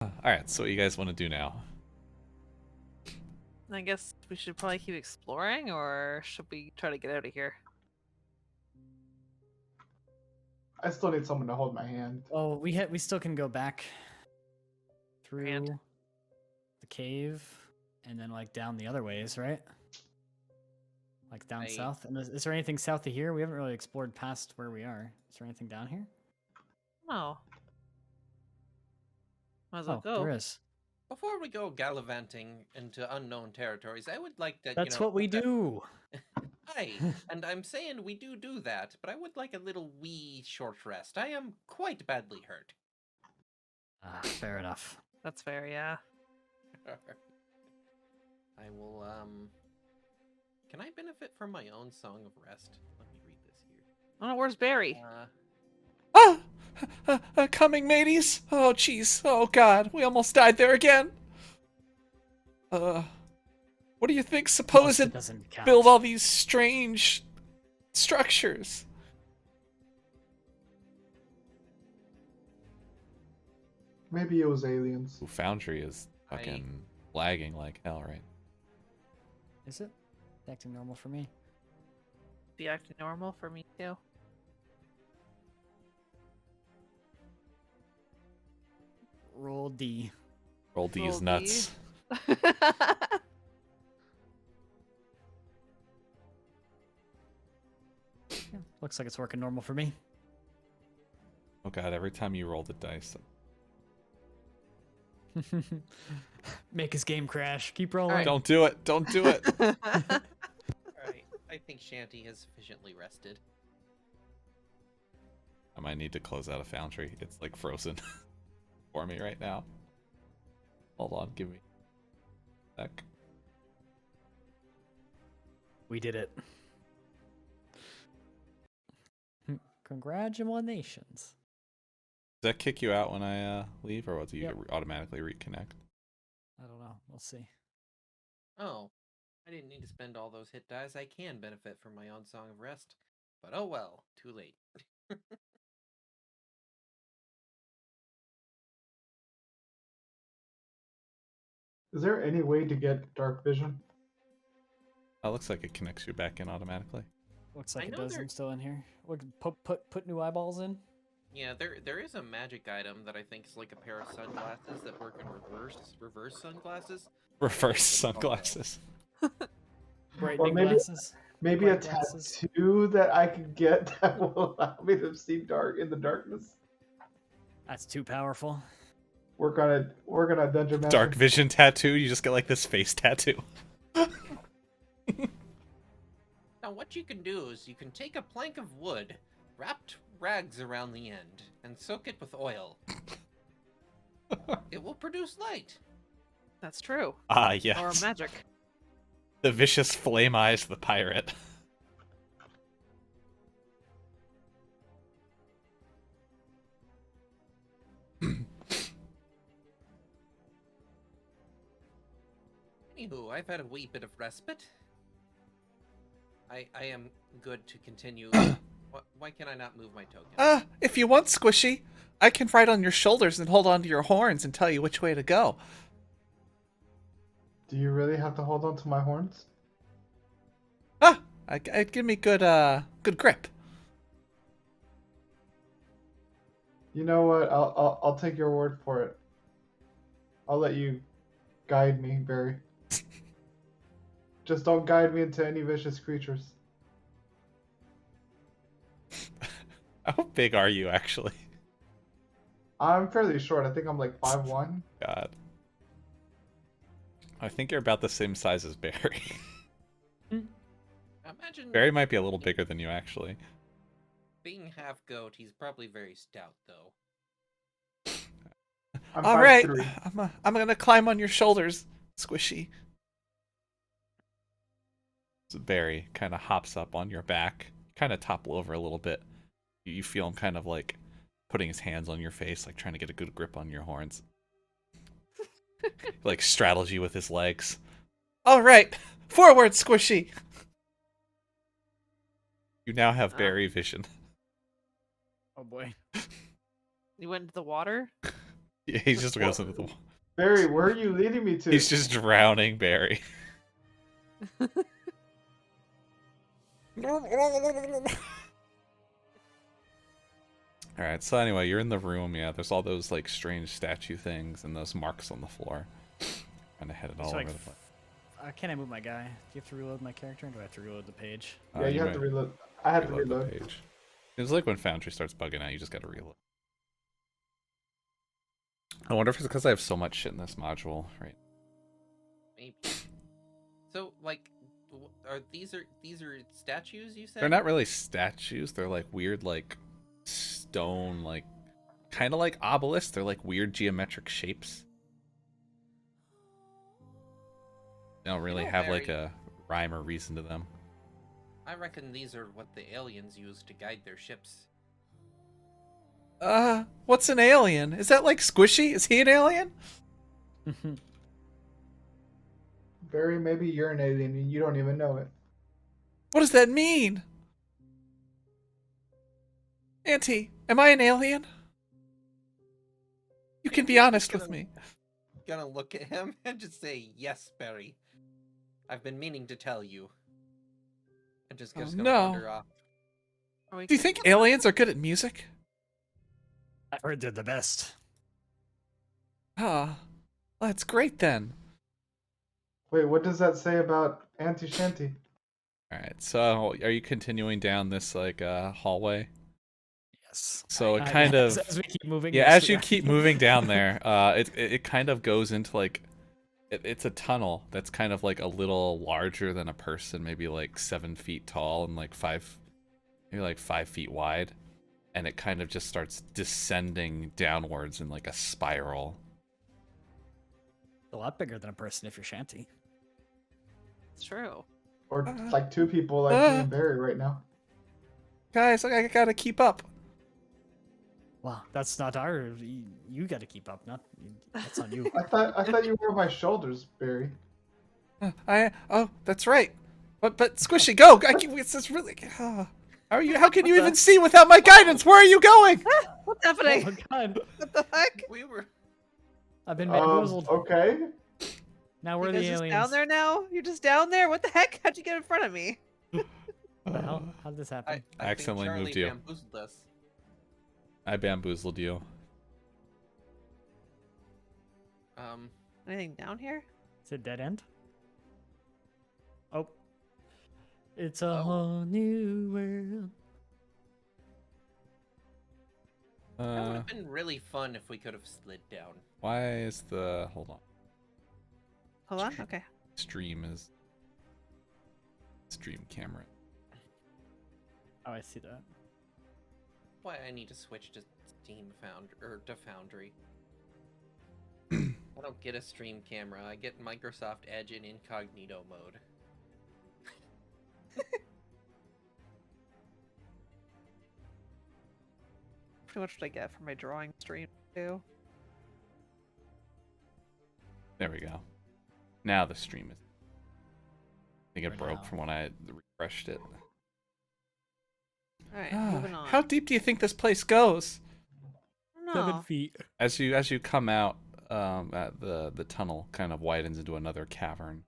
Alright, so what you guys want to do now? I guess we should probably keep exploring, or should we try to get out of here? I still need someone to hold my hand. Oh, we still can go back Grand. through the cave and then like down the other ways, right? Like down south. And is there anything south of here? We haven't really explored past where we are. Is there anything down here? Oh. Might as well Oh, go. there is. Before we go gallivanting into unknown territories, I would like to. That's what we do. Aye, and I'm saying we do that, but I would like a little wee short rest. I am quite badly hurt. Fair enough. That's fair, yeah. I will. Can I benefit from my own song of rest? Let me read this here. Oh, where's Barry? Coming, mateys? Oh, jeez. Oh, God. We almost died there again. What do you think supposed build all these strange structures? Maybe it was aliens. Ooh, Foundry is fucking lagging like hell, right? Is it? Acting normal for me. Be acting normal for me too. Roll D. Roll D is nuts. Yeah, looks like it's working normal for me. Oh god, every time you roll the dice. Make his game crash. Keep rolling. Right. Don't do it. Don't do it. Alright, I think Shanty has sufficiently rested. I might need to close out a Foundry. It's like frozen for me right now. Hold on, give me a sec. We did it. Congratulations. Does that kick you out when I leave, or do you automatically reconnect? I don't know. We'll see. Oh, I didn't need to spend all those hit dice. I can benefit from my own song of rest. But oh well, too late. Is there any way to get dark vision? That looks like it connects you back in automatically. Looks like it does. I'm still in here. Look, put new eyeballs in. Yeah, there is a magic item that I think is like a pair of sunglasses that work in reverse sunglasses. Reverse sunglasses. Brightening glasses. Maybe a tattoo that I could get that will allow me to see dark in the darkness. That's too powerful. Work on a dungeon master. Dark vision tattoo. You just get like this face tattoo. Now what you can do is you can take a plank of wood, wrapped rags around the end, and soak it with oil. It will produce light. That's true. Ah, yes. Or magic. The vicious flame eyes of the pirate. Anywho, I've had a wee bit of respite. I am good to continue. Why can I not move my token? If you want, Squishy, I can ride on your shoulders and hold on to your horns and tell you which way to go. Do you really have to hold on to my horns? Give me good grip. You know what? I'll take your word for it. I'll let you guide me, Barry. Just don't guide me into any vicious creatures. How big are you, actually? I'm fairly short. I think I'm like 5'1". God. I think you're about the same size as Barry. Imagine Barry might be a little bigger than you, actually. being half goat. He's probably very stout, though. All right, I'm gonna climb on your shoulders, Squishy. So Barry kind of hops up on your back, kind of topple over a little bit. You feel him kind of like putting his hands on your face, like trying to get a good grip on your horns. Like straddles you with his legs. All right, forward, Squishy. You now have Barry vision. Oh boy. You went into the water? Yeah, he just goes into the wall. Barry, where are you leading me to? He's just drowning Barry. Alright, so anyway, you're in the room, yeah, there's all those like strange statue things and those marks on the floor. Kind of headed all So, over like, the place. can I move my guy? Do you have to reload my character, or do I have to reload the page? Yeah, you have to reload. I had to the reload. page. It's like when Foundry starts bugging out, you just gotta reload. I wonder if it's because I have so much shit in this module, right? Maybe. So, like, are these statues? You said They're not really statues. They're like weird, like stone, like kind of like obelisks. They're like weird geometric shapes. They don't really have like a rhyme or reason to them. I reckon these are what the aliens use to guide their ships. What's an alien? Is that like Squishy? Is he an alien? Barry, maybe you're an alien and you don't even know it. What does that mean? Auntie, am I an alien? You can be honest with me. Gonna look at him and just say, "Yes, Barry. I've been meaning to tell you." And just gonna wander off. Do you think aliens are good at music? I've heard they're the best. Ah, well, that's great then. Wait, what does that say about Auntie Shanty? Alright, so are you continuing down this like hallway? Yes. So it kind of as we keep moving. yeah, yes, as we you are. keep moving down there, it kind of goes into like it's a tunnel that's kind of like a little larger than a person, maybe like 7 feet tall and like maybe like 5 feet wide, and it kind of just starts descending downwards in like a spiral. A lot bigger than a person if you're Shanty. It's true. Or like 2 people like me and Barry right now. Guys, I gotta keep up. Wow, that's not our. You got to keep up. Not that's on you. I thought you were on my shoulders, Barry. Oh, that's right. But Squishy, go! It's just really. How are you? How can you even see without my guidance? Where are you going? What's Oh happening? my god! What the heck? We were. I've been bamboozled. Okay. Now we're You the guys just aliens. down there now? You're just down there? What the heck? How'd you get in front of me? What the hell? How did this happen? I accidentally think Charlie moved you. bamboozled us. I bamboozled you. Anything down here? Is it dead end? Oh. It's a whole new world. That would have been really fun if we could have slid down. Why is the hold on? Hold on. Okay. Stream camera. Oh, I see that. Why I need to switch to Foundry. I don't get a stream camera. I get Microsoft Edge in incognito mode. Pretty much what I get for my drawing stream too. There we go. Now the stream is. I think it For broke now. from when I refreshed it. All right, moving on. How deep do you think this place goes? No. 7 feet. As you come out, at the tunnel kind of widens into another cavern.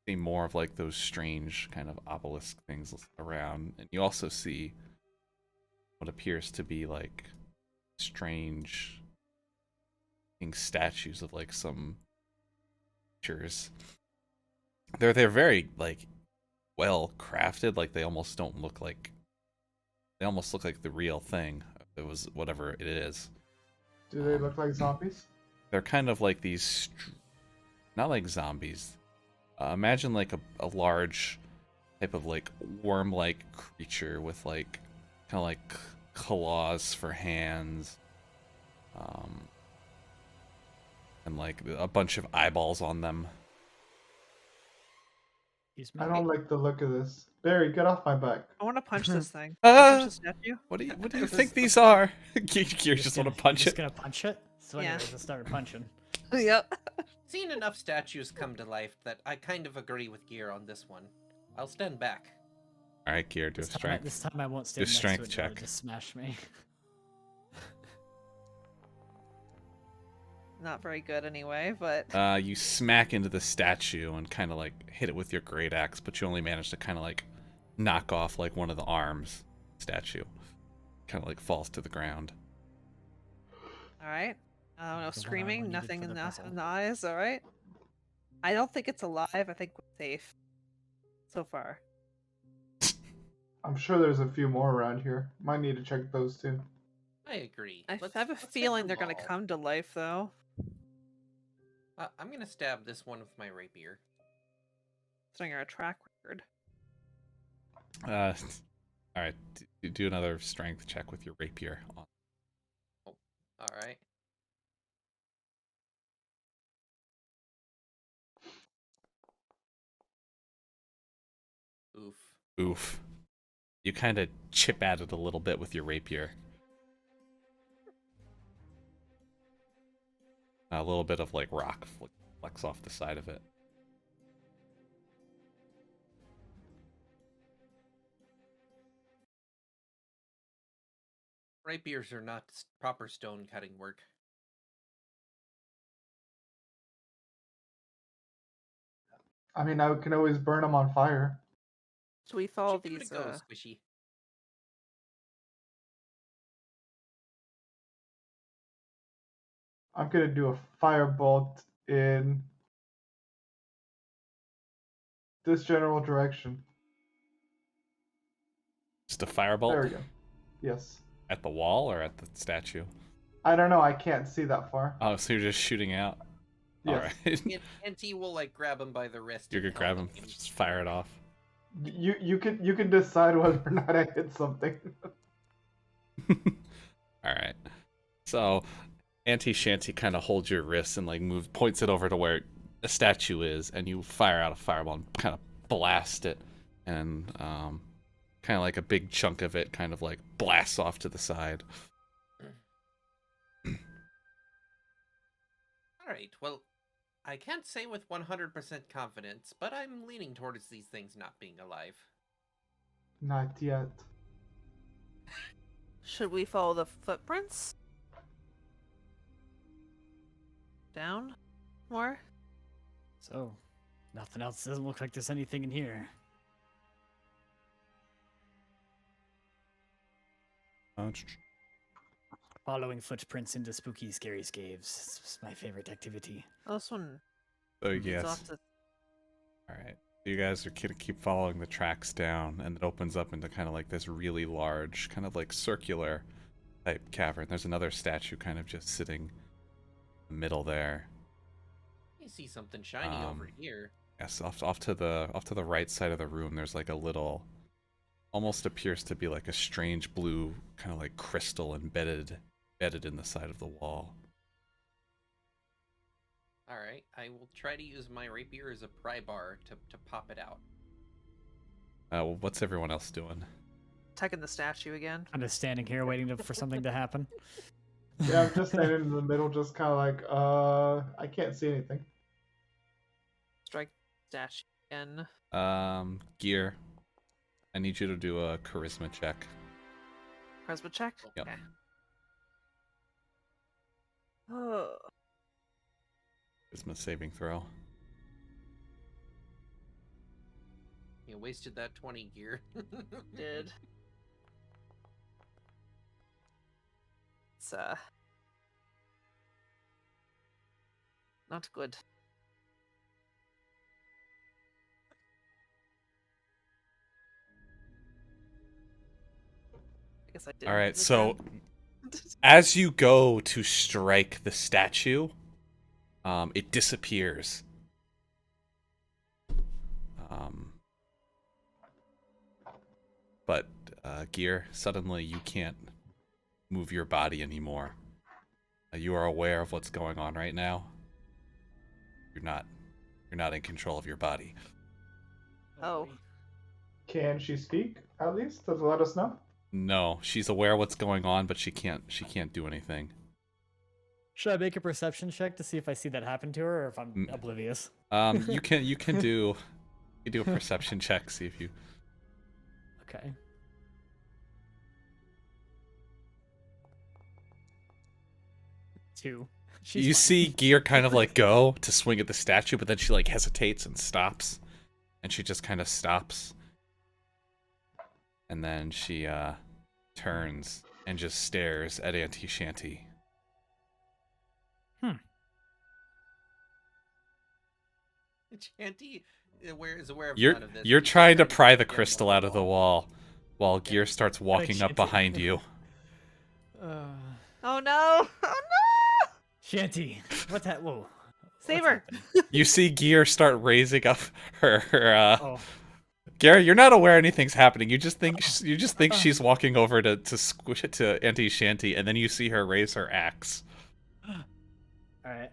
See more of like those strange kind of obelisk things around, and you also see what appears to be like strange statues of like some creatures. They're very like well crafted. Like they almost don't look like they almost look like the real thing. It was whatever it is. Do they look like zombies? They're kind of like these, not like zombies. Imagine like a large type of like worm-like creature with like kind of like claws for hands, and like a bunch of eyeballs on them. I don't like the look of this. Barry, get off my back. I want to punch this thing. Punch the statue. What do you think these are? You just want to punch Just it. gonna punch it? So Yeah. anyways, I started punching. Yep. Seen enough statues come to life that I kind of agree with Gear on this one. I'll stand back. All right, Gear, do a strength. This time I won't stand Do a next strength to it. It'll check. Just smash me. not very good anyway, but You smack into the statue and kind of like hit it with your great axe, but you only manage to kind of like knock off like one of the arms. Statue kind of like falls to the ground. all right. No The one arm screaming, needed nothing for in the the, puzzle. eyes. All right. I don't think it's alive. I think we're safe so far. I'm sure there's a few more around here. Might need to check those too. I agree. I Let's- have a let's hit feeling the they're going to mall. come to life, though. I'm gonna stab this one with my rapier. Considering our track record. All right, do another strength check with your rapier. All right. Oof. Oof. You kind of chip at it a little bit with your rapier. A little bit of like rock flecks off the side of it. Rapiers are not proper stone cutting work. I mean, I can always burn them on fire. So we follow Give it a these. go, Squishy. I'm gonna do a firebolt in this general direction. Just a firebolt There we go. Yes. at the wall or at the statue? I don't know. I can't see that far. Oh, so you're just shooting out. Yes. All right. And he will like grab him by the wrist. You and could grab him, help just fire it off. You can decide whether or not I hit something. All right. So, Auntie Shanty kind of holds your wrist and like points it over to where the statue is, and you fire out a fireball and kind of blast it, and kind of like a big chunk of it kind of like blasts off to the side. All right. Well, I can't say with 100% confidence, but I'm leaning towards these things not being alive. Not yet. Should we follow the footprints? Down? More? So, nothing else. Doesn't look like there's anything in here. Following footprints into spooky, scary caves. It's my favorite activity. Oh, this one So leads yes. off to... All right. You guys are gonna keep following the tracks down, and it opens up into kind of like this really large, kind of like circular type cavern. There's another statue kind of just sitting in the middle there. I see something shiny over here. Yes, off to the right side of the room, there's like a little, almost appears to be like a strange blue kind of like crystal embedded in the side of the wall. All right. I will try to use my rapier as a pry bar to pop it out. Well, what's everyone else doing? Attacking the statue again. I'm just standing here waiting for something to happen. Yeah, I'm just standing in the middle, just kind of like, I can't see anything. Strike statue again. Gear. I need you to do a charisma check. Charisma check? Yep. Okay. Oh. Charisma saving throw. You wasted that 20 gear. Did. It's not good. I guess I did. All right, so as you go to strike the statue, it disappears. But Gear, suddenly you can't move your body anymore. You are aware of what's going on right now. You're not in control of your body. Oh. Can she speak at least? Does it let us know? No, she's aware of what's going on, but she can't do anything. Should I make a perception check to see if I see that happen to her, or if I'm oblivious? You can do a perception check, see if you. Okay. Two. She's You fine. see Gear kind of like go to swing at the statue, but then she like hesitates and stops. And she just kind of stops. And then she turns and just stares at Auntie Shanty. Shanty is aware of You're none of this. you're She's just trying to pry get the Gear crystal off out of the wall while Gear starts walking up Shanty. behind you. Oh no! Oh no! Shanty, what's that? Whoa. Save What's her! happening? You see Gear start raising up her Oh. Gary, you're not aware anything's happening. You just think she's walking over to squish it to Auntie Shanty, and then you see her raise her axe. Alright.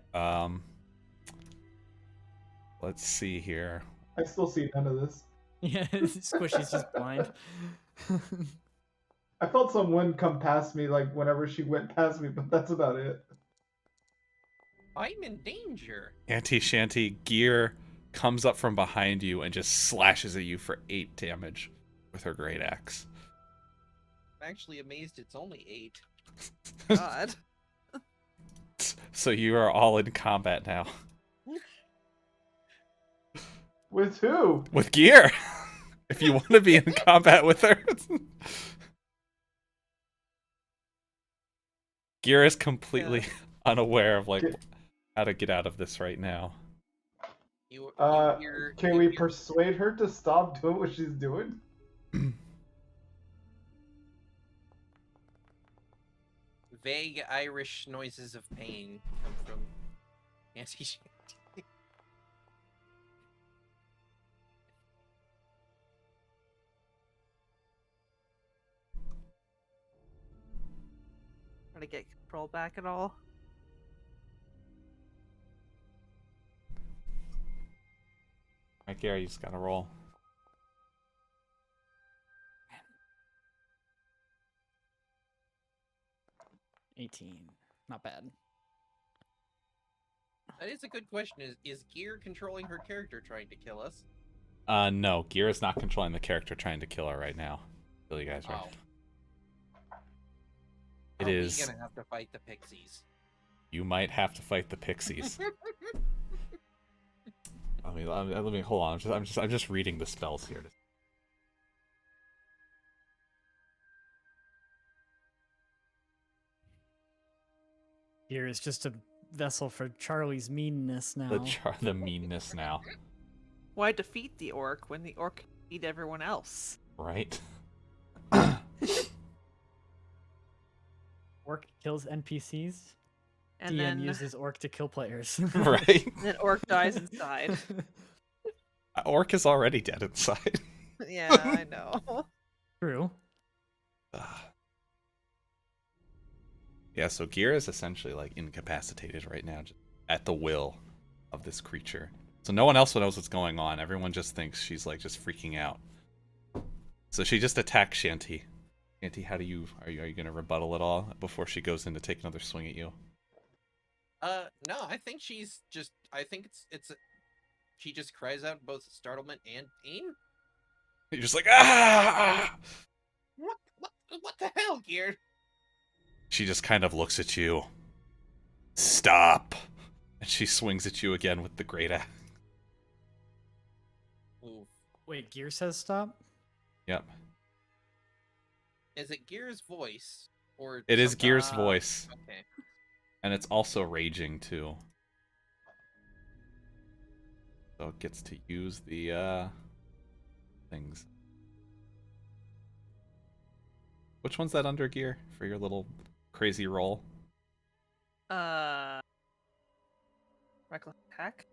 Let's see here. I still see none of this. Yeah, Squishy's just blind. I felt some wind come past me, like whenever she went past me, but that's about it. I'm in danger. Auntie Shanty, Gear comes up from behind you and just slashes at you for 8 damage with her great axe. I'm actually amazed it's only 8. God. So you are all in combat now. With who? With Gear! If you want to be in combat with her. Gear is completely unaware of like how to get out of this right now. Can we persuade her to stop doing what she's doing? Vague Irish noises of pain come from Auntie Shanty. Trying to get control back at all. Alright, Gary, you just gotta roll. Not bad. That is a good question. Is Gear controlling her character trying to kill us? No, Gear is not controlling the character trying to kill her right now. Kill you guys right now. It is. We're gonna have to fight the pixies. You might have to fight the pixies. Let me hold on. I'm just reading the spells here. Here is just a vessel for Charlie's meanness now. The meanness now, Why defeat the orc when the orc can beat everyone else? right? Orc kills NPCs. And DM then uses orc to kill players. Right. then orc dies inside. Orc is already dead inside. Yeah, I know. True. Yeah, so Gear is essentially like incapacitated right now, just at the will of this creature. So no one else knows what's going on. Everyone just thinks she's like just freaking out. So she just attacks Shanty. Shanty, how do you are you gonna rebuttal at all before she goes in to take another swing at you? No, I think she's just. I think she just cries out in both startlement and pain. You're just like ah! What the hell, Gear? She just kind of looks at you. Stop! And she swings at you again with the great axe. Ooh. Wait, Gear says stop? Yep. Is it Gear's voice or? It is some- Gear's voice. Okay. And it's also raging too. So it gets to use the things. Which one's that under Gear for your little crazy roll? Reckless attack?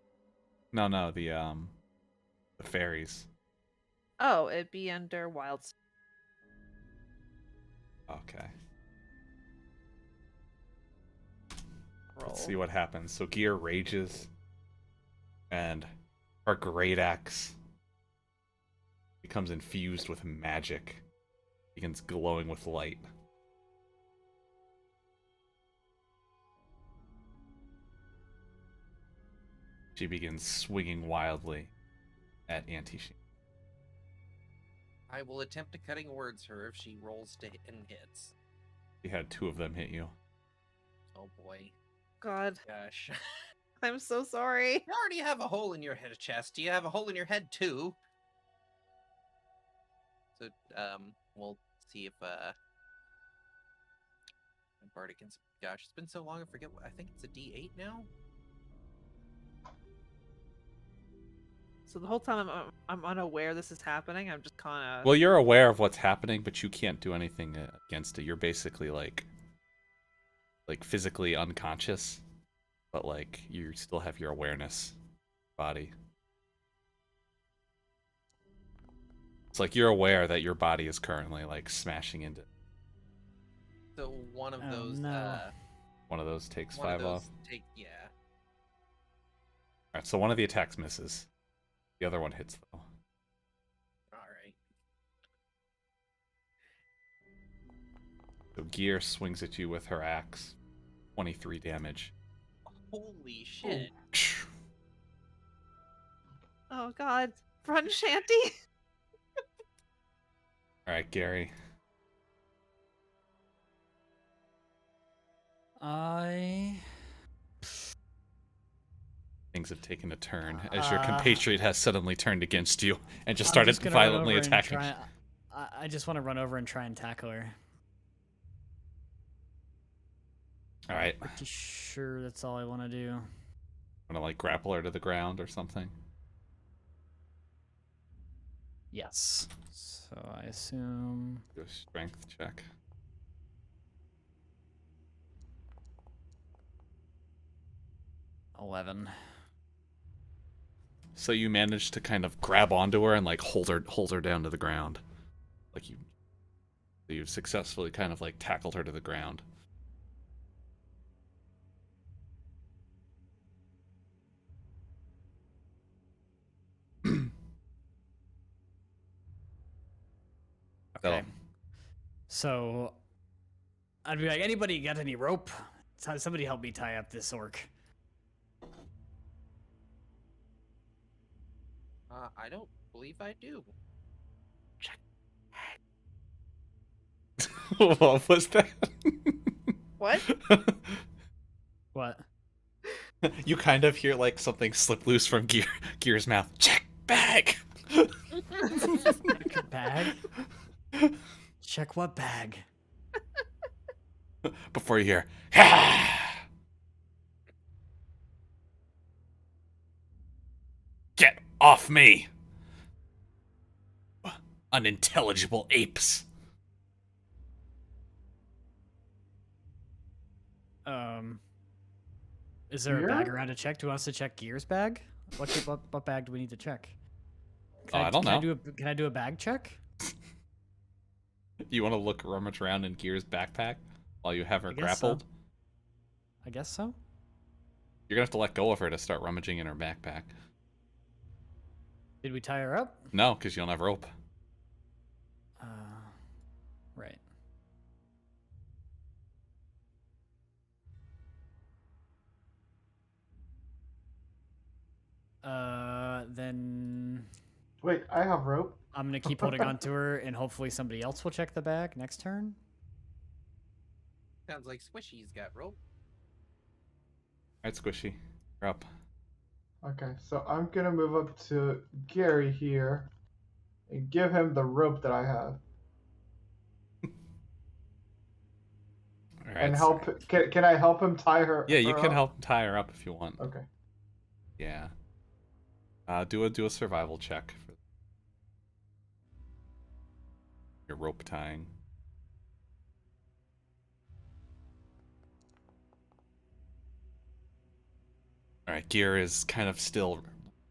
No, the fairies. Oh, it'd be under wild. Okay. Roll. Let's see what happens. So Gear rages, and her great axe becomes infused with magic. Begins glowing with light. She begins swinging wildly at Auntie Shanty. I will attempt to cutting words her if she rolls to hit and hits. She had 2 of them hit you. Oh boy. God, Gosh. I'm so sorry. You already have a hole in your head chest. You have a hole in your head too. So, we'll see if Bardic can. Gosh, it's been so long. I forget. I think it's a D8 now. So the whole time I'm unaware this is happening. I'm just kind of. Well, you're aware of what's happening, but you can't do anything against it. You're basically like physically unconscious, but like you still have your awareness body. It's like you're aware that your body is currently like smashing into. So one of Oh, those. no. One of those takes One 5 of those off. yeah. All right, so one of the attacks misses. The other one hits though. All right. So Gear swings at you with her axe. 23 damage. Holy shit. Oh God, run, Shanty! All right, Gary. Things have taken a turn as your compatriot has suddenly turned against you and just started just gonna run violently over and attacking. I just want to run over and try and tackle her. All right. Pretty sure that's all I want to do. Want to like grapple her to the ground or something? Yes. So I assume. Do a strength check. $11. So you managed to kind of grab onto her and like hold her down to the ground. Like you've successfully kind of like tackled her to the ground. Okay. So I'd be like, anybody got any rope? Somebody help me tie up this orc. I don't believe I do. What was that? What? What? You kind of hear like something slip loose from Gear's mouth. Check bag. Check bag? Check what bag? Before you hear, ah! Get off me, unintelligible apes. Is there a bag Gear? around to check? Do you want us to check Gear's bag? What bag do we need to check? I don't know. Can I do a bag check? You want to rummage around in Gear's backpack while you have her I guess grappled? so. I guess so. You're gonna have to let go of her to start rummaging in her backpack. Did we tie her up? No, because you don't have rope. Right. Then Wait, I have rope. I'm gonna keep holding on to her, and hopefully somebody else will check the bag next turn. Sounds like Squishy's got rope. Alright, Squishy. You're up. Okay, so I'm gonna move up to Gary here and give him the rope that I have. Alright. And help. Can I help him tie her? Yeah, you her can up? help tie her up if you want. Okay. Yeah. Do a survival check for your rope tying. All right, Gear is kind of still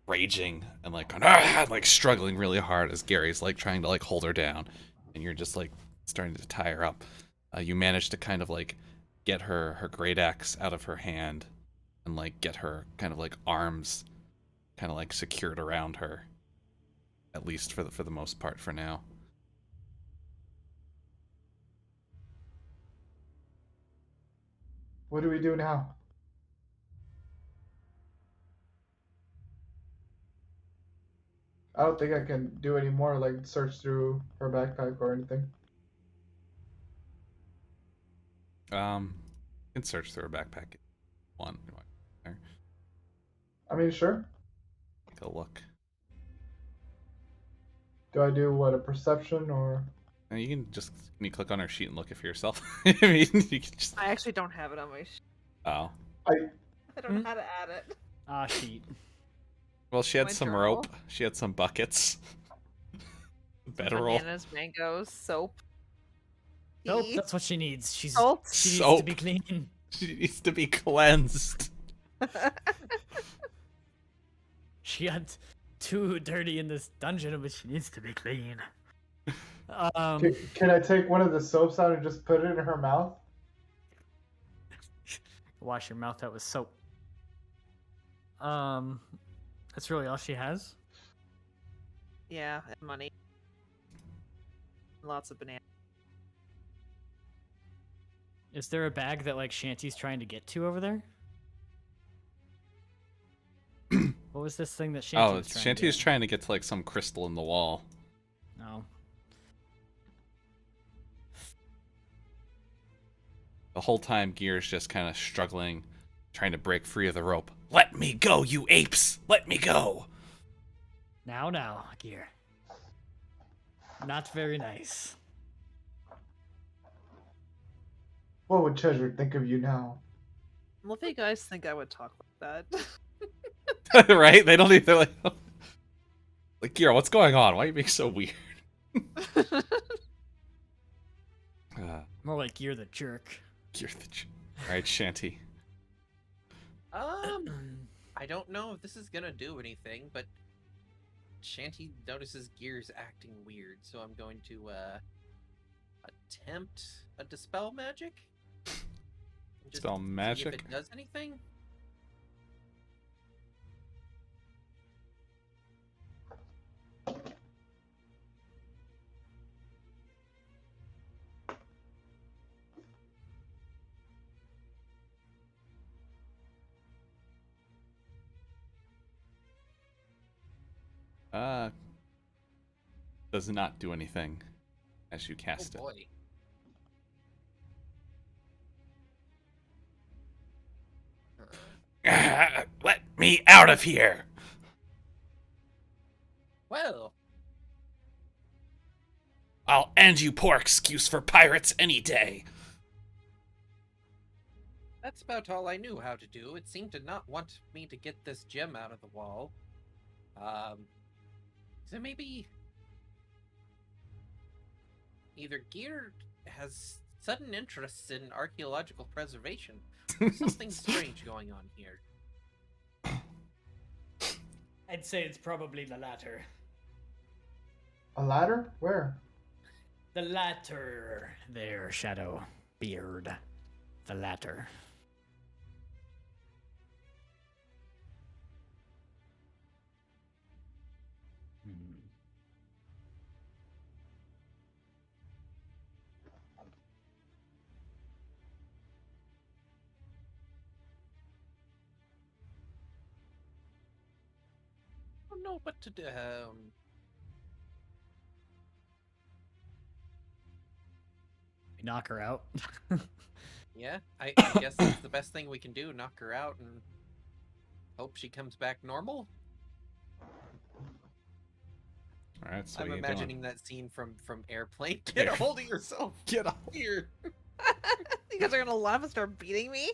raging and like struggling really hard as Gary's like trying to like hold her down, and you're just like starting to tie her up. You manage to kind of like get her great axe out of her hand and like get her kind of like arms kind of like secured around her, at least for the most part for now. What do we do now? I don't think I can do any more, like search through her backpack or anything. You can search through her backpack. want. I mean, sure. Take a look. Do I do what, a perception or? And you can just click on her sheet and look it for yourself. I mean, you can just. I actually don't have it on my. Oh. I don't know how to add it. Ah, sheet. Well, she had My some journal. rope. She had some buckets. Bedroll. Bananas, mangoes, soap. Nope, tea, that's what she needs. She salt. needs to Soap. be clean. She needs to be cleansed. She got too dirty in this dungeon, but she needs to be clean. Can I take one of the soaps out and just put it in her mouth? Wash your mouth out with soap. That's really all she has. Yeah, and money. Lots of bananas. Is there a bag that like Shanty's trying to get to over there? What was this thing that Shanty Oh, was trying Shanty to is trying to get to like some crystal in the wall. No. The whole time, Gear's just kind of struggling, trying to break free of the rope. Let me go, you apes! Let me go! Now, Gear. Not very nice. What would Treasure think of you now? Well, if you guys think I would talk like that. Right? They don't either. Like, Gear, what's going on? Why are you being so weird? More like Gear the jerk. Gear Alright, Shanty. I don't know if this is gonna do anything, but Shanty notices Gear's acting weird, so I'm going to attempt a dispel magic. And just Dispel see magic? if it does anything. Does not do anything as you Oh cast it. boy. Let me out of here! Well, I'll end you poor excuse for pirates any day. that's about all I knew how to do. It seemed to not want me to get this gem out of the wall. So maybe either Gear has sudden interests in archaeological preservation, or something strange going on here. I'd say it's probably the latter. A ladder? Where? The latter. There, Shadow. Beard. The latter. I don't know what to do. We knock her out. Yeah, I guess that's the best thing we can do. Knock her out and hope she comes back normal. Alright, so I'm what are you imagining doing? that scene from Airplane. Get a hold of yourself. Get up. Here. You guys are gonna laugh and start beating me?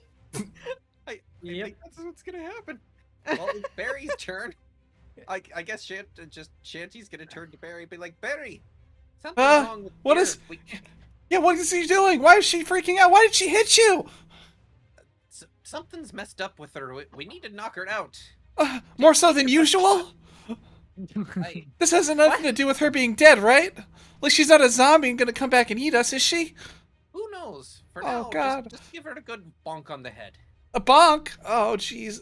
I Yep. think that's what's gonna happen. Well, it's Barry's turn. I guess Shanty's gonna turn to Barry and be like, Barry, something's wrong with what Gear. is- Yeah, what is he doing? Why is she freaking out? Why did she hit you? Something's messed up with her. We need to knock her out. More so than usual? I, This has nothing to do with her being dead, right? Like, she's not a zombie and gonna come back and eat us, is she? who knows? For Oh, now, God. Just give her a good bonk on the head. A bonk? Oh, jeez.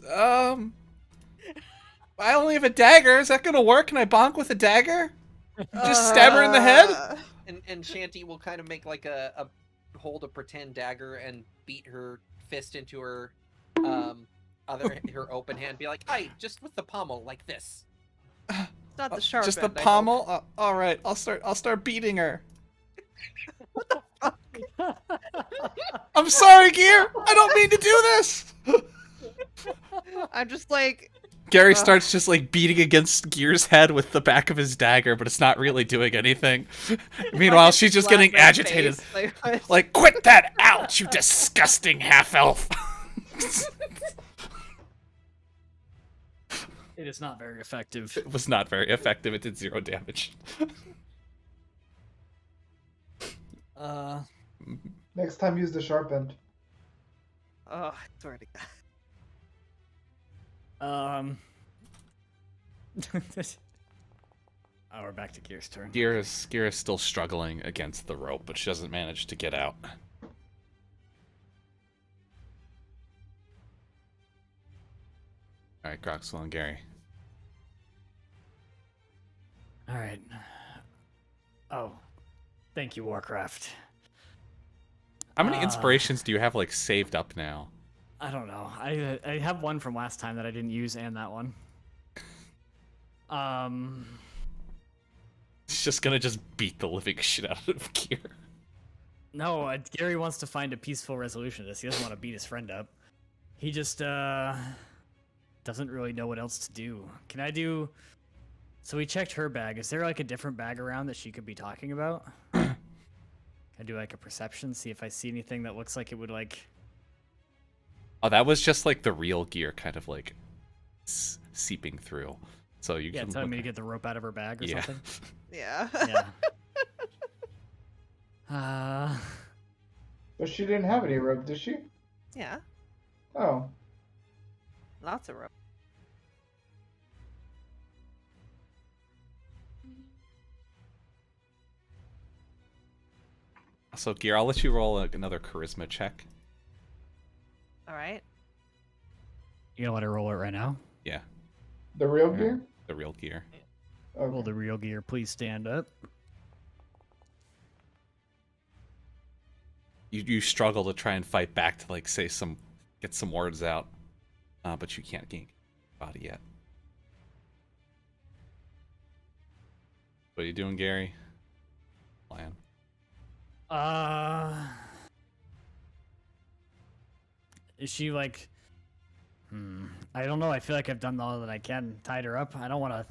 I only have a dagger. Is that gonna work? Can I bonk with a dagger? Just stab her in the head? And Shanty will kind of make like a hold a pretend dagger and beat her fist into her her open hand. Be like, "Aye, just with the pommel like this." It's not the sharp Just the end, I hope. pommel? All right, I'll start beating her. I'm sorry, Gear. I don't mean to do this. I'm just like, Gary Ugh. starts just like beating against Gear's head with the back of his dagger, but it's not really doing anything. Meanwhile, like, she's just slap getting my agitated. face, like, what? Like, quit that out, you disgusting half-elf! It is not very effective. It was not very effective. It did 0 damage. Next time, use the sharp end. Oh, I swear to God. Oh, we're back to Gear's turn. Gear is still struggling against the rope, but she doesn't manage to get out. Alright, Groxwell and Gary. All right. Oh, thank you, Warcraft. How many inspirations do you have, like, saved up now? I don't know. I have one from last time that I didn't use, and that one. He's just gonna just beat the living shit out of Gear. No, Gary wants to find a peaceful resolution to this. He doesn't want to beat his friend up. He just doesn't really know what else to do. Can I do? So we checked her bag. Is there like a different bag around that she could be talking about? Can I do like a perception, see if I see anything that looks like it would like... Oh, that was just like the real Gear kind of like seeping through. So you can telling look me to get the rope out of her bag or something? Yeah. Yeah. But she didn't have any rope, did she? Yeah. Oh. Lots of rope. So Gear, I'll let you roll another charisma check. All right. You gonna let her roll it right now? Yeah, The real Yeah. Gear? the real Gear. Okay. Will the real Gear please stand up? You struggle to try and fight back to like get some words out, but you can't gain body yet. What are you doing, Gary? Plan. Is she like... I don't know. I feel like I've done all that I can. Tied her up. I don't want to...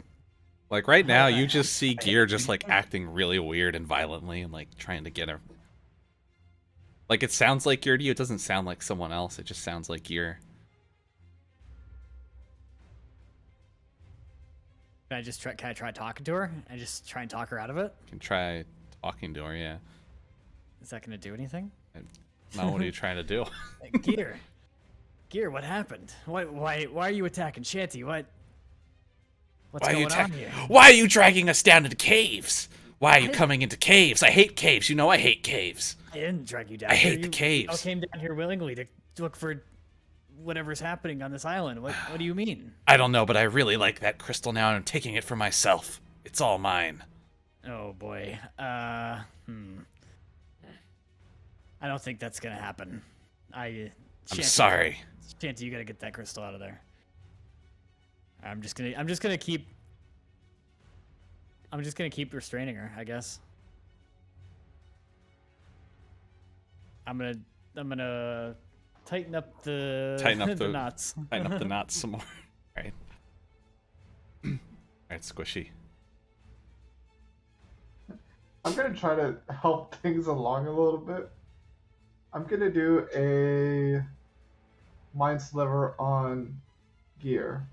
Like right now, you just see Gear just like acting really weird and violently and like trying to get her. Like it sounds like Gear to you. It doesn't sound like someone else. It just sounds like Gear. Can I try talking to her? And just try and talk her out of it? You can try talking to her. Yeah. Is that going to do anything? Now, what are you trying to do? Gear, what happened? Why are you attacking Shanty? What's Why are you going on here? Why are you dragging us down into caves? Why are you coming into caves? I hate caves. You know I hate caves. I didn't drag you down I here. hate the You caves. all came down here willingly to look for whatever's happening on this island. What do you mean? I don't know, but I really like that crystal now, and I'm taking it for myself. It's all mine. Oh boy. I don't think that's gonna happen. I'm sorry. Shanty, you gotta get that crystal out of there. I'm just gonna keep restraining her, I guess. I'm gonna tighten up the the knots. Tighten up the knots some more. All right. All right, Squishy. I'm gonna try to help things along a little bit. I'm gonna do a mind sliver on Gear.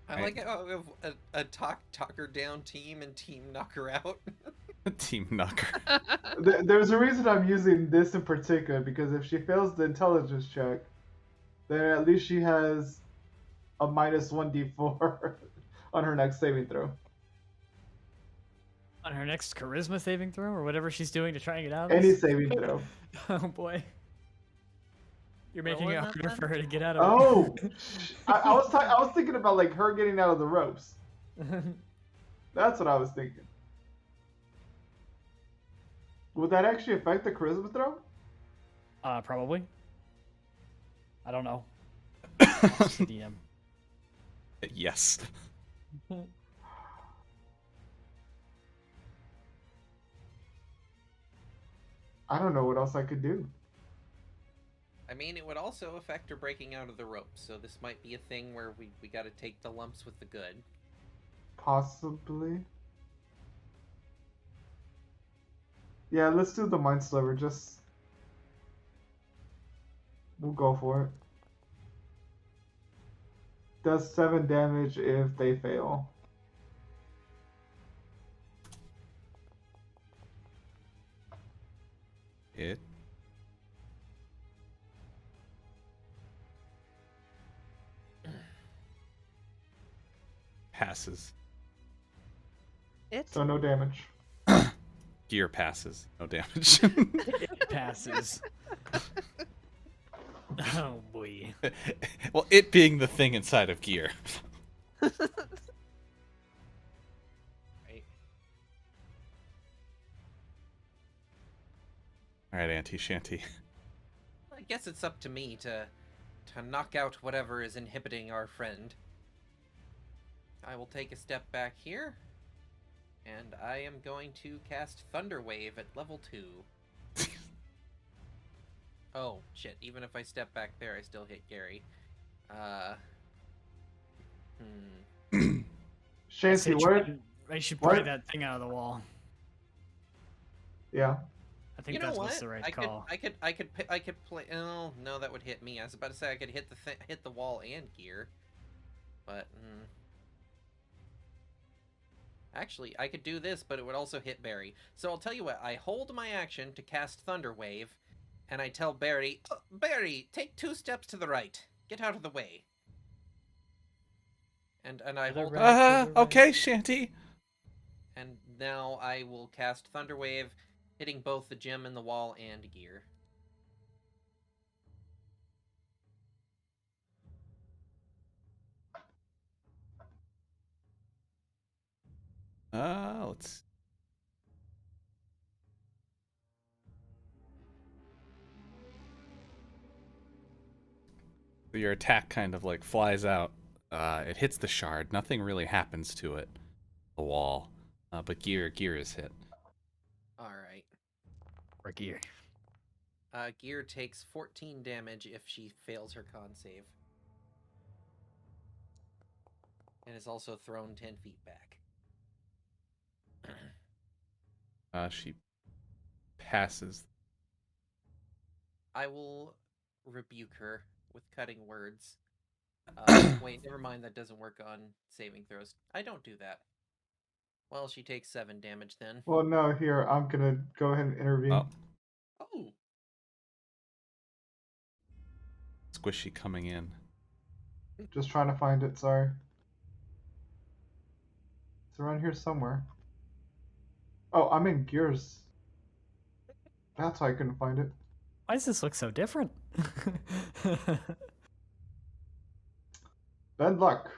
I like it. Oh, we have a talk her down team and team knock her out. Team Knocker. There's a reason I'm using this in particular, because if she fails the intelligence check, then at least she has a minus 1d4 on her next saving throw. On her next charisma saving throw, or whatever she's doing to try and get out of Any this? saving throw. Oh boy. You're making was it that harder then? for her to get out of Oh! I was thinking about like her getting out of the ropes. it. That's what I was thinking. Would that actually affect the charisma throw? Probably. I don't know. Ask the DM. Yes. I don't know what else I could do. I mean, it would also affect her breaking out of the rope, so this might be a thing where we gotta take the lumps with the good. Possibly. Yeah, let's do the Mind Sliver. Just we'll go for it. Does 7 damage if they fail. It passes. It. So no damage. Gear passes. No damage. It passes. Oh boy. Well, it being the thing inside of gear. Right? All right, Auntie Shanty. I guess it's up to me to knock out whatever is inhibiting our friend. I will take a step back here, and I am going to cast Thunder Wave at level 2. Oh, shit. Even if I step back there, I still hit Gary. Shanty, where? I should What? pry that thing out of the wall. Yeah. I think You know that's what? what's the right I call. could play. Oh no, that would hit me. I was about to say I could hit the wall and gear, but actually I could do this, but it would also hit Barry. So I'll tell you what. I hold my action to cast Thunder Wave, and I tell Barry, oh, Barry, take 2 steps to the right. Get out of the way. And I To the hold. right. Okay, Shanty. And now I will cast Thunder Wave, hitting both the gem and the wall and gear. Let's. Your attack kind of like flies out. It hits the shard. Nothing really happens to it. The wall. But gear is hit. Alright. Or gear. Gear takes 14 damage if she fails her con save. And is also thrown 10 feet back. She passes. I will rebuke her with cutting words. Wait, never mind, that doesn't work on saving throws. I don't do that. Well, she takes 7 damage then. Well, no, here, I'm gonna go ahead and intervene. Oh, Oh! squishy coming in. Just trying to find it, sorry. It's around here somewhere. Oh, I'm in gears. That's why I couldn't find it. Why does this look so different? Bad luck.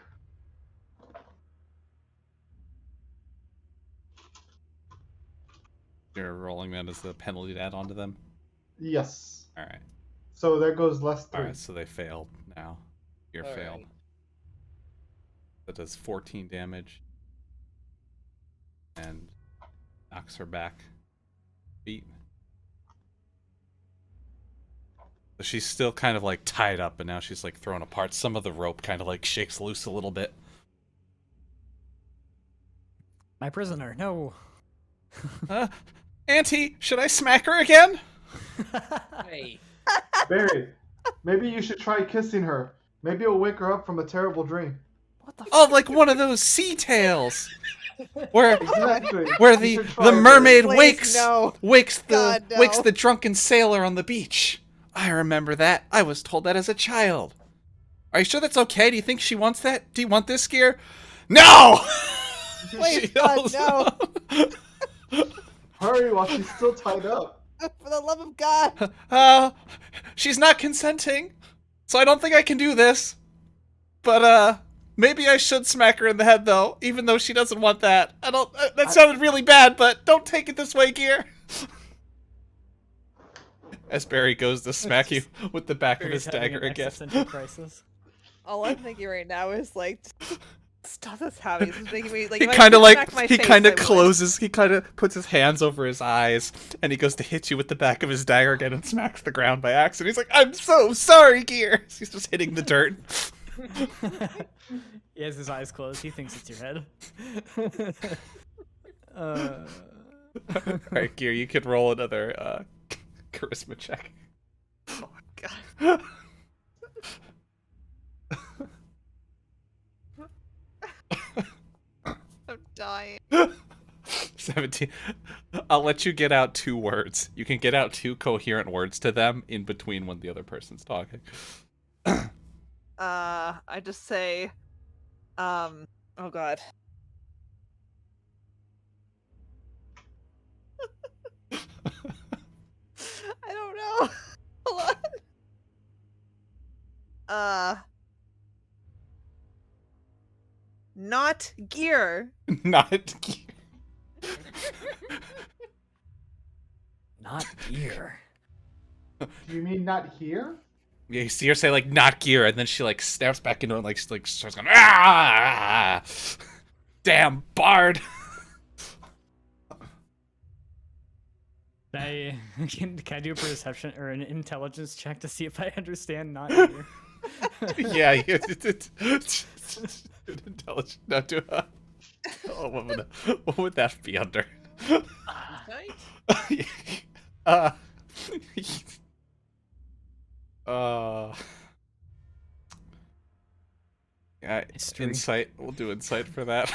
You're rolling that as a penalty to add on to them? Yes. Alright. So there goes less 3. Alright, so they failed now. Gear All failed. right. That does 14 damage. And knocks her back. Feet. So she's still kind of like tied up, but now she's like thrown apart. Some of the rope kind of like shakes loose a little bit. My prisoner, no. Auntie, should I smack her again? Hey! Barry, maybe you should try kissing her. Maybe it'll wake her up from a terrible dream. What the Oh, like one of those sea tales. Where Exactly. where You the should try the it, mermaid Please, wakes no. wakes the God, no. wakes the drunken sailor on the beach. I remember that. I was told that as a child. Are you sure that's okay? Do you think she wants that? Do you want this gear? No! Please, She God, yells. Hurry while she's still tied up. For the love of God. She's not consenting, so I don't think I can do this. But maybe I should smack her in the head though, even though she doesn't want that. I don't. That sounded really bad, but don't take it this way, Gear. As Barry goes to smack you with the back of his Barry's having dagger an again. existential crisis. All I'm thinking right now is like, Stop this, Howie. This is making me like. He if I kind of could smack my like he face, kind I of would. closes. He kind of puts his hands over his eyes, and he goes to hit you with the back of his dagger again, and smacks the ground by accident. He's like, "I'm so sorry, Gear." He's just hitting the dirt. He has his eyes closed. He thinks it's your head. All right, Gear, you could roll another charisma check. Oh my god. I'm dying. 17. I'll let you get out 2 words. You can get out 2 coherent words to them in between when the other person's talking. I just say, oh god. I don't know. Hold on. Not gear. Not Gear. Not Gear. Do you mean not here? Yeah, you see her say like "not Gear," and then she like snaps back into it, and, like starts going ah, damn bard. Can I do a perception or an intelligence check to see if I understand not Gear? Yeah, intelligent. No, do oh, what would that be under? Nice. uh, yeah, History. insight. We'll do insight for that.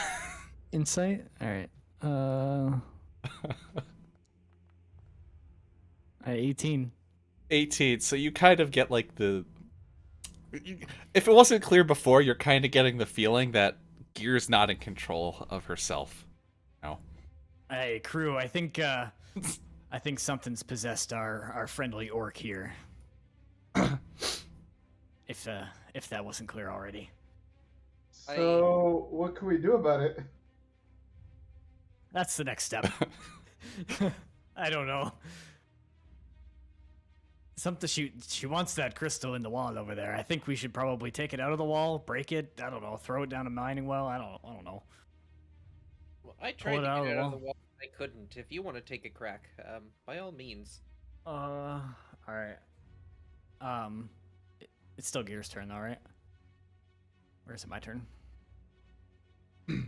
Insight? Alright. 18. 18. So you kind of get like if it wasn't clear before, you're kind of getting the feeling that Gear's not in control of herself. No. Hey, crew, I think something's possessed our friendly orc here. If that wasn't clear already. So, what can we do about it? That's the next step. I don't know. Something she wants that crystal in the wall over there. I think we should probably take it out of the wall, break it. I don't know, throw it down a mining well. I don't know. Well, I tried to it out get of it the out of the wall. I couldn't. If you want to take a crack, by all means. All right. It's still Gear's turn, though, right? Or is it my turn? Your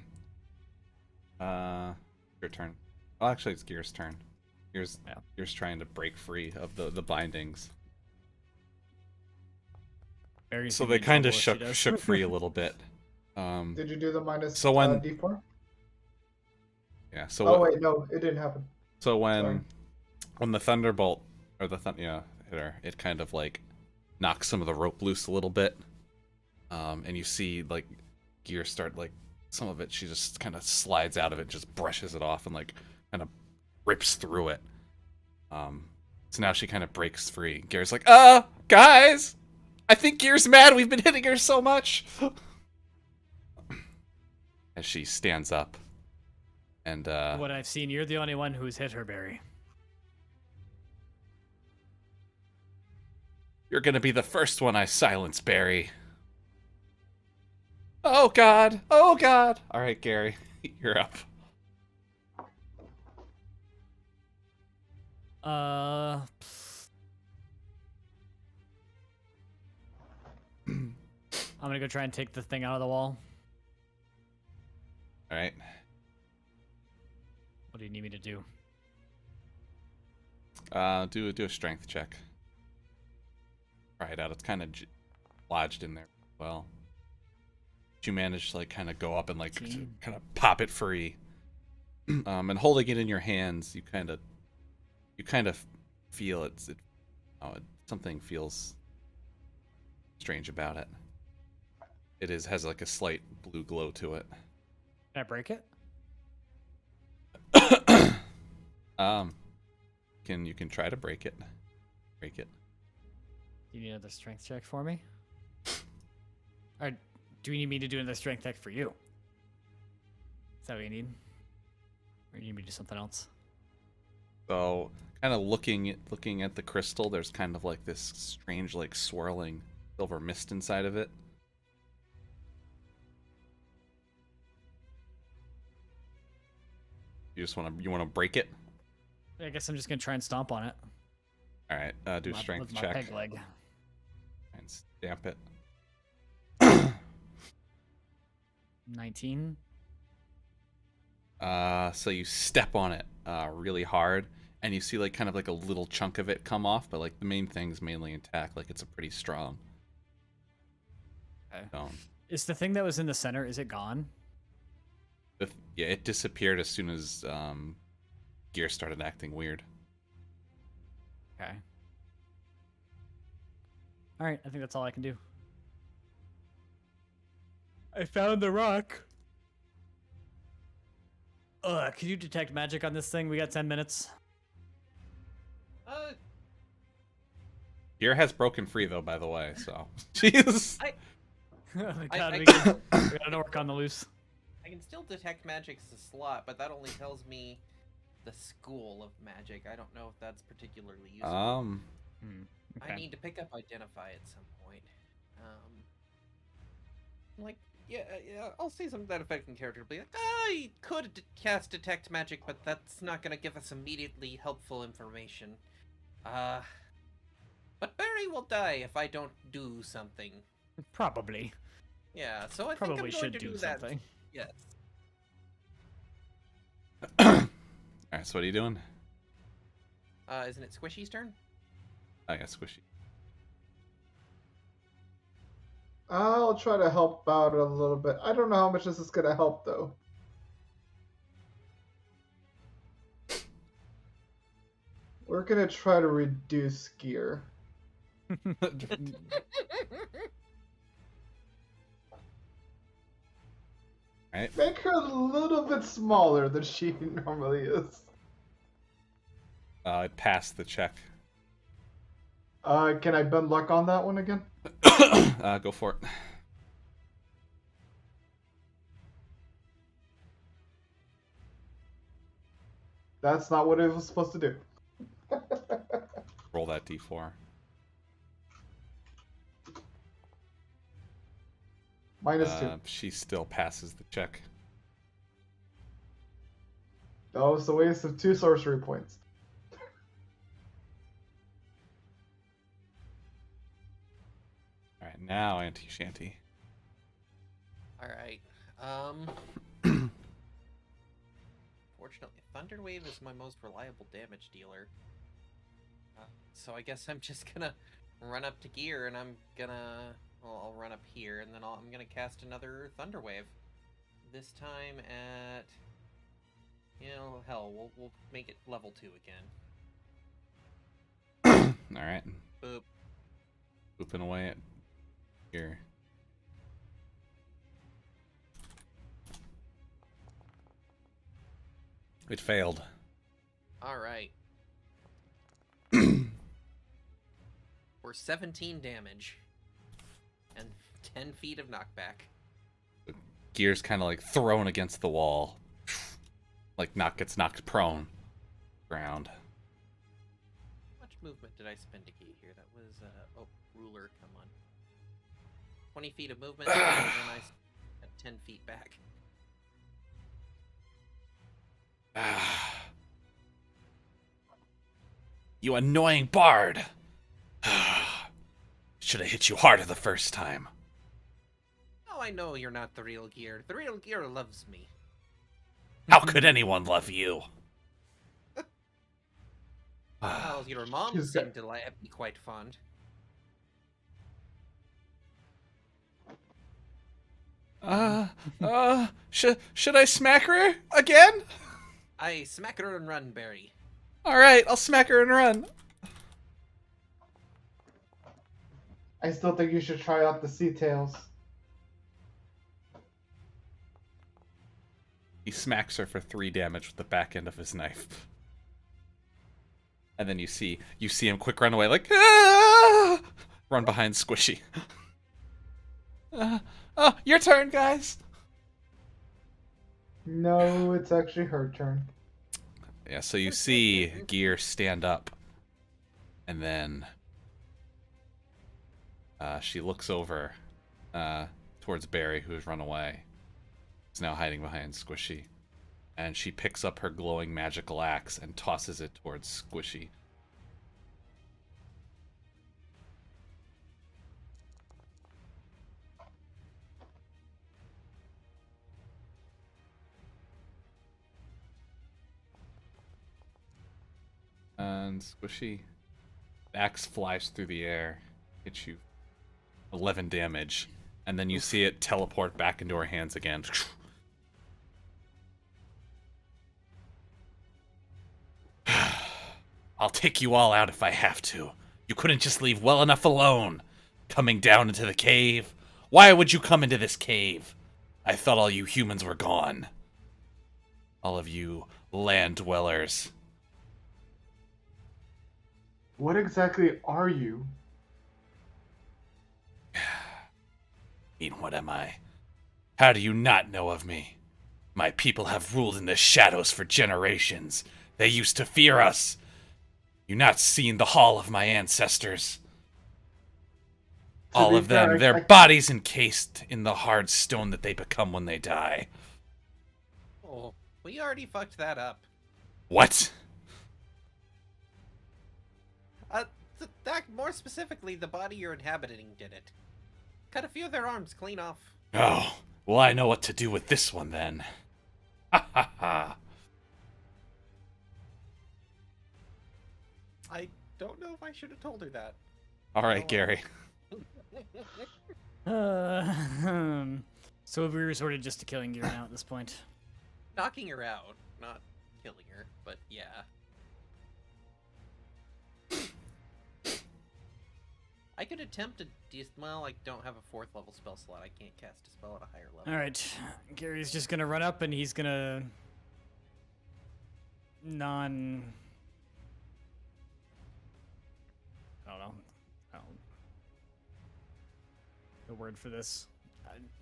turn. Well, actually, it's Gear's turn. Gear's Yeah. trying to break free of the bindings. Barry's So gonna they be in kind of trouble if she does. shook free a little bit. Did you do the minus So when- D4? Yeah. So Oh wait, no, it didn't happen. So Sorry. when the thunderbolt or the hit her, it kind of like knocks some of the rope loose a little bit, and you see like Gear start like some of it. She just kind of slides out of it, just brushes it off, and like kind of rips through it. So now she kind of breaks free. Gear's like, guys, I think Gear's mad. We've been hitting her so much. As she stands up. And What I've seen, you're the only one who's hit her, Barry. you're gonna be the first one I silence, Barry. Oh god! Oh god! Alright, Gary, you're up. I'm gonna go try and take the thing out of the wall. Alright. What do you need me to do? Do a strength check. Try it out. It's kind of lodged in there. Well, you manage to like kind of go up and like kind of pop it free. And holding it in your hands, you kind of feel something feels strange about it. It has like a slight blue glow to it. Can I break it? You can try to break it. Break it. Do you need another strength check for me? Or do you need me to do another strength check for you? Is that what you need? Or you need me to do something else? So, kind of looking at the crystal, there's kind of like this strange, like swirling silver mist inside of it. you wanna break it? I guess I'm just gonna try and stomp on it. All right, do a strength with my check peg leg. and stamp it. 19. So you step on it really hard, and you see like kind of like a little chunk of it come off, but like the main thing's mainly intact. Like it's a pretty strong Okay. stone. Is the thing that was in the center, is it gone? Yeah, it disappeared as soon as Gear started acting weird. Okay. Alright, I think that's all I can do. I found the rock. Can you detect magic on this thing? We got 10 minutes. Gear has broken free though, by the way. So, jeez. Oh my God, I- we gotta work on the loose. I can still detect magic's a slot, but that only tells me the school of magic. I don't know if that's particularly useful. Okay. I need to pick up Identify at some point. Like, yeah, I'll say something to that effect in character. Be like, I could cast Detect Magic, but that's not gonna give us immediately helpful information. But Barry will die if I don't do something. Probably. Yeah, so I Probably think I'm going should to do that. something. Yes. All right, so what are you doing? Isn't it Squishy's turn? I got squishy. I'll try to help out a little bit. I don't know how much this is gonna help though. We're gonna try to reduce gear. Right. Make her a little bit smaller than she normally is. It passed the check. Can I bend luck on that one again? Go for it. That's not what it was supposed to do. Roll that d4. -2. She still passes the check. That was a waste of 2 sorcery points. All right, now Auntie Shanty. Alright. Fortunately, Thunderwave is my most reliable damage dealer. So I guess I'm just gonna run up to Gear, and I'm gonna... Well, I'll run up here, and then I'm gonna cast another Thunderwave. This time at... You know, hell, we'll make it level 2 again. All right, Boop. booping away at Gear. It failed. Alright. For 17 damage. And 10 feet of knockback. Gear's kind of like thrown against the wall. Like gets knocked prone. Ground. How much movement did I spend to get here? That was, oh, ruler, come on. 20 feet of movement, and then I got 10 feet back. You annoying bard! Should have hit you harder the first time. Oh, I know you're not the real Gear. The real Gear loves me. How could anyone love you? Well, your mom She's seemed to be quite fond. Should I smack her again? I smack her and run, Barry. All right, I'll smack her and run. I still think you should try out the sea tails. He smacks her for 3 damage with the back end of his knife. And then you see him quick run away like, ah! Run behind Squishy. Oh, your turn, guys. No, it's actually her turn. Yeah, so you see Gear stand up, and then she looks over towards Barry, who's run away. He's now hiding behind Squishy. And she picks up her glowing magical axe and tosses it towards Squishy. And Squishy, the axe flies through the air, hits you 11 damage, and then you see it teleport back into her hands again. I'll take you all out if I have to. You couldn't just leave well enough alone. Coming down into the cave. Why would you come into this cave? I thought all you humans were gone. All of you land dwellers. What exactly are you? What am I? How do you not know of me? My people have ruled in the shadows for generations. They used to fear us. You not seen the hall of my ancestors? To All be of them, fair, their bodies encased in the hard stone that they become when they die. Oh, we already fucked that up. What? That more specifically, the body you're inhabiting did it. Cut a few of their arms clean off. Oh, well, I know what to do with this one then. Ha ha ha. I don't know if I should have told her that. All right, Gary. So have we resorted just to killing Gear now at this point? Knocking her out, not killing her, but yeah. I could attempt a well, I don't have a 4th level spell slot. I can't cast a spell at a higher level. Alright, Gary's just gonna run up and he's gonna... I don't know. The word for this.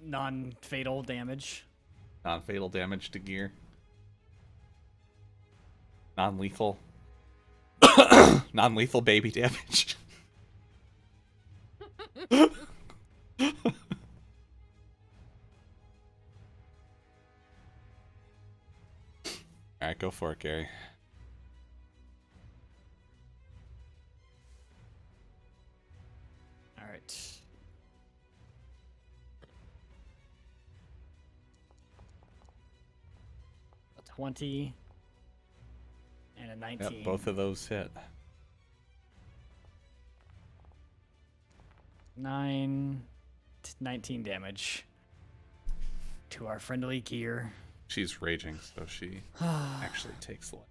Non-fatal damage. Non-fatal damage to gear. Non-lethal. Non-lethal baby damage. Alright, go for it, Gary. Alright. A 20 and a 19. Yep, both of those hit. 19 damage to our friendly gear. She's raging, so she actually takes the light.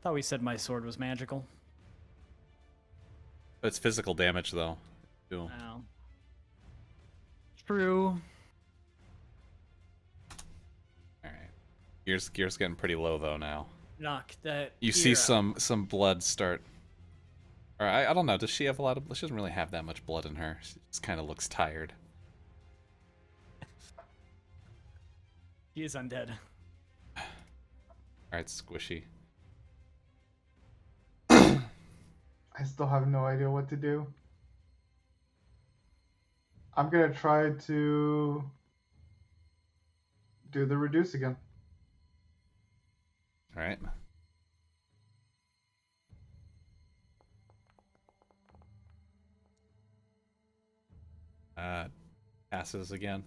Thought we said my sword was magical. It's physical damage, though. Too. Well, true. Alright. Gear's getting pretty low, though, now. Knock that. You see some blood start. Or I don't know. Does she have a lot of? She doesn't really have that much blood in her. She just kind of looks tired. He is undead. All right, Squishy. I still have no idea what to do. I'm gonna try to do the reduce again. All right. Passes again.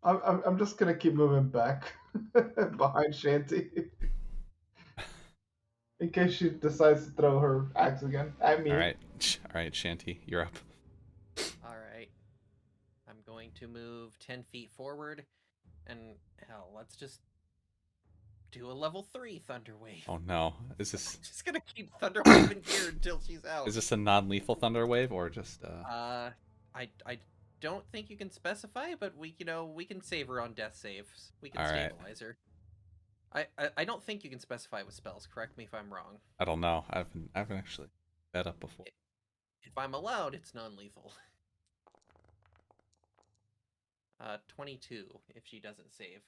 I'm just gonna keep moving back behind Shanty in case she decides to throw her axe again at me. All right, Shanty, you're up. Alright. I'm going to move 10 feet forward, and hell, let's just do a level 3 Thunder Wave. Oh no, is this Just gonna keep Thunder Waving here until she's out. is this a non-lethal thunder wave or just I don't think you can specify, but we can save her on death saves. We can Alright. stabilize her. I don't think you can specify with spells. Correct me if I'm wrong. I don't know. I haven't actually bet up before. If I'm allowed, it's non-lethal. 22 if she doesn't save.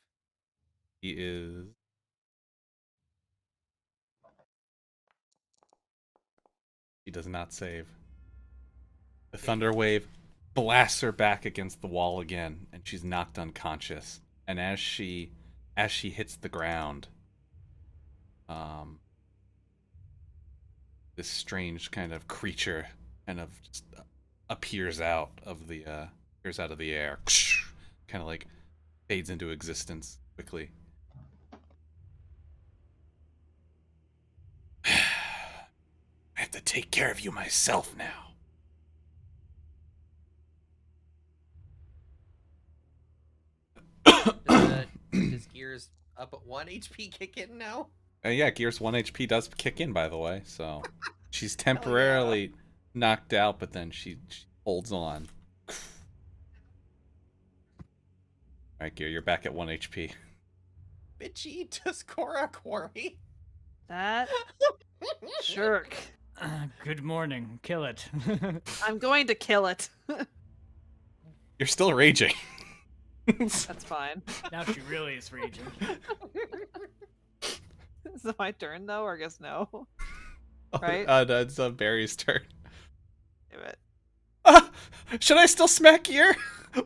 He is. He does not save. The thunder wave blasts her back against the wall again, and she's knocked unconscious. And as she hits the ground, this strange kind of creature kind of just appears out of the air, kind of like fades into existence quickly. I have to take care of you myself now. Does Gears up at 1 HP kick in now? Yeah, Gears 1 HP does kick in, by the way, so she's temporarily knocked out, but then she holds on. Alright, Gear, you're back at 1 HP. Bitchy, does Cora quarry? That jerk. Good morning. Kill it. I'm going to kill it. You're still raging. That's fine. Now she really is raging. Is it my turn though, or I guess no? Oh, Right? no, it's Barry's turn. Damn it. Should I still smack Gear?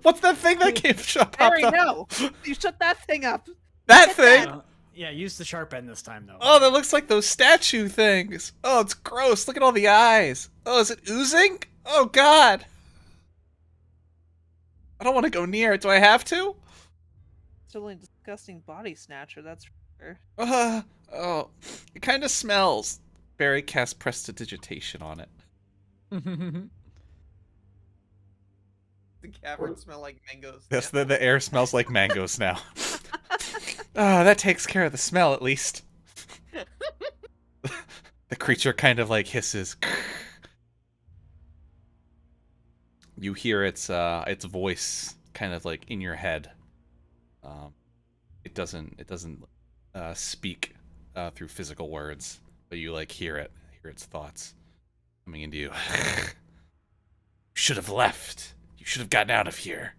What's that thing that came popped Barry, up? no! You shut that thing up! That Hit thing? that. Yeah, use the sharp end this time, though. Oh, that looks like those statue things. Oh, it's gross. Look at all the eyes. Oh, is it oozing? Oh, God. I don't want to go near it. Do I have to? It's only a disgusting body snatcher, that's for sure. Oh, it kind of smells. Barry casts prestidigitation on it. The cavern smell like mangoes. Yes, the air smells like mangoes now. Oh, that takes care of the smell, at least. The creature kind of like hisses. You hear its voice kind of like in your head. It doesn't speak through physical words, but you like hear its thoughts coming into you. You should have left. You should have gotten out of here.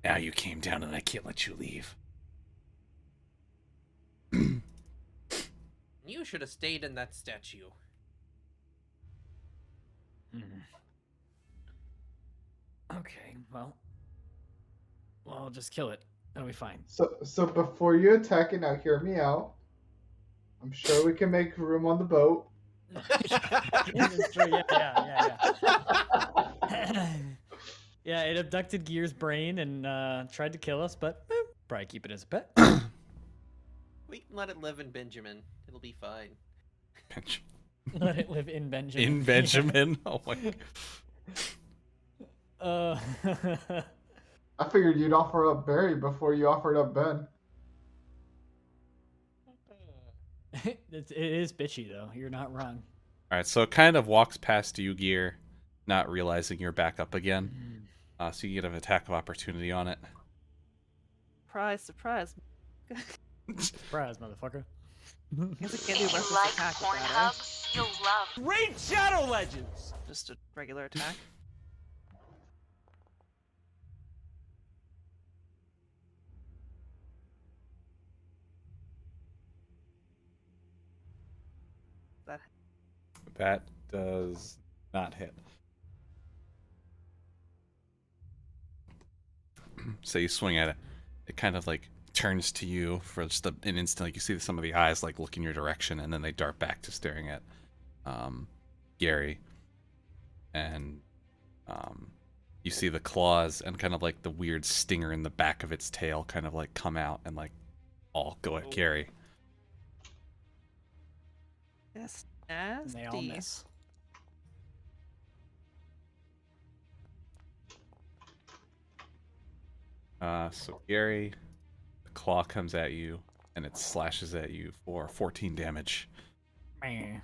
Now you came down and I can't let you leave. You should have stayed in that statue. Okay, well, I'll just kill it. That'll be fine. So before you attack it, now hear me out. I'm sure we can make room on the boat. That's true. Yeah. Yeah, it abducted Gear's brain and tried to kill us, but probably keep it as a pet. We can let it live in Benjamin. It'll be fine. Let it live in Benjamin. In Benjamin? Oh my God. I figured you'd offer up Barry before you offered up Ben. It is bitchy, though. You're not wrong. Alright, so it kind of walks past you, Gear, not realizing you're back up again. So you get an attack of opportunity on it. Surprise, surprise. Surprise, motherfucker. Guess I can't do reckless Like attack with that, Pornhub, you'll love Raid Shadow Legends! Just a regular attack. That That does not hit. So you swing at it. It kind of like turns to you for just an instant. Like you see some of the eyes like look in your direction, and then they dart back to staring at Gary. And you see the claws and kind of like the weird stinger in the back of its tail kind of like come out and like all go at Gary. Yes, And they all nasty. miss. So Gary, the claw comes at you and it slashes at you for 14 damage. Meh.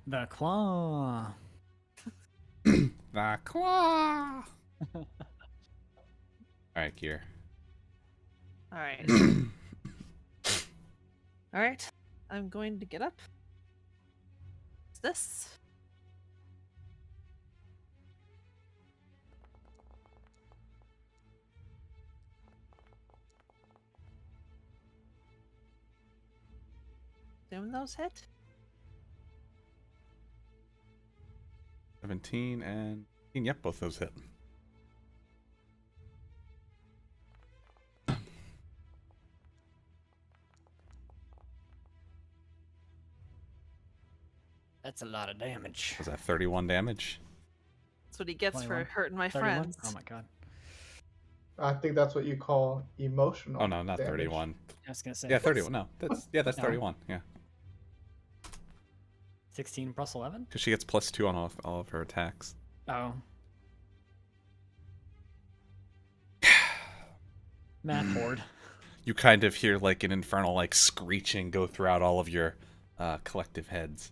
The claw. The claw. Alright, Gear. Alright. Alright. I'm going to get up. What's this? Assume those hit? 17 and Yep, both those hit. That's a lot of damage. Was that 31 damage? That's what he gets 21? for hurting my 31? friends. Oh my god. I think that's what you call emotional. Oh no, not damage. 31. I was gonna say. Yeah, 31. No, that's No. 31. Yeah, 16 plus 11? because she gets +2 on all of her attacks. Oh. Math board. You kind of hear like an infernal like screeching go throughout all of your collective heads.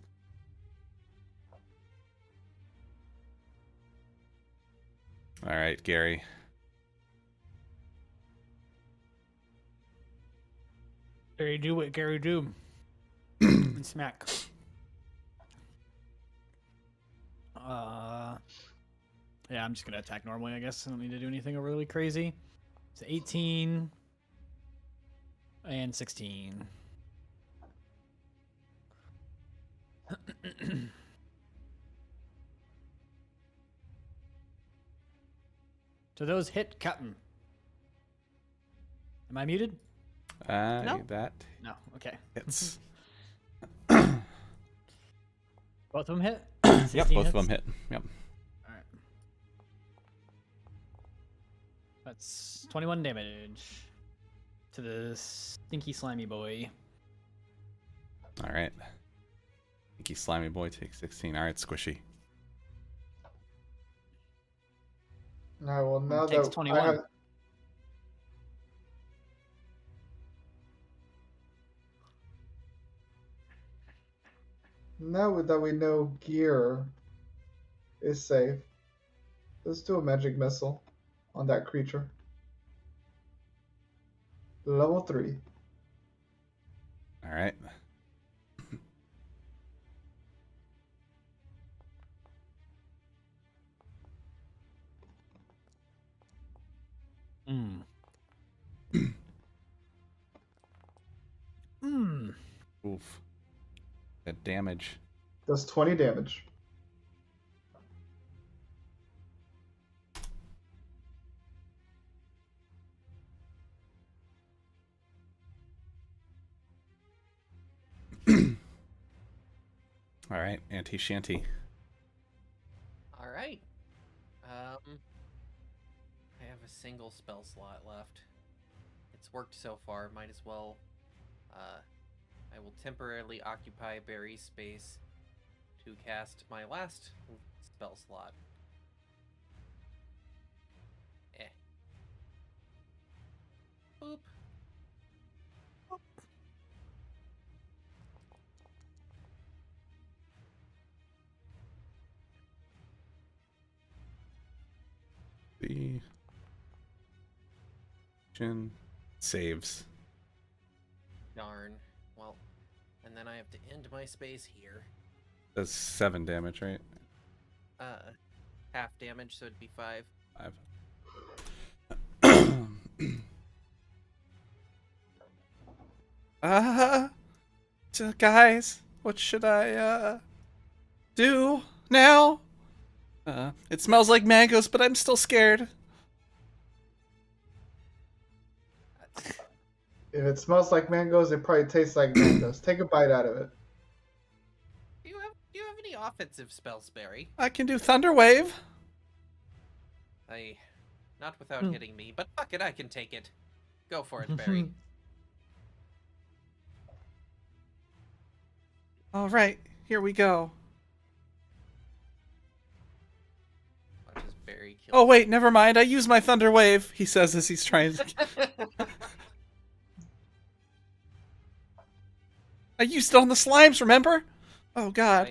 All right, Gary. Gary do what Gary do. And smack. Yeah, I'm just gonna attack normally, I guess. I don't need to do anything really crazy. So 18 and 16. Do those hit Captain? Am I muted? No. That No. Okay. hits. Both of them hit? Yep, 16 both of them hits? hit. Yep. Alright. That's 21 damage to the stinky slimy boy. All right. Stinky slimy boy takes 16. All right, Squishy. All right. Well, now Takes that 21. Now that we know gear is safe, let's do a magic missile on that creature. Level 3. All right. Mm. Mm. Oof. That damage. Does 20 damage. All right, Auntie Shanty. All right. I have a single spell slot left. It's worked so far. Might as well. I will temporarily occupy Barry's space to cast my last spell slot. Boop. The Jin saves. Darn. Well, and then I have to end my space here. Does 7 damage, right? Half damage, so it'd be 5. 5. Guys, what should I do now? It smells like mangoes, but I'm still scared. If it smells like mangoes, it probably tastes like mangoes. Take a bite out of it. Do you have any offensive spells, Barry? I can do Thunder Wave. Not without hitting me, but fuck it, I can take it. Go for it, Barry. All right, here we go. Watch as Barry kills. Oh wait, never mind. I use my Thunder Wave. He says as he's trying to. I used it on the slimes. Remember? Oh God.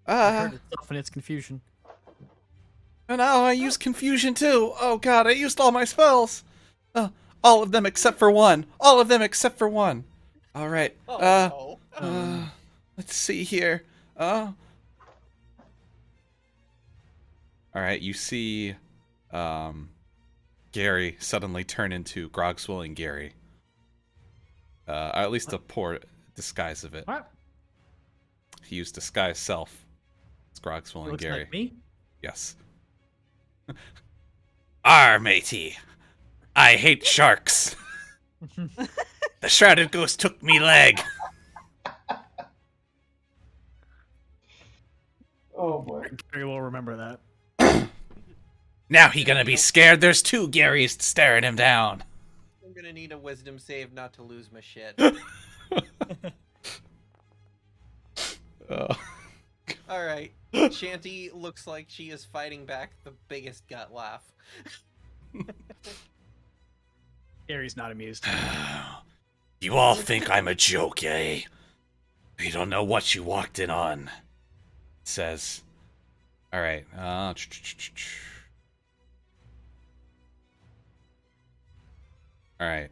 I Hurt itself in its confusion. And now I use confusion too. Oh God, I used all my spells. All of them except for one. All of them except for one. All right. Oh no. Let's see here. All right, you see Gary suddenly turn into Grogswell and Gary. Or at least a poor disguise of it. What? He used disguise self. It's Grogswell and Looks Gary. like me? Yes. Arr, matey. I hate sharks. The shrouded ghost took me leg. Oh boy. Gary will remember that. Now he gonna be scared there's two Garys staring him down. I'm gonna need a wisdom save not to lose my shit. Oh. Alright. Shanty looks like she is fighting back the biggest gut laugh. Gary's not amused. You all think I'm a joke, eh? You don't know what you walked in on. It says. Alright. Alright.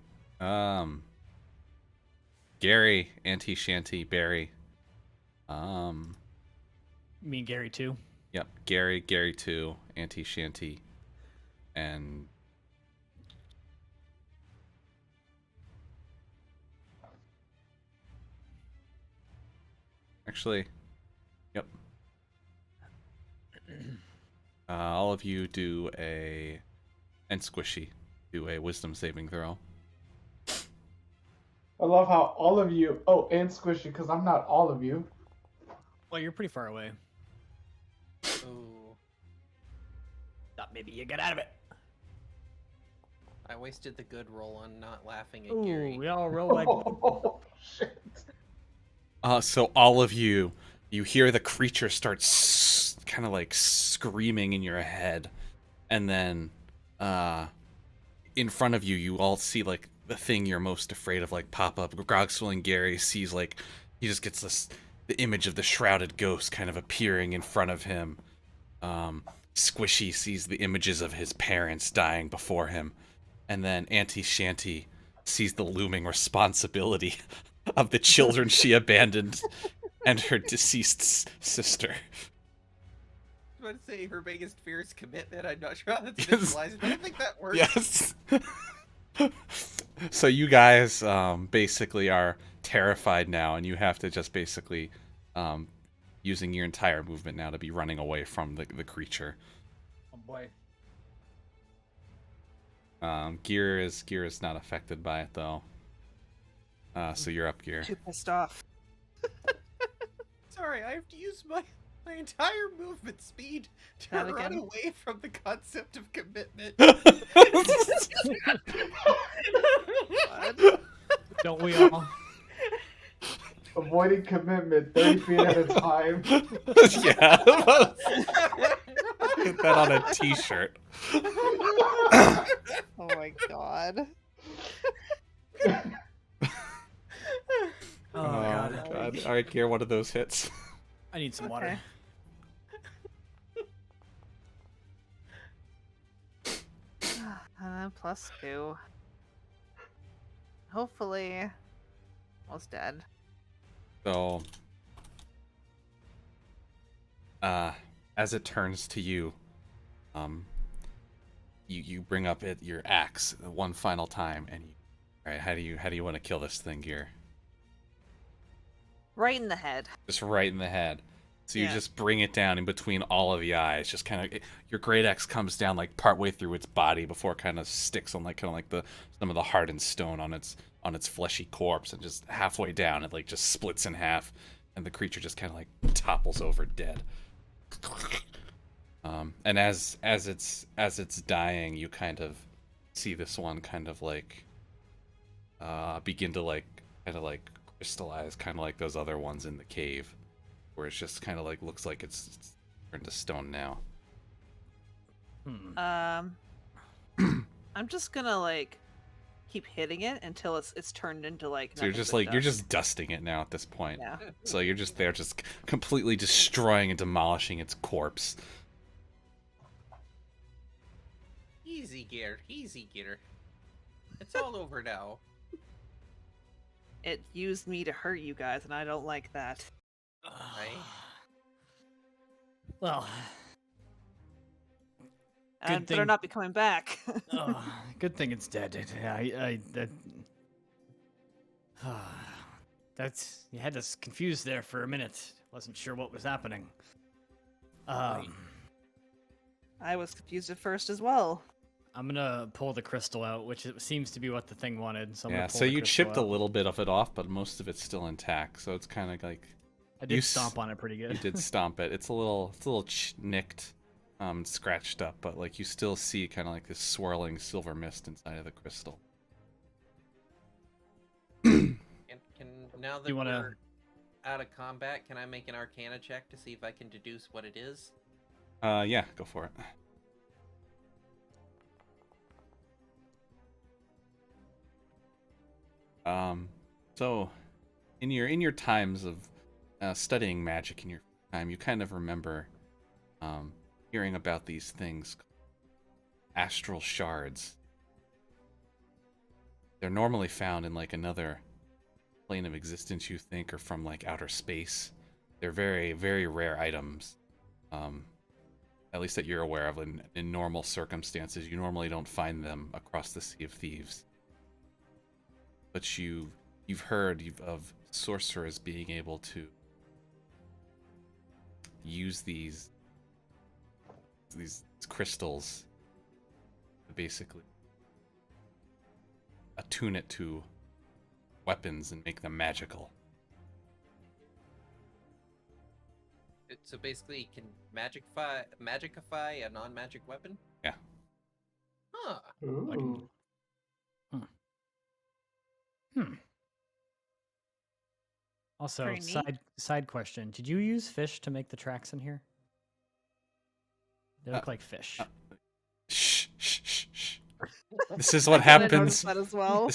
Gary, Auntie Shanty, Barry. You mean Gary too? Yep. Gary 2, Auntie Shanty, and actually, yep. All of you do and Squishy do a wisdom saving throw. I love how all of you. Oh, and Squishy, because I'm not all of you. Well, you're pretty far away. Ooh. Thought maybe you get out of it. I wasted the good roll on not laughing at Ooh, Gary. we all roll like. Oh shit. So all of you hear the creature start kind of like screaming in your head, and then in front of you, you all see like the thing you're most afraid of like pop up. Grogswell and Gary sees like he just gets the image of the shrouded ghost kind of appearing in front of him. Squishy sees the images of his parents dying before him, and then Auntie Shanty sees the looming responsibility of the children she abandoned and her deceased sister. I was about to say her biggest fear is commitment. I'm not sure how that's visualized, but I think that works. Yes. So you guys basically are terrified now, and you have to just basically using your entire movement now to be running away from the creature. Oh boy. Gear is not affected by it though. So you're up, Gear. Too pissed off. Sorry, I have to use my entire movement speed to Not run again. away from the concept of commitment. Don't we all? Avoiding commitment 30 feet at a time. Yeah. Get that on a t-shirt. Oh my god. Oh god. God. All right, Gear, one of those hits. I need some water. +2. Hopefully, almost dead. So, as it turns to you, you bring up your axe one final time, and all right, how do you want to kill this thing, Gear? Right in the head. Just right in the head. So you Yeah. just bring it down in between all of the eyes. Just kind of your great axe comes down like partway through its body before it kind of sticks on like kind of like some of the hardened stone on its fleshy corpse, and just halfway down it like just splits in half, and the creature just kind of like topples over dead. And as it's dying, you kind of see this one kind of like begin to like kind of like crystallize, kind of like those other ones in the cave, where it's just kind of like looks like it's turned to stone now. I'm just gonna like keep hitting it until it's turned into like. So you're nothing just but like you're dust. just dusting it now at this point. Yeah. So you're just there, just completely destroying and demolishing its corpse. Easy, Gear. Easy, Gear. It's all over now. It used me to hurt you guys, and I don't like that. Right? Well, And better thing- not be coming back. good thing it's dead. That's you had us confused there for a minute. Wasn't sure what was happening. I was confused at first as well. I'm gonna pull the crystal out, which seems to be what the thing wanted. So I'm Yeah, gonna pull so the you crystal chipped a out. little bit of it off, but most of it's still intact. So it's kind of like I you did stomp on it pretty good. you did stomp it. It's a little nicked, scratched up, but like you still see kind of like this swirling silver mist inside of the crystal. Can now that You wanna- we're out of combat, can I make an Arcana check to see if I can deduce what it is? Yeah, go for it. So in your times of studying magic in your time, you kind of remember hearing about these things, astral shards. They're normally found in like another plane of existence, you think, or from like outer space. They're very, very rare items. At least that you're aware of in normal circumstances. You normally don't find them across the Sea of Thieves. But you've heard of sorcerers being able to use these crystals to basically attune it to weapons and make them magical. So basically, can magicify a non-magic weapon? Yeah. Huh. Ooh. Also, Pretty neat. side question: did you use fish to make the tracks in here? They look like fish. Shh, shh, shh, shh. This is what I kinda happens. noticed that as well.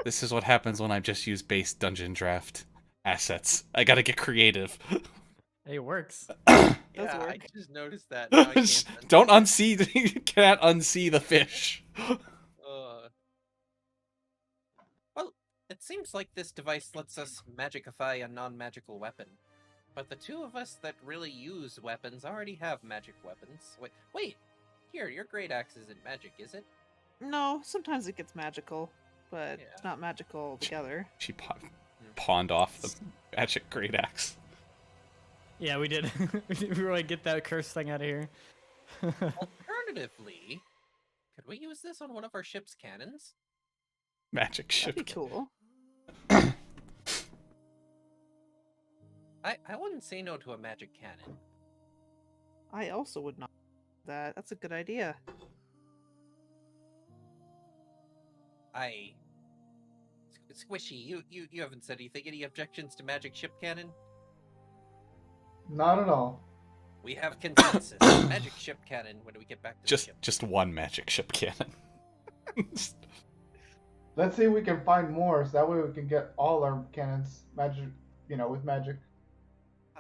This is what happens when I just use base dungeon draft assets. I gotta get creative. Hey, it works. Yeah, I work. just noticed that. Now I can't Don't unsee. You can't unsee the fish. Well, it seems like this device lets us magicify a non-magical weapon. But the two of us that really use weapons already have magic weapons. Wait! Here, your great axe isn't magic, is it? No, sometimes it gets magical, but Yeah. it's not magical altogether. She pawned off the magic great axe. Yeah, we did. We really get that cursed thing out of here. Alternatively, could we use this on one of our ship's cannons? Magic ship. That'd be cool. I wouldn't say no to a magic cannon. I also would not. That's a good idea. Squishy, you haven't said anything. Any objections to magic ship cannon? Not at all. We have consensus. Magic ship cannon when we get back to the ship. Just one magic ship cannon. Let's see if we can find more, so that way we can get all our cannons magic, with magic.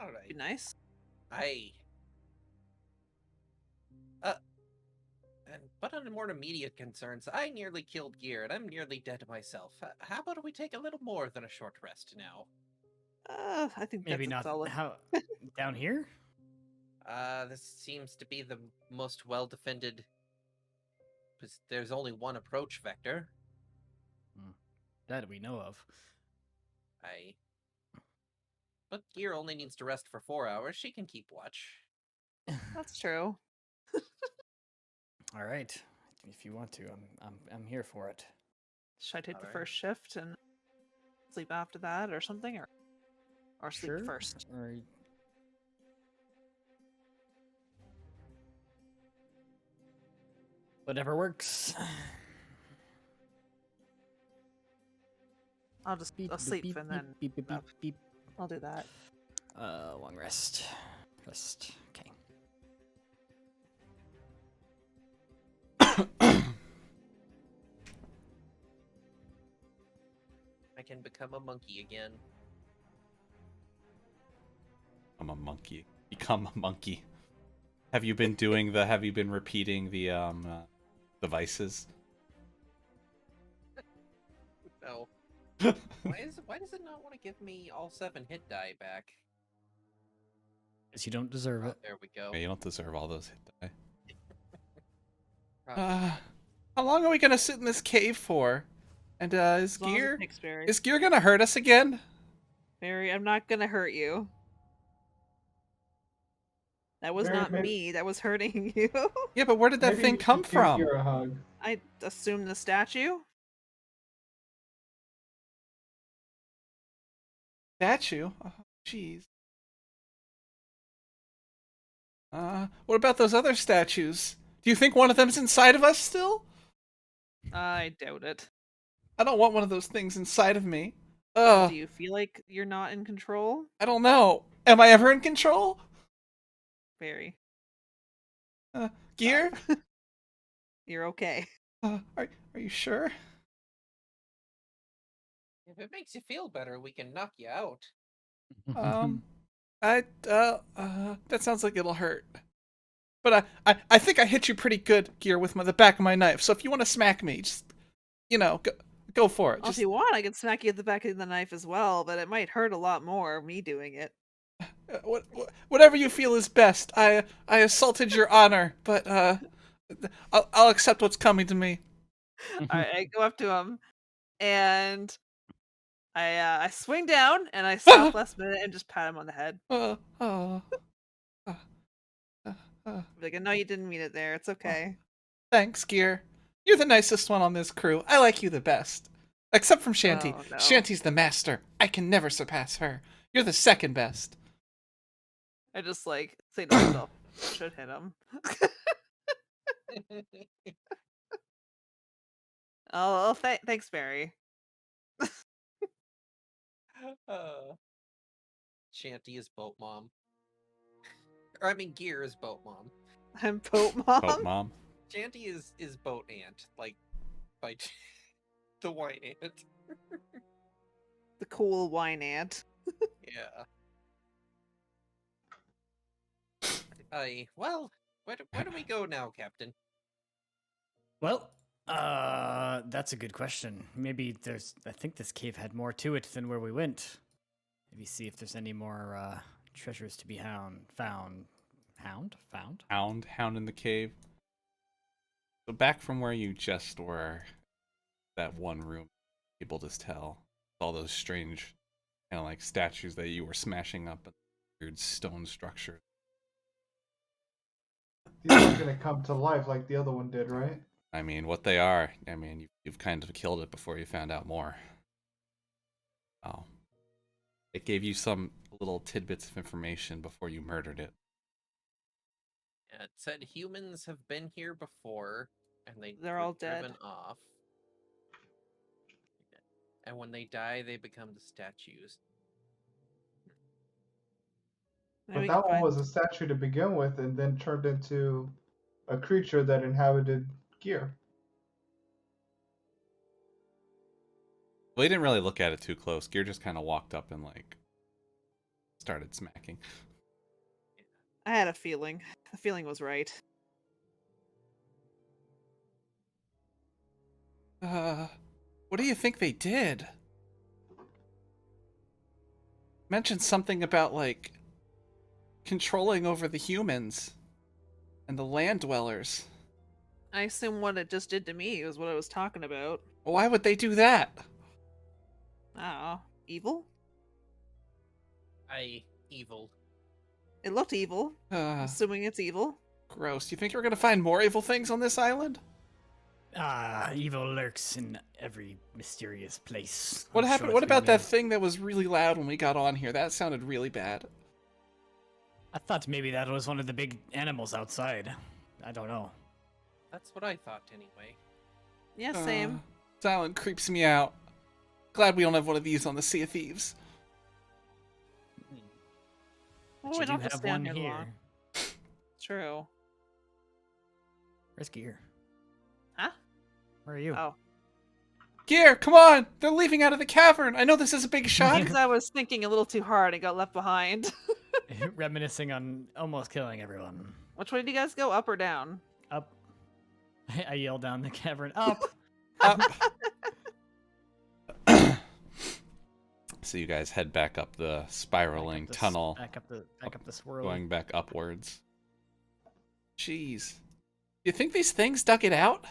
All Be right. nice. But on more immediate concerns, I nearly killed Gear, and I'm nearly dead myself. How about we take a little more than a short rest now? I think Maybe that's not. solid. How down here? This seems to be the most well-defended. There's only one approach vector. That we know of. But Gear only needs to rest for 4 hours. She can keep watch. That's true. All right, if you want to, I'm here for it. Should I take the Alright. first shift and sleep after that, or something, or sleep Sure. first? Or whatever works. I'll sleep and then beep, beep, beep, beep. I'll do that. Long rest. Rest. Okay. I can become a monkey again. I'm a monkey. Become a monkey. Have you been repeating the devices? No. Why does it not want to give me all 7 hit die back? Because you don't deserve Oh, it. there we go. Yeah, you don't deserve all those hit die. Probably. How long are we gonna sit in this cave for? And is As long as it Gear takes Barry. is Gear gonna hurt us again? Barry, I'm not gonna hurt you. That was Mary, not me. That was hurting you. Yeah, but where did that maybe thing you come should give from? Gear a hug. I assume the statue. Statue? Oh, jeez. What about those other statues? Do you think one of them's inside of us still? I doubt it. I don't want one of those things inside of me. Do you feel like you're not in control? I don't know. Am I ever in control? Very. Gear? You're okay. Are you sure? If it makes you feel better, we can knock you out. That sounds like it'll hurt. But I think I hit you pretty good, Gear, with the back of my knife. So if you want to smack me, just, go for it. Well, if you want, I can smack you at the back of the knife as well, but it might hurt a lot more, me doing it. Whatever you feel is best. I assaulted your honor, but I'll accept what's coming to me. Alright, I go up to him, and I swing down, and I stop last minute and just pat him on the head. Like, I know you didn't mean it there. It's okay. Thanks, Gear. You're the nicest one on this crew. I like you the best. Except from Shanty. Oh, no. Shanty's the master. I can never surpass her. You're the second best. I just, like, say to myself, should hit him. Thanks, Barry. Shanty is boat mom. Or I mean, Gear is boat mom. I'm Boat Mom. Boat Mom. Shanty is boat aunt, like by the white ant. The cool wine ant. Yeah. Where do we go now, Captain? Well, that's a good question. Maybe I think this cave had more to it than where we went. Maybe see if there's any more treasures to be found. Hound in the cave. So back from where you just were, that one room, people just tell all those strange, kind of like statues that you were smashing up, and weird stone structure. These aren't gonna come to life like the other one did, right? I mean, what they are. I mean, you've kind of killed it before you found out more. Oh, it gave you some little tidbits of information before you murdered it. It said humans have been here before, and They're were all dead. driven off. And when they die, they become the statues. Maybe But we that can one find- was a statue to begin with, and then turned into a creature that inhabited Gear. Well, he didn't really look at it too close. Gear just kind of walked up and like started smacking. I had a feeling. The feeling was right. What do you think they did? Mentioned something about like controlling over the humans and the land dwellers. I assume what it just did to me was what I was talking about. Why would they do that? Oh, evil? Evil. It looked evil. Assuming it's evil. Gross. You think you're gonna find more evil things on this island? Evil lurks in every mysterious place. What I'm happened? sure What it's gonna about that be- thing that was really loud when we got on here? That sounded really bad. I thought maybe that was one of the big animals outside. I don't know. That's what I thought anyway. Yeah, same. This island creeps me out. Glad we don't have one of these on the Sea of Thieves. Well, But we you don't do have to have stay on one here here. long. True. Where's Gear? Huh? Where are you? Oh. Gear, come on! They're leaving out of the cavern. I know this is a big shot. Because I was thinking a little too hard and got left behind. Reminiscing on almost killing everyone. Which way did you guys go? Up or down? Up. I yell down the cavern. Up. Up. So you guys head back up the spiraling tunnel, Back up the swirl. going back upwards. Jeez. You think these things dug it out?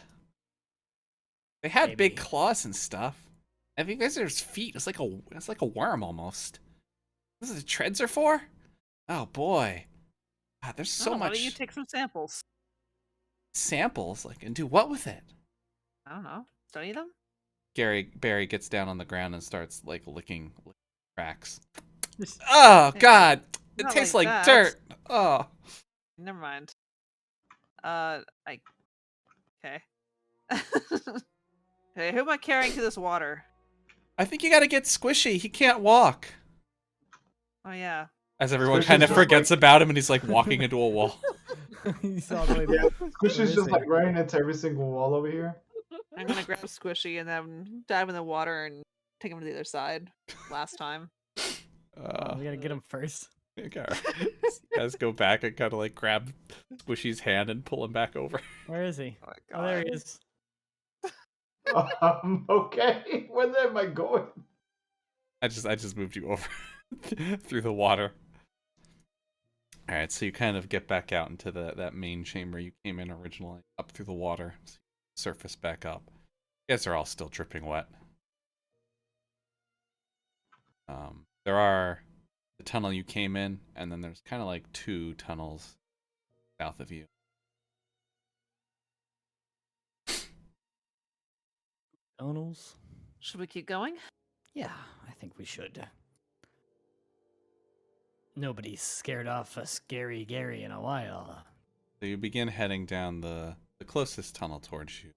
They had big Maybe. claws and stuff. I think there's feet. It's like a worm almost. This is what the treads are for? Oh boy. God, there's so Why much don't you take some samples? samples. Like, and do what with it? I don't know. Study them? Barry gets down on the ground and starts like licking cracks. Just- Oh Yeah, God, it not tastes like like that. dirt. Oh, Never mind. Okay. Hey, who am I carrying to this water? I think you got to get Squishy. He can't walk. Oh yeah. As everyone Squishy's kind of just forgets like- about him, and he's like walking into a wall. He's all the way Yeah, Where Squishy's is just he? like running into every single wall over here. I'm gonna grab Squishy and then dive in the water and take him to the other side. Last time. Oh, we gotta get him first. Okay. You guys go back and kind of like grab Squishy's hand and pull him back over. Where is he? Oh my Oh, there he God. is. Okay, where am I going? I just moved you over through the water. All right, so you kind of get back out into that main chamber you came in originally, up through the water, so you surface back up. You guys are all still dripping wet. There are the tunnel you came in, and then there's kind of like 2 tunnels south of you. Tunnels. Should we keep going? Yeah, I think we should. Nobody's scared off a scary Gary in a while. So you begin heading down the closest tunnel towards you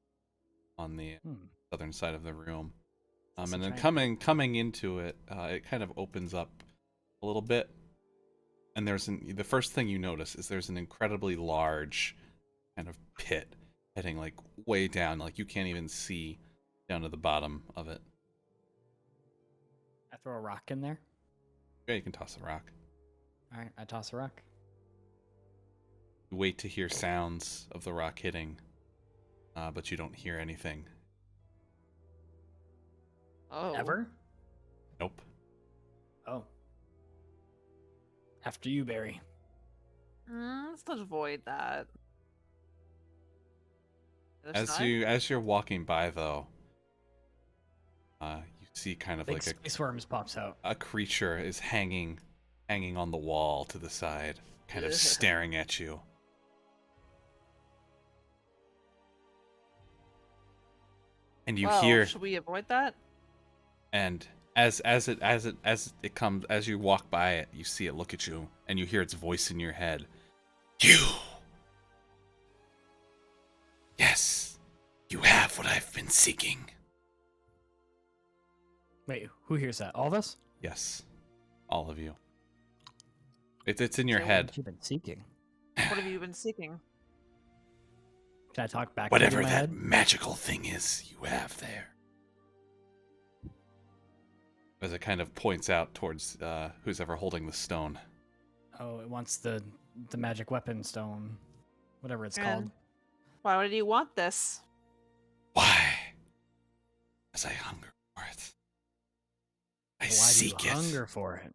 on the southern side of the room. Is this And a then giant- coming into it, it kind of opens up a little bit. And the first thing you notice is there's an incredibly large kind of pit heading like way down, like you can't even see down to the bottom of it. I throw a rock in there. Yeah, you can toss a rock. All right, I toss a rock. You wait to hear sounds of the rock hitting, but you don't hear anything. Oh. Ever? Nope. Oh. After you, Barry. Let's not avoid that. Other side? As you're walking by though, you see kind of Big like space worms pops out. a creature is hanging on the wall to the side, kind of Ugh. staring at you. And you Well, hear, should we avoid that? and as it comes, as you walk by it, you see it look at you, and you hear its voice in your head. You. Yes, you have what I've been seeking. Wait, who hears that? All of us? Yes, all of you. It's in your So head. What you been seeking? What have you been seeking? Can I talk back Whatever to my that head? magical thing is you have there. As it kind of points out towards who's ever holding the stone. Oh, it wants the magic weapon stone. Whatever it's And called. why would you want this? Why? As I hunger for it. I Why do seek you it. hunger for it?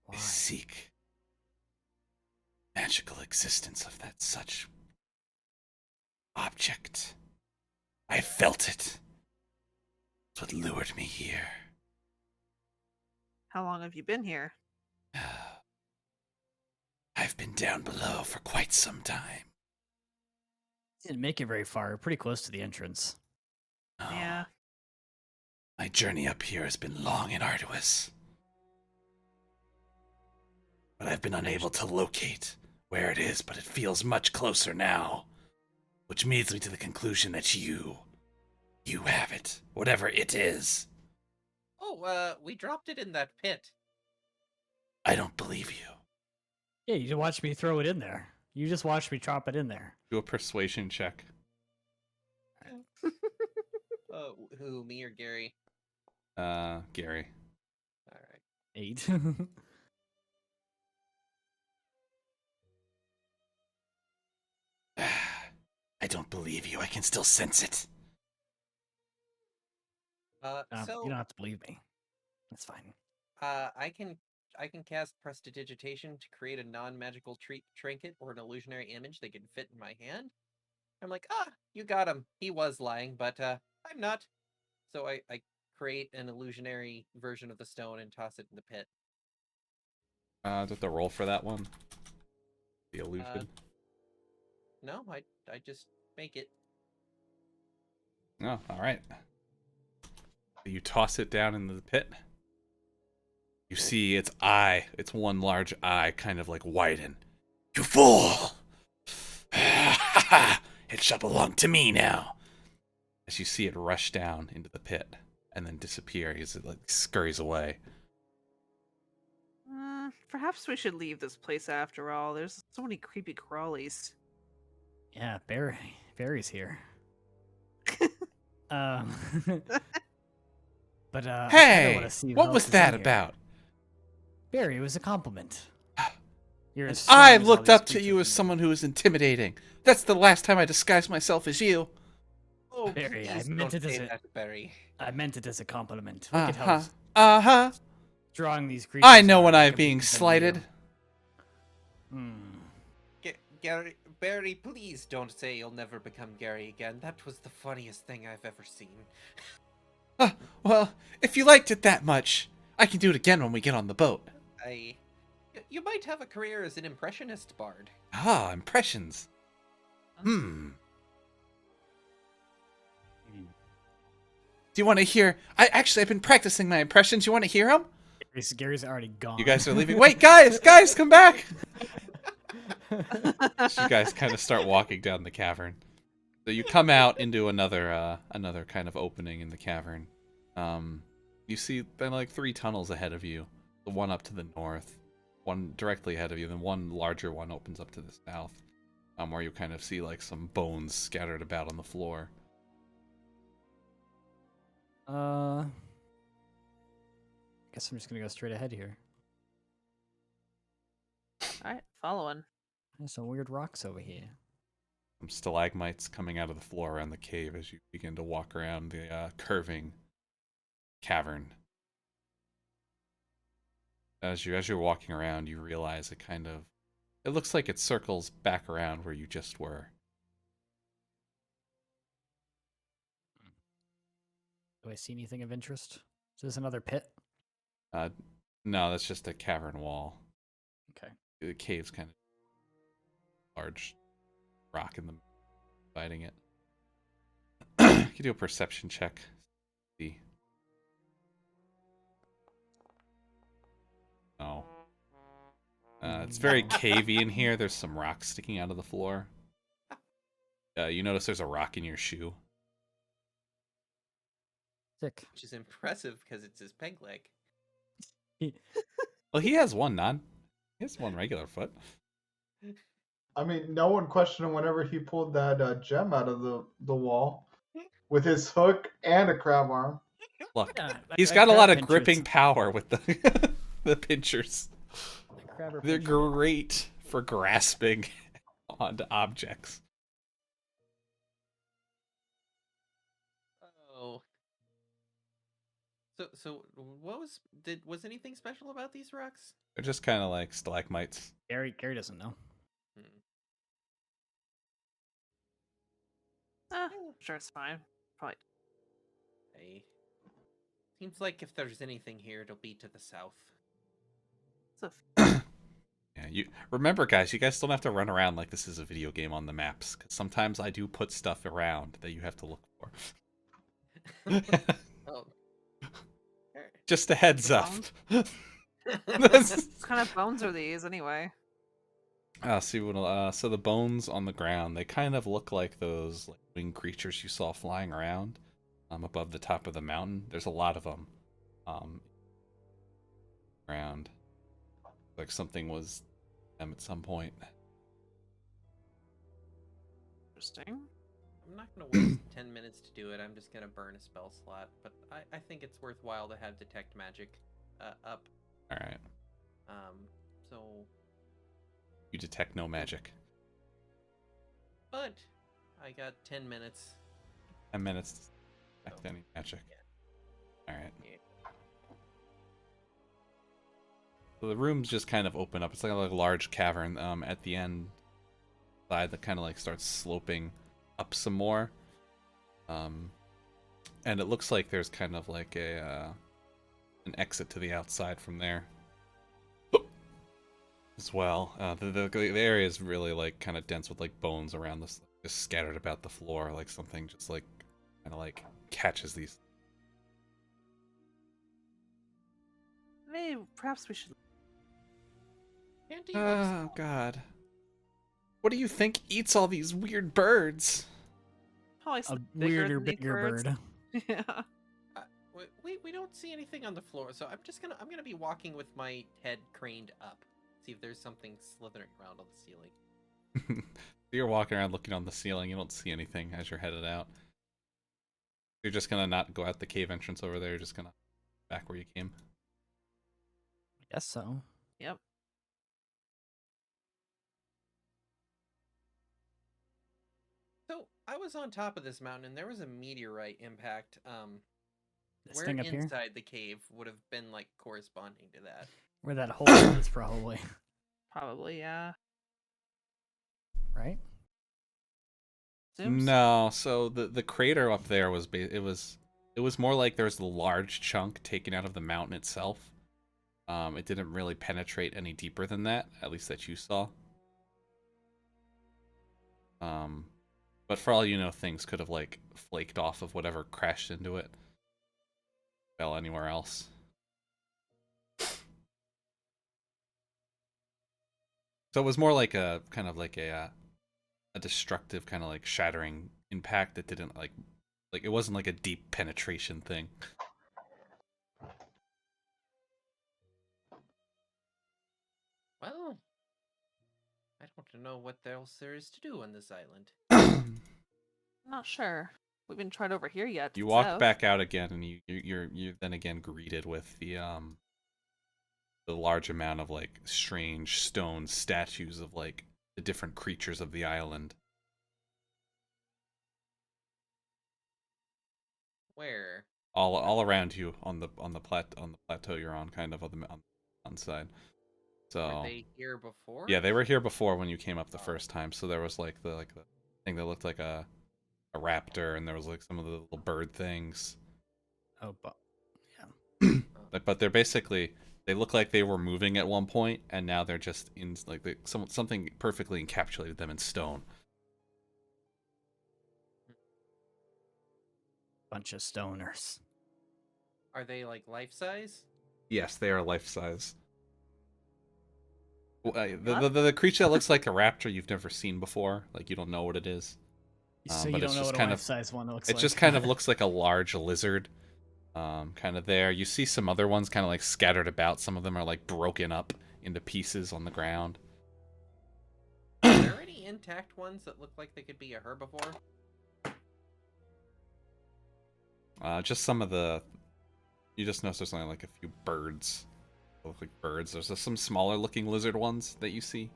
I Why? seek magical existence of that such object. I felt it. It's what lured me here. How long have you been here? I've been down below for quite some time. Didn't make it very far. Pretty close to the entrance. No, Yeah. my journey up here has been long and arduous. But I've been unable to locate where it is, but it feels much closer now. Which leads me to the conclusion that you have it, whatever it is. Oh, we dropped it in that pit. I don't believe you. Yeah, you just watched me throw it in there. You just watched me chop it in there. Do a persuasion check. Who, me or Gary? Gary. All right. 8. I don't believe you. I can still sense it. So you don't have to believe me. That's fine. I can cast prestidigitation to create a non-magical trinket or an illusionary image that can fit in my hand. I'm like, you got him. He was lying, but I'm not. So I create an illusionary version of the stone and toss it in the pit. Do you have to roll for that one? The illusion. No, I just make it. Oh, all right. You toss it down into the pit. You see its eye, its one large eye, kind of like widen. You fool! It shall belong to me now. As you see it rush down into the pit and then disappear as it like scurries away. Perhaps we should leave this place after all. There's so many creepy crawlies. Yeah, Barry's here. Um, but I kinda Hey, wanna see who what else was is that in here. about? Barry, it was a compliment. You're as I strong as all looked these up to you creatures as in someone who was intimidating. That's the last time I disguised myself as you. Oh, Barry, I please meant don't it as say a- that, Barry. I meant it as a compliment. Look at how Uh-huh. Uh-huh. strong these creatures I know are when I'm compared being to slighted. you. Hmm. Gary, Barry, please don't say you'll never become Gary again. That was the funniest thing I've ever seen. Well, if you liked it that much, I can do it again when we get on the boat. You might have a career as an impressionist bard. Ah, impressions. Hmm. Do you want to hear? I've been practicing my impressions. You want to hear them? Gary's already gone. You guys are leaving. Wait, guys, come back. So you guys kind of start walking down the cavern. So you come out into another kind of opening in the cavern. You see then like 3 tunnels ahead of you. The one up to the north, one directly ahead of you, then one larger one opens up to the south. Where you kind of see like some bones scattered about on the floor. Guess I'm just gonna go straight ahead here. Alright, following. There's some weird rocks over here. Some stalagmites coming out of the floor around the cave as you begin to walk around the curving cavern. As you're walking around, you realize it looks like it circles back around where you just were. Do I see anything of interest? Is this another pit? No, that's just a cavern wall. Okay. The cave's kind of large rock in the fighting it. You can do a perception check. See. No. It's very cavey in here. There's some rocks sticking out of the floor. You notice there's a rock in your shoe. Sick. Which is impressive because it's his peg leg. Well, he has one he has one regular foot. I mean, no one questioned him whenever he pulled that gem out of the wall with his hook and a crab arm. Look, Yeah, he's I got a grab lot of pinchers. gripping power with the the pinchers. Grab her They're pincher. great for grasping onto objects. Oh. So what was anything special about these rocks? They're just kind of like stalagmites. Gary doesn't know. Sure, it's fine. Probably. Seems like if there's anything here, it'll be to the south. It's a Yeah, you remember, guys. You guys don't have to run around like this is a video game on the maps. Because sometimes I do put stuff around that you have to look for. Oh. Just a heads up. What kind of bones are these, anyway? So the bones on the ground, they kind of look like those like winged creatures you saw flying around above the top of the mountain. There's a lot of them around. Like something was them at some point. Interesting. I'm not going to waste 10 minutes to do it. I'm just going to burn a spell slot. But I think it's worthwhile to have Detect Magic up. Alright. So... You detect no magic. But I got 10 minutes. 10 minutes to detect any magic. Alright. Yeah. So the rooms just kind of open up. It's like a large cavern at the end side that kind of like starts sloping up some more. And it looks like there's kind of like an exit to the outside from there. as well. The area is really like kind of dense with like bones around this, just scattered about the floor, like something just like kind of like catches these. Maybe perhaps we should. Candy Oh God. What do you think eats all these weird birds? Probably A something bigger weirder, than these bigger birds. bird. Yeah. we don't see anything on the floor, so I'm gonna be walking with my head craned up, see if there's something slithering around on the ceiling. You're walking around looking on the ceiling. You don't see anything as you're headed out. You're just gonna not go out the cave entrance over there. You're just gonna back where you came. Guess so. Yep. So I was on top of this mountain, and there was a meteorite impact. This Where thing up here, inside the cave would have been like corresponding to that. where that hole is, probably. Probably, yeah. Right? Zooms. No, so the crater up there was it was more like there was a large chunk taken out of the mountain itself. It didn't really penetrate any deeper than that, at least that you saw. But for all you know, things could have like flaked off of whatever crashed into it. Fell anywhere else. So it was more like a kind of like a destructive kind of like shattering impact that didn't like it wasn't like a deep penetration thing. Well, I don't know what else there is to do on this island. I'm not sure. We haven't tried over here yet. You to walk south. back out again, and you're then again greeted with the large amount of like strange stone statues of like the different creatures of the island. Where? All around you on the plateau you're on, kind of on the side. So Were they here before? yeah, they were here before when you came up the first time. So there was like the thing that looked like a raptor, and there was like some of the little bird things. Oh, but But they're basically, they look like they were moving at one point, and now they're just in like something perfectly encapsulated them in stone. bunch of stoners. Are they like life size? Yes, they are life size. The creature that looks like a raptor you've never seen before, like you don't know what it is. So you but don't it's know just what a kind of- life-size one looks It like. just kind of looks like a large lizard, kind of there. You see some other ones kind of like scattered about. Some of them are like broken up into pieces on the ground. Are there any intact ones that look like they could be a herbivore? Just some of the. You just notice there's only like a few birds. They look like birds. There's some smaller looking lizard ones that you see.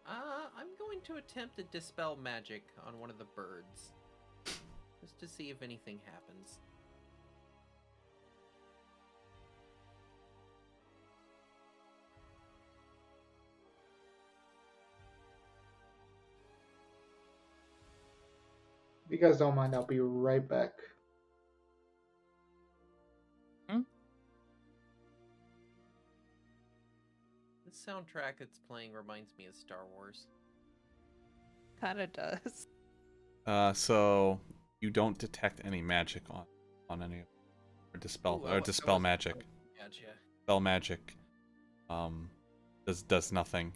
I'm going to attempt to dispel magic on one of the birds. Just to see if anything happens. If you guys don't mind, I'll be right back. The soundtrack that's playing reminds me of Star Wars. Kind of does. So you don't detect any magic on any or dispel Ooh, or dispel magic. Gotcha. Dispel magic does nothing.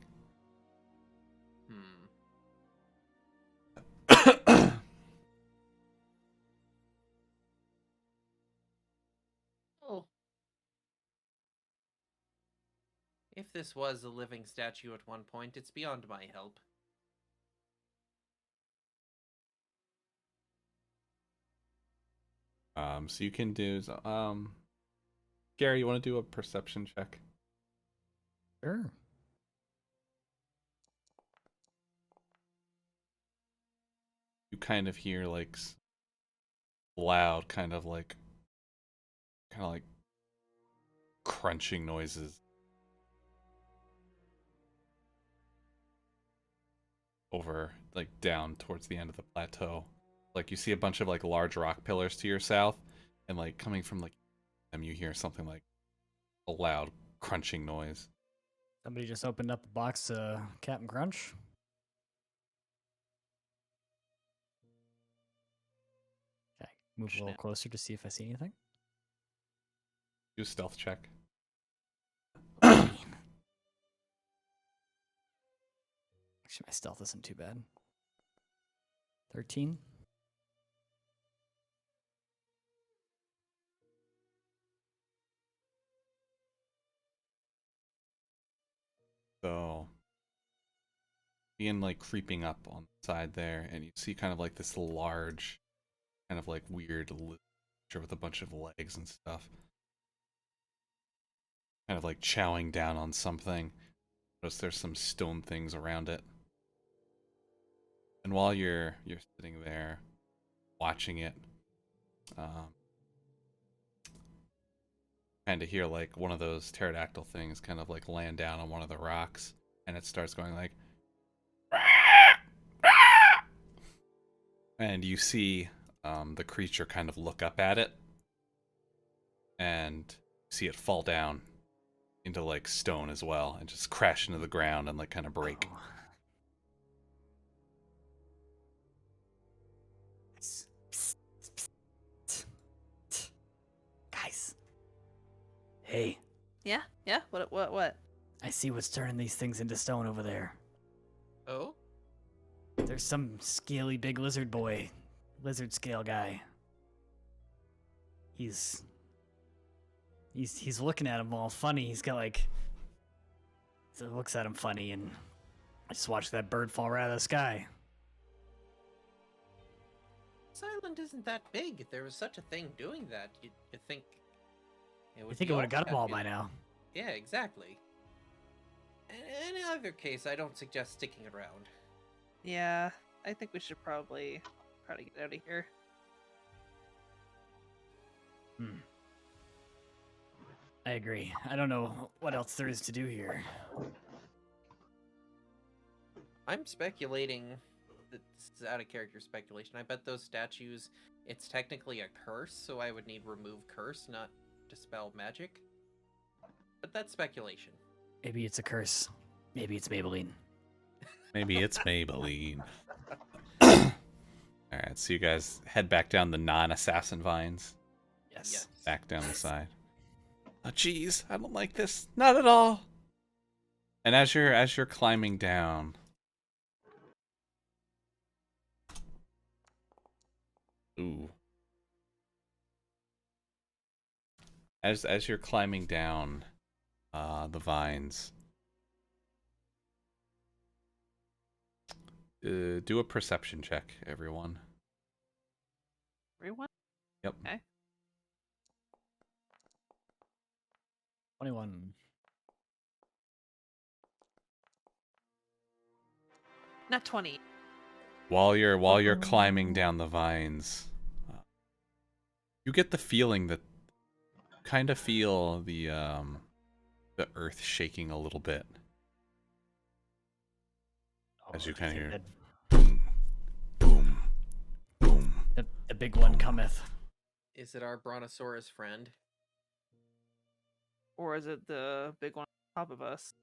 Oh. If this was a living statue at one point, it's beyond my help. So you can do Gary, you want to do a perception check? Sure. You kind of hear like loud kind of like crunching noises over like down towards the end of the plateau. Like you see a bunch of like large rock pillars to your south, and like coming from like them you hear something like a loud crunching noise. Somebody just opened up a box of Captain Crunch. Okay, move a little Snap. closer to see if I see anything. Do a stealth check. Actually, my stealth isn't too bad. 13. So, being like creeping up on the side there, and you see kind of like this large, kind of like weird lizard with a bunch of legs and stuff, kind of like chowing down on something. Notice there's some stone things around it. And while you're sitting there watching it, kind of hear like one of those pterodactyl things kind of like land down on one of the rocks, and it starts going like, and you see the creature kind of look up at it, and see it fall down into like stone as well, and just crash into the ground and like kind of break. Oh. Psst, psst, psst, psst, psst. Guys. Hey, Yeah, yeah. What? I see what's turning these things into stone over there. Oh? There's some scaly big lizard boy, lizard scale guy. He's looking at him all funny. He's got like, so looks at him funny, and I just watched that bird fall right out of the sky. This island isn't that big. If there was such a thing doing that, you'd think it would I think be I would have got them all by calculated. now. Yeah, exactly. In either case, I don't suggest sticking around. Yeah, I think we should probably try to get out of here. I agree. I don't know what else there is to do here. I'm speculating that this is out of character speculation. I bet those statues, it's technically a curse, so I would need remove curse, not dispel magic. But that's speculation. Maybe it's a curse. Maybe it's Maybelline. Maybe it's Maybelline. Alright, so you guys head back down the non-assassin vines. Yes. Back down the side. Oh jeez, I don't like this. Not at all. And as you're climbing down, ooh. As you're climbing down the vines, do a perception check, everyone. Everyone? Yep. Okay. 21. Not 20. While you're climbing down the vines, you get the feeling that kind of feel the earth shaking a little bit as you kind of hear boom, boom, boom. The big one cometh. Is it our brontosaurus friend? Or is it the big one on top of us?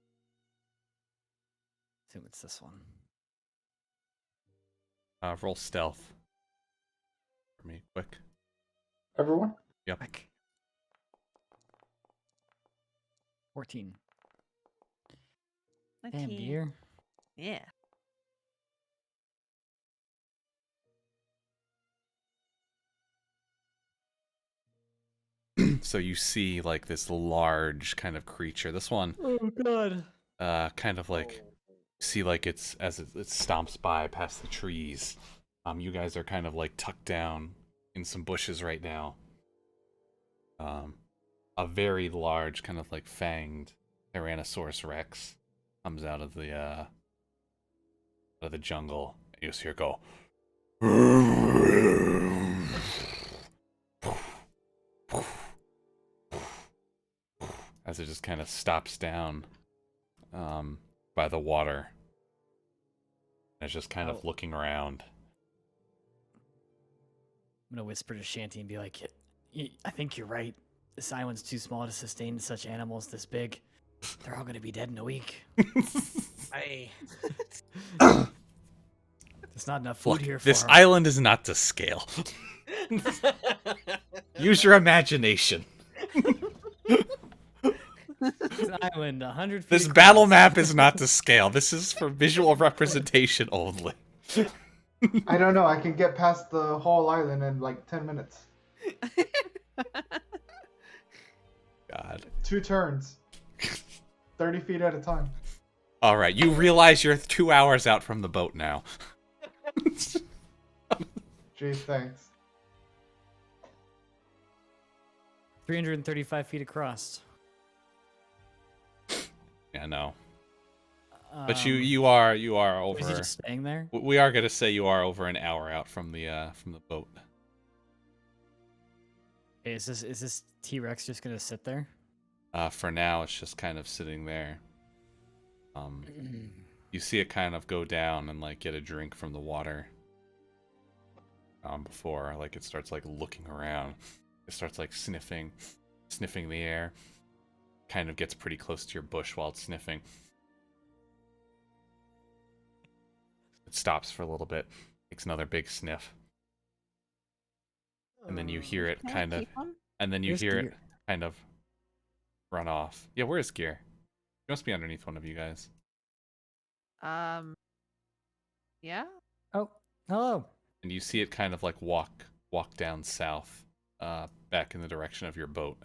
Assume it's this one. Roll stealth for me, quick. Everyone? Yep. Quick. 14. Damn, 19. dear. Yeah. So you see like this large kind of creature. This one, Oh god. kind of like see like it's as it stomps by past the trees. You guys are kind of like tucked down in some bushes right now. A very large kind of like fanged Tyrannosaurus Rex comes out of the jungle. And you just hear it go. As it just kind of stops down by the water. And it's just kind of looking around. I'm gonna whisper to Shanty and be like, I think you're right. This island's too small to sustain such animals this big. They're all gonna be dead in a week. I There's not enough food Look, here for this 'em. island is not to scale. Use your imagination. It's an island 100 feet This battle across. map is not to scale. This is for visual representation only. I don't know. I can get past the whole island in like 10 minutes. God. 2 turns. 30 feet at a time. All right, you realize you're 2 hours out from the boat now. Gee, thanks. 335 feet across. Yeah, no. But you are over. Is he just staying there? We are gonna say you are over an hour out from the boat. Hey, is this T-Rex just gonna sit there? For now, it's just kind of sitting there. You see it kind of go down and like get a drink from the water. Before like it starts like looking around, it starts like sniffing the air. Kind of gets pretty close to your bush while it's sniffing. It stops for a little bit, takes another big sniff, and then you hear it Can I kind of, keep him? and then you Where's hear it Gear? kind of run off. Yeah, where's Gear? He must be underneath one of you guys. Yeah. Oh, hello. And you see it kind of like walk down south, back in the direction of your boat.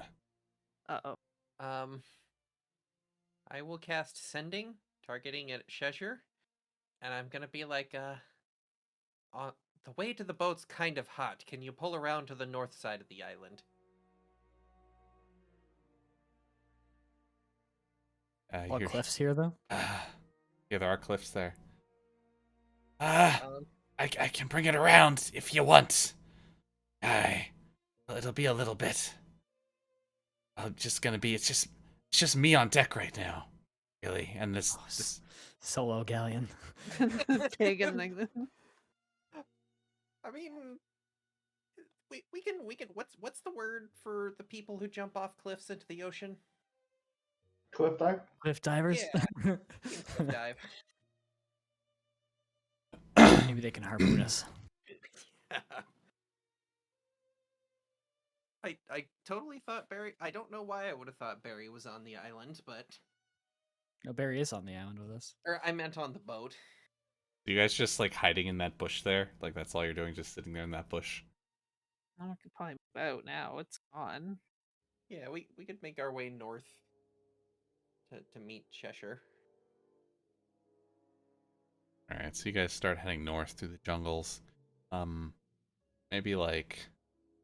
Uh-oh. I will cast Sending, targeting at Cheshire, and I'm gonna be like, the way to the boat's kind of hot. Can you pull around to the north side of the island? What You're- cliffs here though? Yeah, there are cliffs there. Um, I can bring it around if you want. It'll be a little bit. It's just me on deck right now, really, and this. Solo galleon. Pagan like this. I mean, we can what's the word for the people who jump off cliffs into the ocean? Cliff dive? Cliff divers. Yeah. We can cliff dive. Maybe they can harpoon us. I totally thought Barry. I don't know why I would have thought Barry was on the island, but No, Barry is on the island with us. or I meant on the boat. You guys just like hiding in that bush there? Like that's all you're doing, just sitting there in that bush? I could probably move out now. It's gone. Yeah, we could make our way north to meet Cheshire. All right, so you guys start heading north through the jungles. Maybe like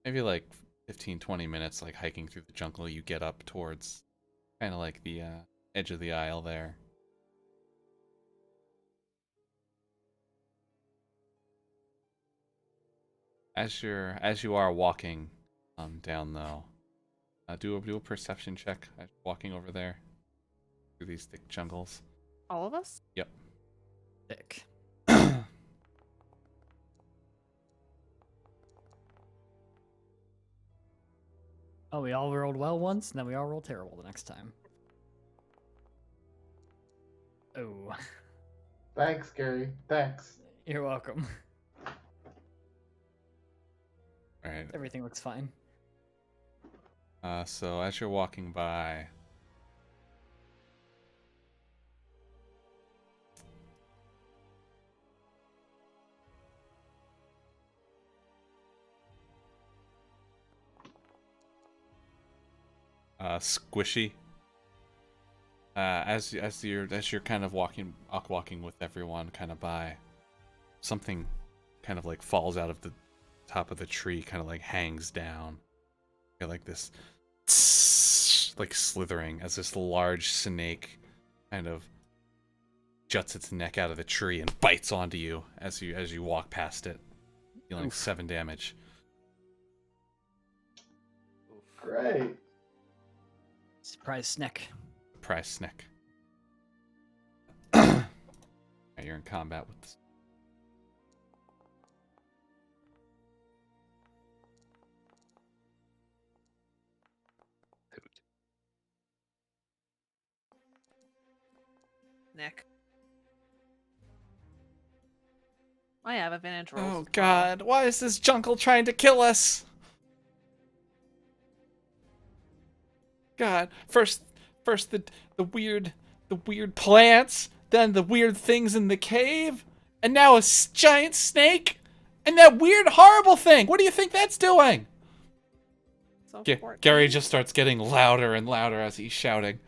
15-20 minutes like hiking through the jungle, you get up towards kind of like the edge of the isle there. As you are walking down though, do a perception check as you're walking over there through these thick jungles. All of us? Yep. Thick. Oh, we all rolled well once, and then we all roll terrible the next time. Oh, Thanks, Gary. Thanks. you're welcome. All right. Everything looks fine. So as you're walking by, Squishy. As you're kind of walking with everyone kind of by, something kind of like falls out of the top of the tree, kind of like hangs down. You get like this like slithering as this large snake kind of juts its neck out of the tree and bites onto you as you walk past it, dealing Oof. 7 damage. Great. Surprise snack. Prize snake. Alright, you're in combat with this. Nick. I have advantage rolls. Oh God, why is this jungle trying to kill us? God, first the weird plants, then the weird things in the cave, and now a giant snake, and that weird horrible thing. What do you think that's doing? So Gary just starts getting louder and louder as he's shouting.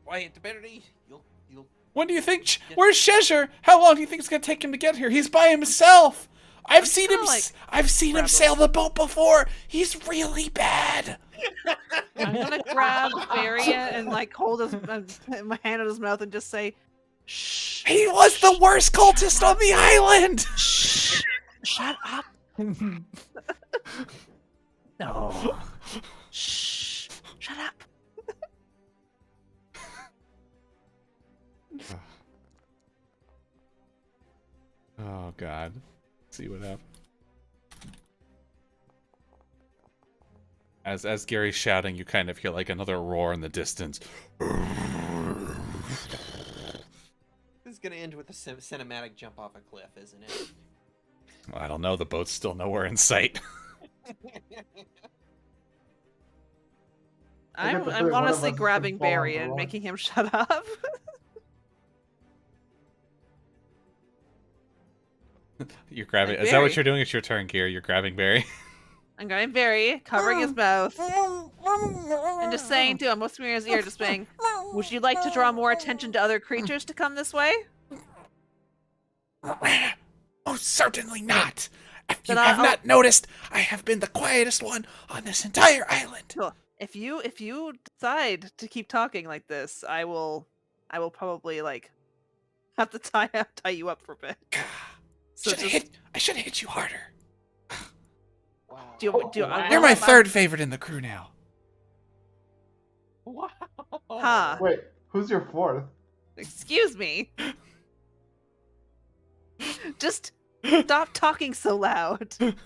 Quiet, Divinity. You'll. When do you think? Where's Cheshire? How long do you think it's gonna take him to get here? He's by himself. I've seen him. like, I've seen him sail the boat before. He's really bad. I'm gonna grab Varia and like hold his my hand on his mouth and just say, "Shh." He was the worst cultist on the island. Shh. Shut up. No. Shh. Shut up. Oh God. See what happens. As Gary's shouting, you kind of hear like another roar in the distance. This is gonna end with a cinematic jump off a cliff, isn't it? I don't know. The boat's still nowhere in sight. I'm one of honestly us is grabbing gonna fall Barry on the and rock. making him shut up. You're grabbing. Like Is that what Barry. you're doing? It's your turn, Gary. You're grabbing Barry. I'm grabbing Barry, covering his mouth, and just saying to him, whispering in his ear, just saying, "Would you like to draw more attention to other creatures to come this way?" Oh, certainly not. If you Then have I'll- not noticed, I have been the quietest one on this entire island. Cool. If you decide to keep talking like this, I will probably like have to tie you up for a bit. So I should have hit you harder. Wow. You're my third favorite in the crew now. Wow. Huh. Wait, who's your fourth? Excuse me. Just stop talking so loud, and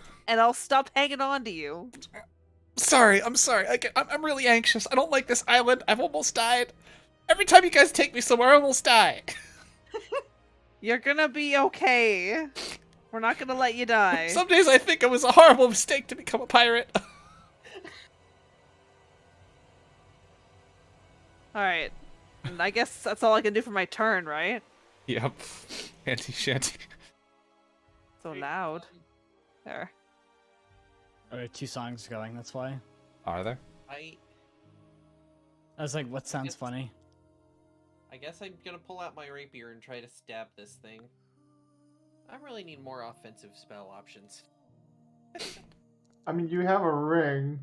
I'll stop hanging on to you. Sorry, I'm sorry. I'm really anxious. I don't like this island. I've almost died. Every time you guys take me somewhere, I almost die. You're gonna be okay. We're not gonna let you die. Some days I think it was a horrible mistake to become a pirate. Alright. And I guess that's all I can do for my turn, right? Yep. Auntie Shanty. So loud. There. Oh, there are 2 songs going, that's why. Are there? I I was like, what sounds funny? guess I'm gonna pull out my rapier and try to stab this thing. I really need more offensive spell options. I mean, you have a ring.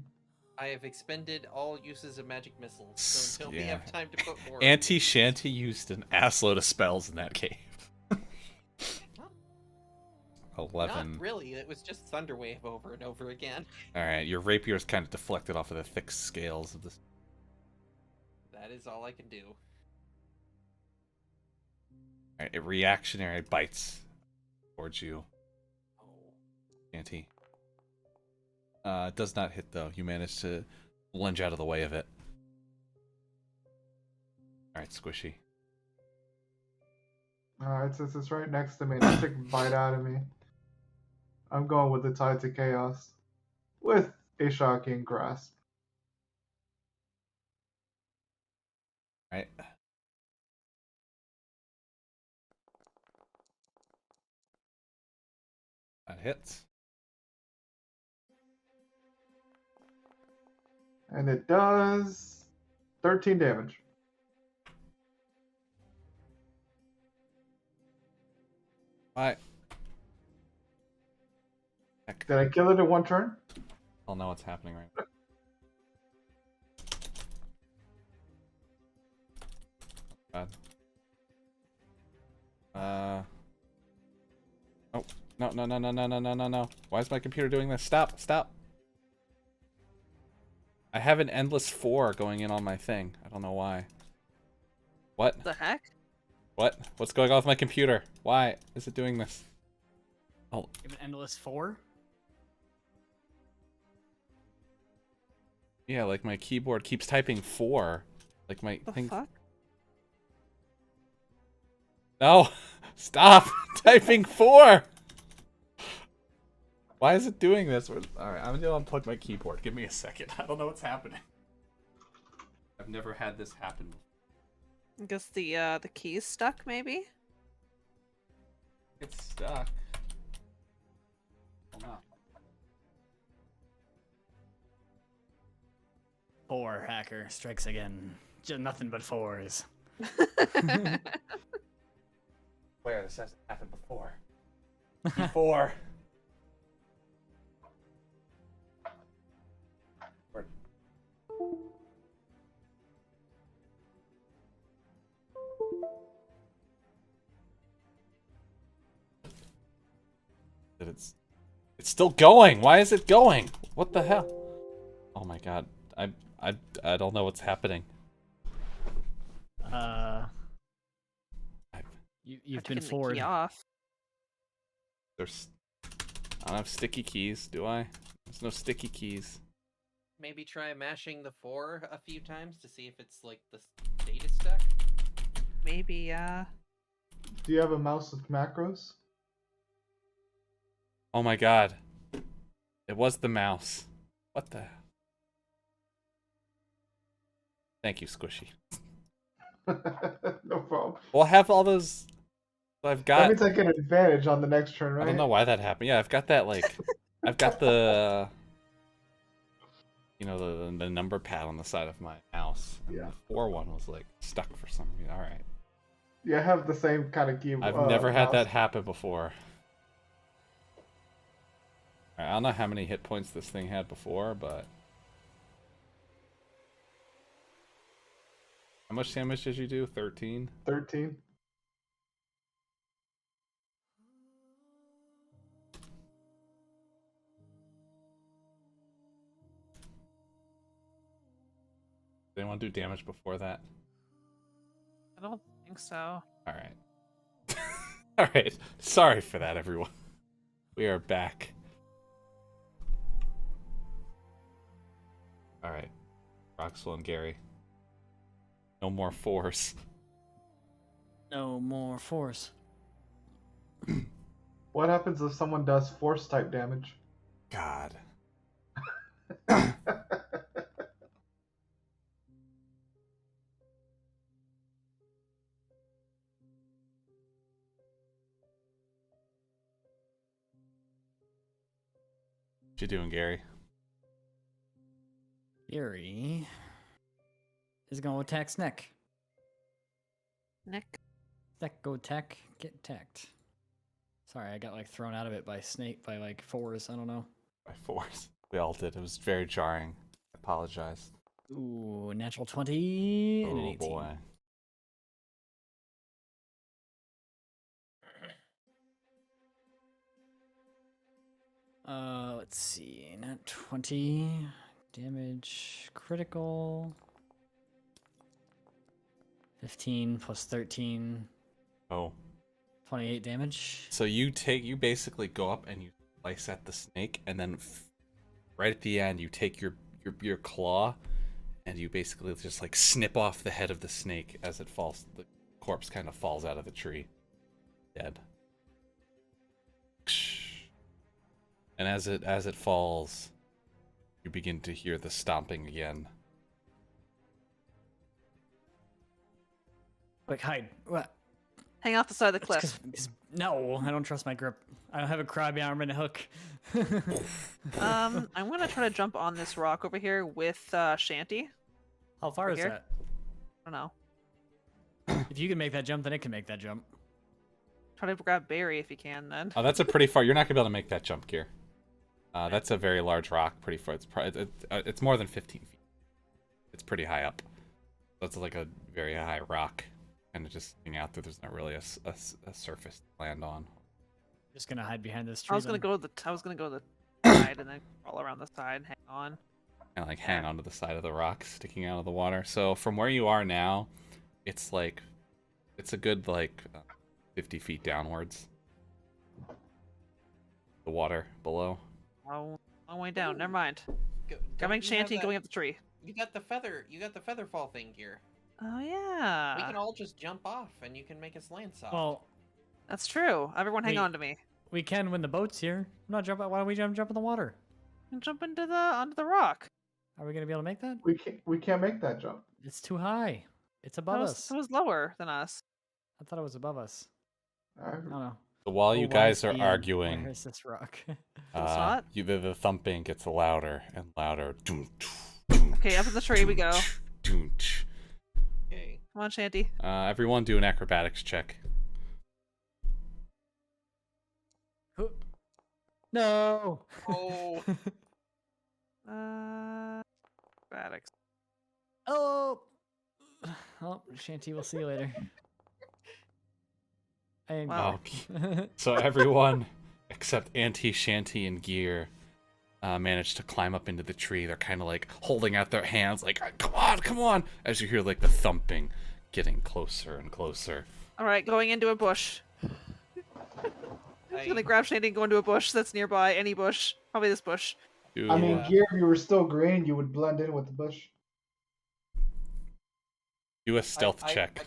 I have expended all uses of magic missiles, so until we Yeah. have time to put more. Auntie Shanty used an assload of spells in that cave. 11. Not really. It was just Thunderwave over and over again. Alright, your rapier's kind of deflected off of the thick scales of this. That is all I can do. Alright, it reactionary bites towards you, Oh. Auntie. It does not hit though. You managed to lunge out of the way of it. Alright, Squishy. Alright, since it's right next to me, let's take a bite out of me. I'm going with the Tide to Chaos. With a shocking grasp. Alright. That hits. And it does 13 damage. Alright. Heck. Did I kill it in one turn? I'll know what's happening right now. God. Oh. No, no, no, no, no, no, no, no, no. Why is my computer doing this? Stop, stop. I have an endless 4 going in on my thing. I don't know why. What? The heck? What? What's going on with my computer? Why is it doing this? Oh, You have an endless 4? yeah, like my keyboard keeps typing 4. Like my The thing. fuck? No, stop typing 4. Why is it doing this? All right, I'm gonna unplug my keyboard. Give me a second. I don't know what's happening. I've never had this happen before. I guess the key's stuck, maybe? It's stuck. Hold on. 4 hacker strikes again. Just nothing but 4s. Where? This hasn't happened before. 4. It's still going. Why is it going? What the hell? Oh my god. I don't know what's happening. You've Taking been the forward. key off. I don't have sticky keys, do I? There's no sticky keys. Maybe try mashing the 4 a few times to see if it's like the state is stuck. Maybe, Do you have a mouse with macros? Oh my god. It was the mouse. What the? Thank you, Squishy. No problem. We'll have all those. I've got. That means I get an advantage on the next turn, right? I don't know why that happened. Yeah, I've got that, like. I've got the. You know, the number pad on the side of my mouse. And Yeah. the 4 one was, like, stuck for some reason. Alright. Yeah, I have the same kind of keyboard. I've never had mouse. that happen before. Alright, I don't know how many hit points this thing had before, but. How much damage did you do? 13? 13. Did anyone do damage before that? I don't think so. Alright. Alright. Sorry for that, everyone. We are back. Alright. Roxel and Gary. No more 4s. No more 4s. What happens if someone does force type damage? God. What you doing, Gary? Fury is going to attack Sneck. Nick. Sneck go attack, get attacked. Sorry, I got like thrown out of it by Snake by like 4s. I don't know. By 4s. We all did. It was very jarring. I apologize. Ooh, natural 20 and an Oh 18. boy. Let's see. Nat 20 damage critical. 15 plus 13. Oh. 28 damage. So you basically go up and you slice at the snake, and then right at the end you take your claw and you basically just like snip off the head of the snake as it falls. The corpse kind of falls out of the tree, dead. And as it falls, you begin to hear the stomping again. Quick, hide. What? Hang off the side of the It's cliff. 'cause- no, I don't trust my grip. I don't have a crabby arm and a hook. I'm gonna try to jump on this rock over here with Shanty. How far Over is here? that? I don't know. If you can make that jump, then it can make that jump. Try to grab Barry if you can, then. Oh, that's a pretty far. You're not gonna be able to make that jump, Gear. That's a very large rock. Pretty far. It's more than 15 feet. It's pretty high up. That's like a very high rock, kind of just hanging out there. There's not really a surface to land on. Just gonna hide behind this tree. I was gonna then. go to the side and then crawl around the side. Hang on. Kind of like hang onto the side of the rock, sticking out of the water. So from where you are now, it's like, it's a good like 50 feet downwards. The water below. Oh, long way down. Never mind. Don't Grabbing you have Shanty and that- going up the tree. You got the feather fall thing here. Oh We yeah, can all just jump off, and you can make us land soft. Well, that's true. Everyone, hang Wait. on to me. we can when the boat's here. I'm not jumping. Why don't we jump in the water? And jump onto the rock. Are we gonna be able to make that? We can't make that jump. It's too high. It's That above was us. that was lower than us. I thought it was above us. I don't know. So while you Oh, guys are YCN. arguing, Where is this rock? not? the thumping gets louder and louder. Okay, up in the tree we go. Okay. Come on, Shanty. Everyone do an acrobatics check. No. Oh. Acrobatics. Oh. Oh, Shanty, we'll see you later. I am Wow. So everyone except Auntie, Shanty, and Gear managed to climb up into the tree. They're kind of like holding out their hands, like, come on, as you hear like the thumping getting closer and closer. All right, going into a bush. I'm gonna grab Shanty and go into a bush that's nearby. Any bush, probably this bush. Do, I mean, Yeah. Gear, if you were still green, you would blend in with the bush. do a stealth I- check.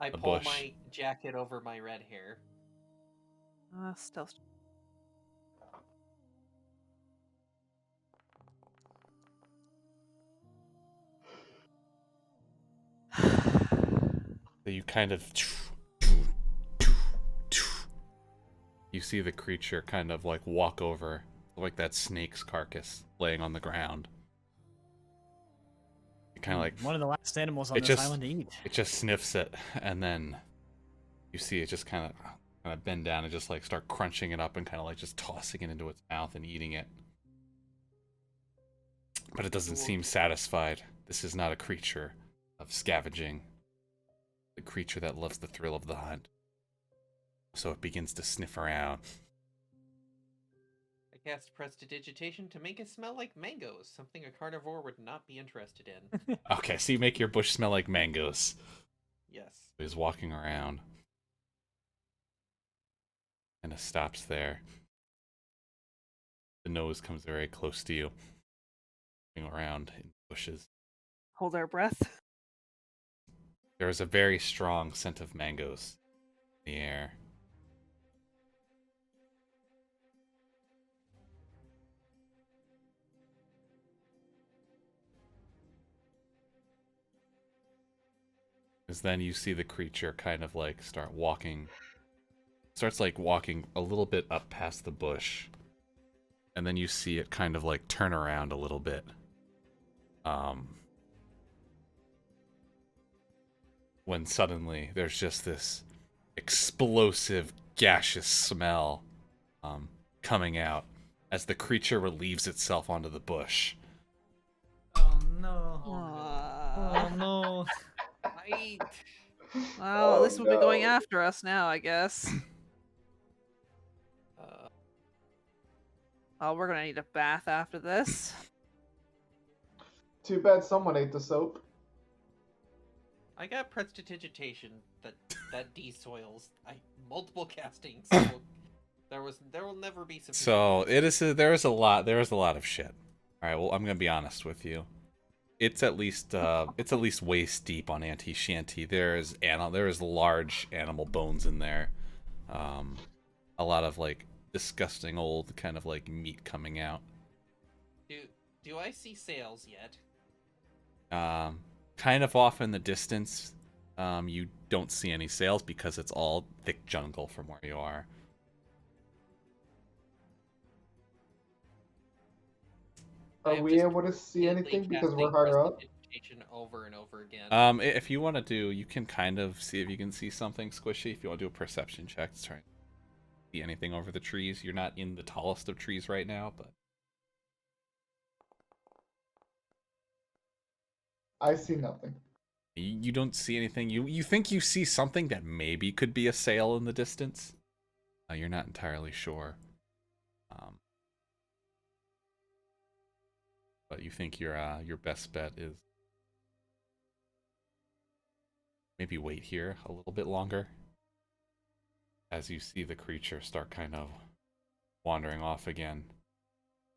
I The pull bush. my jacket over my red hair. Stealth. So you kind of you see the creature kind of like walk over, like that snake's carcass laying on the ground. You kind of like one of the last animals on It this just- island to eat. it just sniffs it, and then you see it just kind of bend down and just like start crunching it up and kind of like just tossing it into its mouth and eating it. But it doesn't seem satisfied. This is not a creature of scavenging. A creature that loves the thrill of the hunt. So it begins to sniff around. I cast Prestidigitation to make it smell like mangoes, something a carnivore would not be interested in. Okay, so you make your bush smell like mangoes. Yes. He's walking around. And it stops there. The nose comes very close to you. Looking around in bushes. Hold our breath. There is a very strong scent of mangoes in the air. As then you see the creature kind of like starts like walking a little bit up past the bush. And then you see it kind of like turn around a little bit. When suddenly there's just this explosive gaseous smell coming out as the creature relieves itself onto the bush. Oh no. Aw. Oh no. Well, this will be going no. after us now, I guess. Oh, we're gonna need a bath after this. Too bad someone ate the soap. I got Prestidigitation that desoils. Multiple castings. So there will never be sufficient. So there is a lot of shit. All right, well I'm gonna be honest with you. It's at least waist deep on Auntie Shanty. There is large animal bones in there. A lot of like disgusting old kind of like meat coming out. Do I see sails yet? Kind of off in the distance. You don't see any sails because it's all thick jungle from where you are. Are I'm we just able to see repeatedly anything because we're casting higher up? Prestidigitation over and over again. If you want to do, you can kind of see if you can see something squishy. If you want to do a perception check to try and see anything over the trees. You're not in the tallest of trees right now, but I see nothing. you don't see anything. You think you see something that maybe could be a sail in the distance. You're not entirely sure. But you think your best bet is maybe wait here a little bit longer as you see the creature start kind of wandering off again.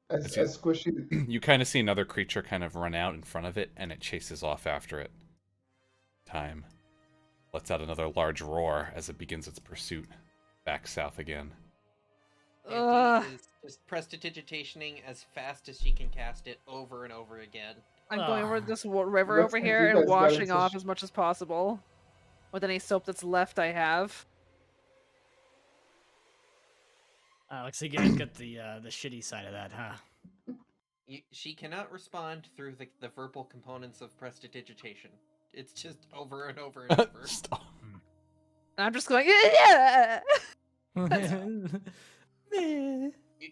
As It's- squishy. You kind of see another creature kind of run out in front of it, and it chases off after it. time. Lets out another large roar as it begins its pursuit back south again. Ugh. Andy is just prestidigitationing as fast as she can cast it over and over again. I'm going over Ugh. this river Looks over like here you and guys got washing into off as much as possible with any soap that's left I have. Looks like you guys got the shitty side of that, huh? She cannot respond through the verbal components of prestidigitation. It's just over and over and over. Stop. And I'm just going, yeah.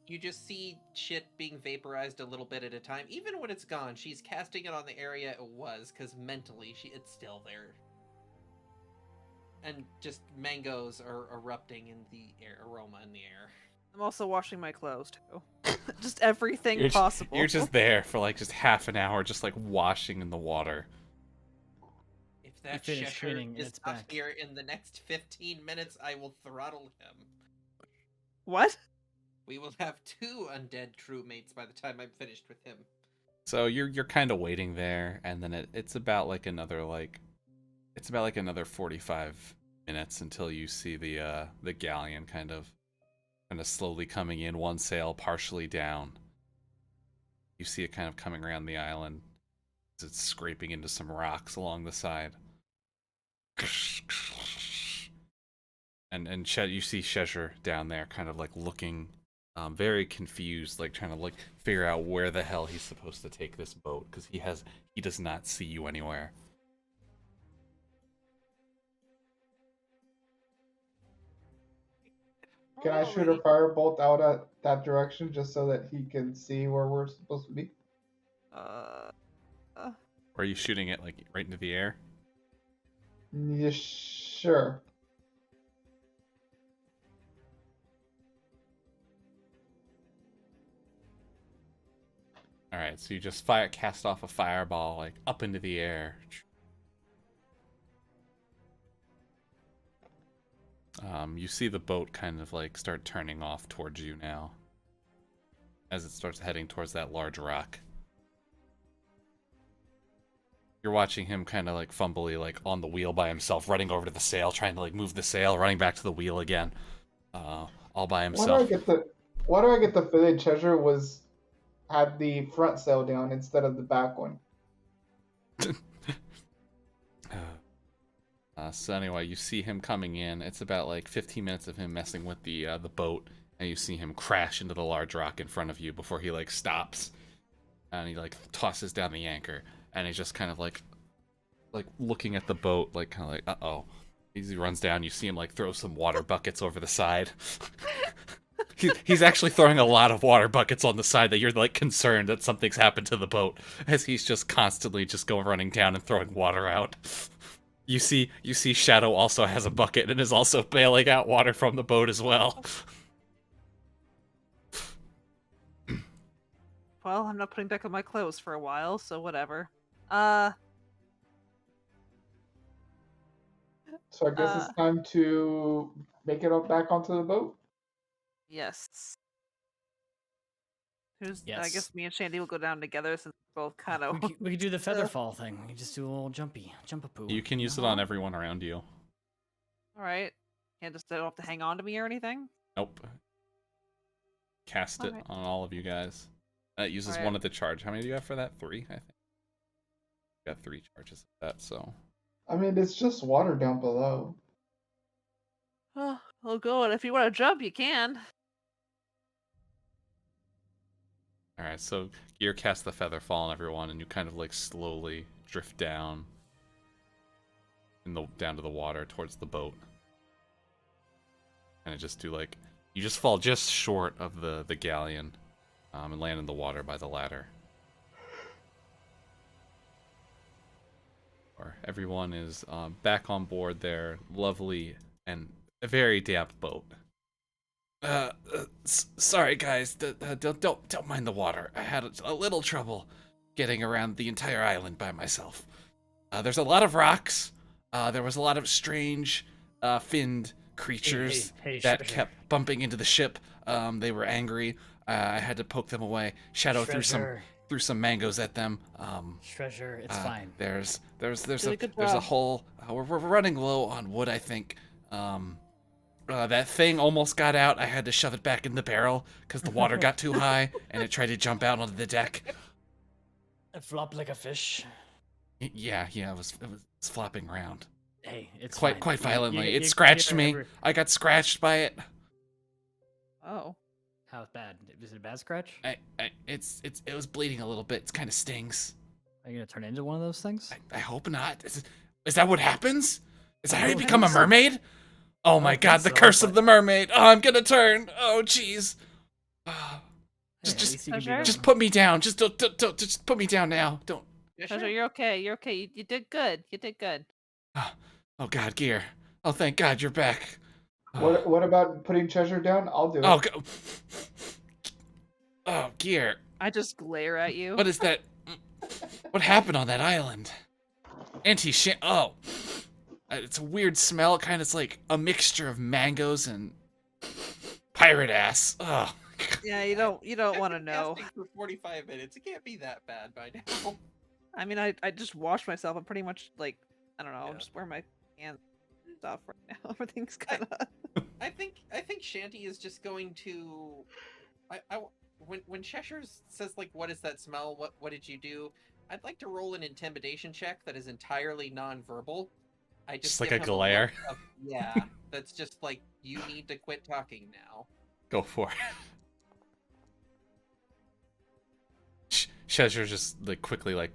You just see shit being vaporized a little bit at a time. Even when it's gone, she's casting it on the area it was, because mentally it's still there. And just mangoes are erupting in the air, aroma in the air. I'm also washing my clothes too. Just everything You're possible. You're just there for like just half an hour, just like washing in the water. If that finish Cheshire cleaning and is it's not back. here in the next 15 minutes, I will throttle him. What? We will have 2 undead crewmates by the time I'm finished with him. So you're kind of waiting there, and then it's about like another 45 minutes until you see the galleon kind of slowly coming in, one sail partially down. You see it kind of coming around the island as it's scraping into some rocks along the side. And you see Cheshire down there kind of like looking very confused, like trying to like figure out where the hell he's supposed to take this boat, because he does not see you anywhere. Can I shoot a firebolt out at that direction just so that he can see where we're supposed to be? Or are you shooting it like right into the air? Yeah, sure. All right, so you just cast off a fireball like up into the air. You see the boat kind of like start turning off towards you now, as it starts heading towards that large rock. You're watching him kind of like fumbly, like on the wheel by himself, running over to the sail, trying to like move the sail, running back to the wheel again, all by himself. Why do I get the feeling Cheshire had the front sail down instead of the back one? So anyway, you see him coming in. It's about like 15 minutes of him messing with the boat, and you see him crash into the large rock in front of you before he like stops, and he like tosses down the anchor, and he's just kind of like looking at the boat, like kind of like, uh-oh. He runs down. You see him like throw some water buckets over the side. He's actually throwing a lot of water buckets on the side that you're like concerned that something's happened to the boat, as he's just constantly just going running down and throwing water out. You see Shadow also has a bucket and is also bailing out water from the boat as well. Well, I'm not putting back on my clothes for a while, so whatever. So I guess it's time to make it up back onto the boat. Yes. I Yes. guess me and Shandy will go down together since we're both kind of. We could do the feather fall thing. We just do a little jump-a-poo. You can use it on everyone around you. All right. Can't just don't have to hang on to me or anything. Nope. Cast it on all of you guys. That uses Alright. one of the charge. How many do you have for that? 3, I think. You got 3 charges of that, so. I mean, it's just water down below. Oh, I'll go, and if you want to jump, you can. Alright, so Gear casts the feather fall on everyone, and you kind of like slowly drift down down to the water towards the boat. And just do like, you just fall just short of the galleon, and land in the water by the ladder. Everyone is back on board their lovely and very damp boat. Sorry guys, don't mind the water. I had a little trouble getting around the entire island by myself. There's a lot of rocks. There was a lot of strange finned creatures that kept bumping into the ship. They were angry. I had to poke them away. Shadow threw some threw some mangoes at them. Treasure, it's fine. There's Really good a job. hole. We're running low on wood, I think. That thing almost got out. I had to shove it back in the barrel because the water got too high and it tried to jump out onto the deck. It flopped like a fish. Yeah, it was flopping around Hey, it's quite fine. violently. It You scratched me. ever- I got scratched by it. Oh. How bad? Was it a bad scratch? It was bleeding a little bit. It kind of stings. Are you gonna turn into one of those things? I hope not. Is that what happens? Is that how you don't become a think so. mermaid? Oh my think god, the so, curse of but- the mermaid. Oh, I'm gonna turn. Oh, jeez. Hey, at just- least you can be Treasure? the- Just put me down. Just don't just put me down now. Don't. Yeah, Treasure, sure. you're okay. You're okay. You did good. You did good. Oh god, Gear. Oh, thank God you're back. What about putting treasure down? I'll do it. Oh, oh, Gear. I just glare at you. What is that? What happened on that island? Oh. It's a weird smell. Kind of, it's like a mixture of mangoes and pirate ass. Oh. Yeah, you don't want to I've been know. casting for 45 minutes. It can't be that bad by now. I mean, I just washed myself. I'm pretty much like, I don't know. Yeah. I'm just wearing my hands and stuff right now. Everything's kind of. I think Shanty is just going to. When Cheshire says like, "What is that smell? What did you do?" I'd like to roll an intimidation check that is entirely non-verbal. I Just give like a him look glare? of- yeah, that's just like, you need to quit talking now. Go for it. Shezzer just like quickly like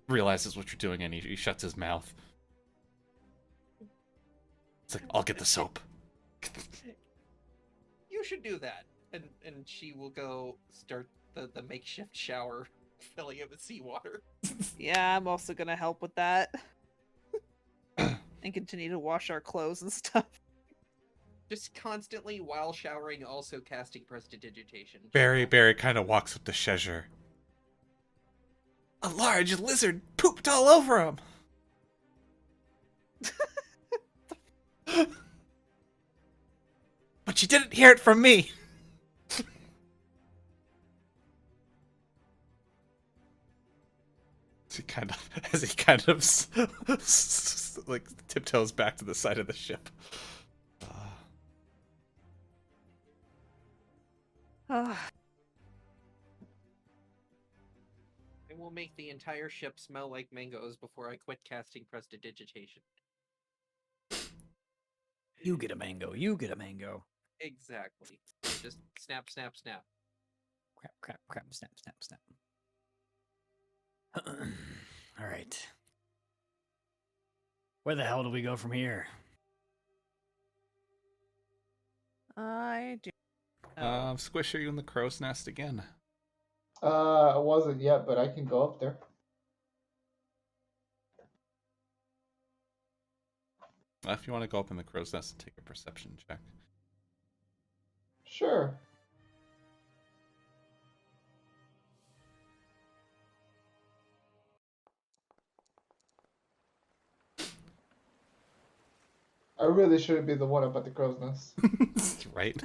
realizes what you're doing and he shuts his mouth. It's like, I'll get the soap. You should do that, and she will go start the makeshift shower, filling it with seawater. Yeah, I'm also gonna help with that. And continue to wash our clothes and stuff. Just constantly, while showering, also casting prestidigitation. Barry kind of walks up to Shezzer. A large lizard pooped all over him. But you didn't hear it from me. As he kind of like tiptoes back to the side of the ship. I will make the entire ship smell like mangoes before I quit casting prestidigitation. You get a mango. You get a mango. Exactly. Just snap, snap, snap. Crap, snap. All right. Where the hell do we go from here? I do. Squish, are you in the crow's nest again? I wasn't yet, but I can go up there. If you want to go up in the crow's nest and take a perception check. Sure. I really shouldn't be the one up at the crow's nest. Right?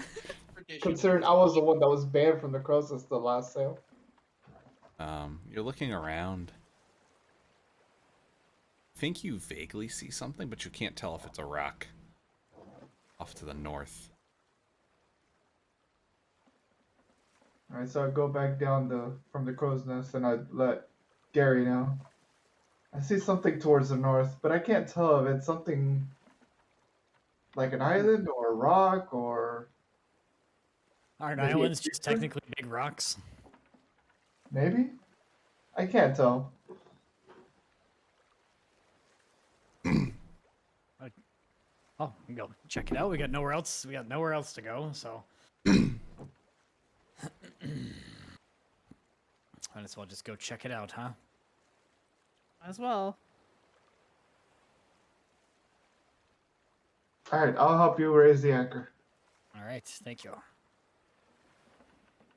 Tradition. Considering I was the one that was banned from the crow's nest the last sale. You're looking around. Think you vaguely see something, but you can't tell if it's a rock off to the north. Alright, so I go back down from the crow's nest and I let Gary know. I see something towards the north, but I can't tell if it's something like an island or a rock or Aren't Maybe a islands just creature? technically big rocks? maybe? I can't tell. Oh, we can go check it out. We got nowhere else. We got nowhere else to go, so. Might as well just go check it out, huh? As well. Alright, I'll help you raise the anchor. All right, thank you.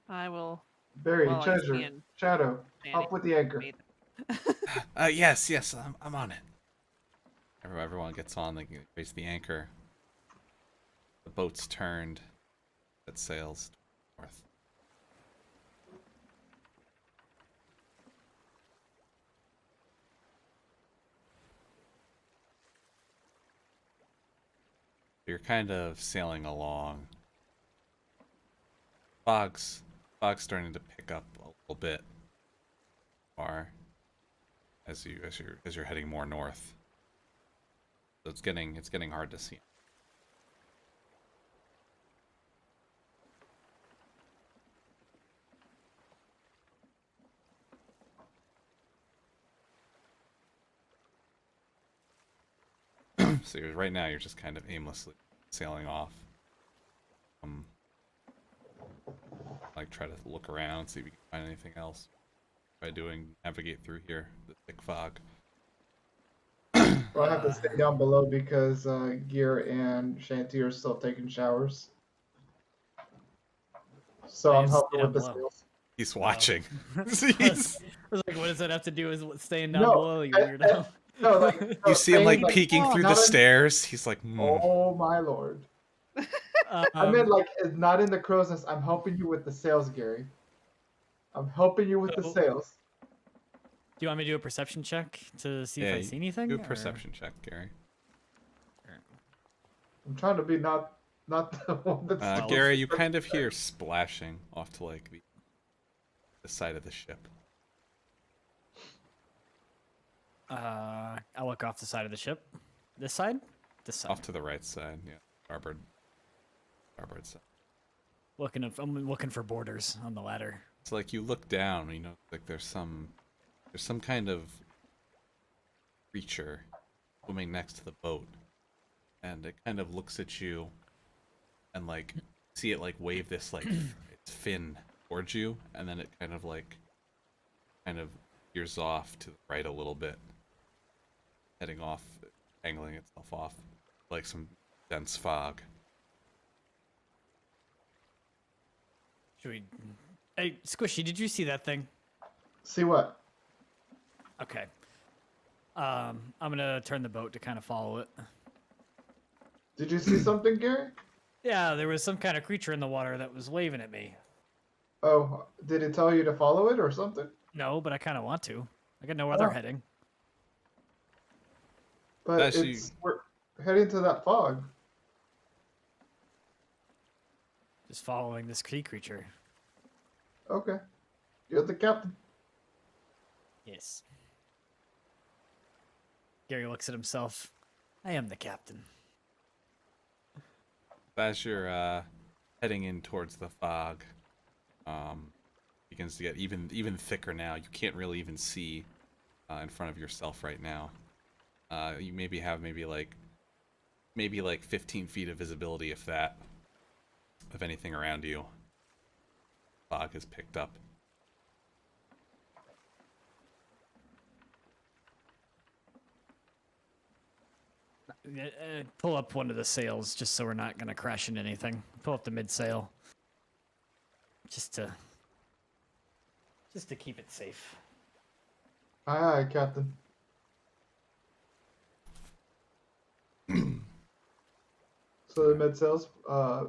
I will. Barry, Well, he's Treasure, being Shadow, Danny. help with the anchor. Made- Yes, I'm on it. Everyone gets on, they raise the anchor. The boat's turned. It sails north. You're kind of sailing along. Fog's starting to pick up a little bit. Or as you're heading more north. So it's getting hard to see. So right now you're just kind of aimlessly sailing off. Like try to look around, see if you can find anything else. By navigate through here, the thick fog. Well, I have to stay down below because Gear and Shanty are still taking showers. So I I'm have to helping stay with the down below. sales. He's watching. I He's- was like, what does that have to do with staying down No, below, you weirdo? No, like no, you see him like staying, peeking through the not in- stairs. He's like, Oh my lord! I meant like it's not in the crow's nest. I'm helping you with the sales, Gary. I'm helping you with the So- sales. Do you want me to do a perception check to see if I Yeah, see anything? do a or- perception check, Gary. I'm trying to be not the one that's. Well, Gary, you kind of hear splashing off to like the side of the ship. I'll look off the side of the ship. This side? This side. Off to the right side, yeah. Starboard side. I'm looking for borders on the ladder. It's like you look down, you know, like there's some kind of creature swimming next to the boat, and it kind of looks at you, and like see it like wave this like its fin towards you, and then it kind of veers off to the right a little bit, heading off, angling itself off, like some dense fog. Should we? Hey, Squishy, did you see that thing? See what? Okay. I'm gonna turn the boat to kind of follow it. Did you see something, Gary? Yeah, there was some kind of creature in the water that was waving at me. Oh, did it tell you to follow it or something? No, but I kind of want to. I gotta know where they're Oh. heading. But Actually- we're heading to that fog. Just following this sea creature. Okay, you're the captain. Yes. Gary looks at himself. I am the captain. As you're heading in towards the fog, begins to get even thicker now. You can't really even see in front of yourself right now. You maybe have maybe like 15 feet of visibility, if that, of anything around you. Fog has picked up. Pull up one of the sails just so we're not gonna crash into anything. Pull up the midsail. Just to keep it safe. Aye, aye, captain. So the mid sails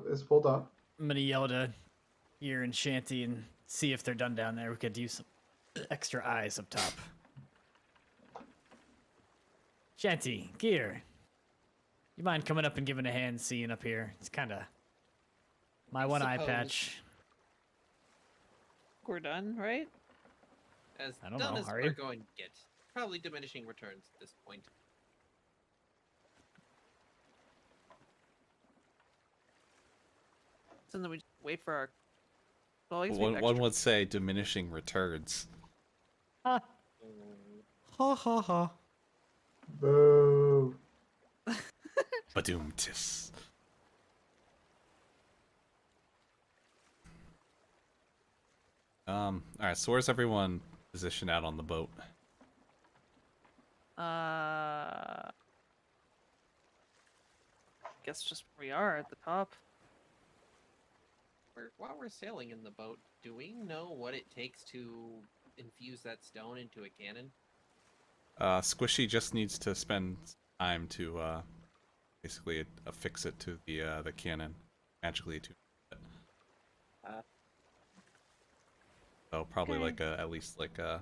is pulled up. I'm gonna yell to Ear and Shanty and see if they're done down there. We could use some extra eyes up top. Shanty, Gear, you mind coming up and giving a hand seeing up here? It's kind of my one eye suppose. patch. We're done, right? As I don't done know, as are we're you? going to get. Probably diminishing returns at this point. So then we just wait for our. Well, I guess we have One extra- would say diminishing returns. Ha ha ha. Boo. Badoom-tis. Alright, so where's everyone positioned out on the boat? Guess just where we are at the top. While we're sailing in the boat, do we know what it takes to infuse that stone into a cannon? Squishy just needs to spend time to basically affix it to the cannon, magically to it. So probably Okay. like at least like a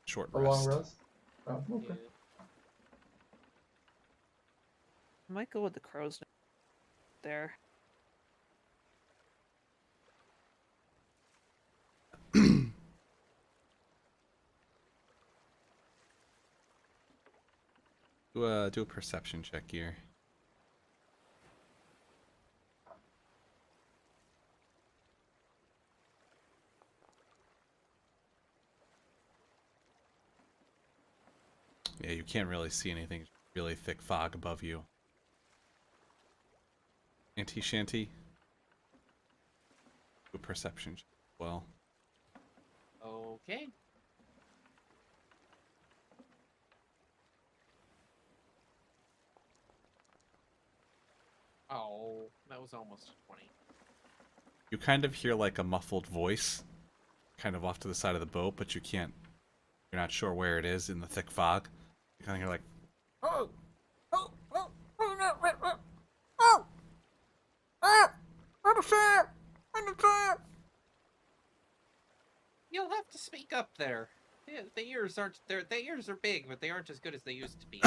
short A rest. long rest. Oh, okay. I might go with the crow's nest there. Do a perception check here. Yeah, you can't really see anything. Really thick fog above you. Auntie Shanty. Do a perception check as well. Okay. Oh, that was almost 20. You kind of hear like a muffled voice, kind of off to the side of the boat, but you can't. You're not sure where it is in the thick fog. You kind of hear like, "Oh, oh, oh, oh, no, oh, oh, oh, understand, understand." You'll have to speak up there. The ears aren't. The ears are big, but they aren't as good as they used to be.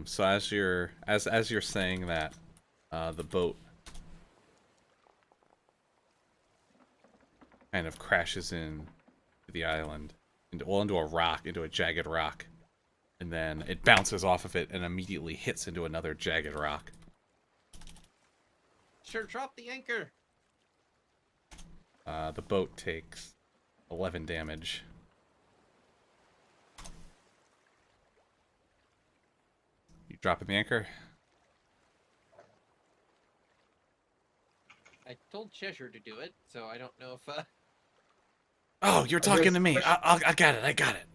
So as you're saying that, the boat kind of crashes in to the island, into a rock, into a jagged rock, and then it bounces off of it and immediately hits into another jagged rock. Sure, drop the anchor. The boat takes 11 damage. You dropping the anchor? I told Cheshire to do it, so I don't know if. Oh, you're talking to me. I got it. I got it.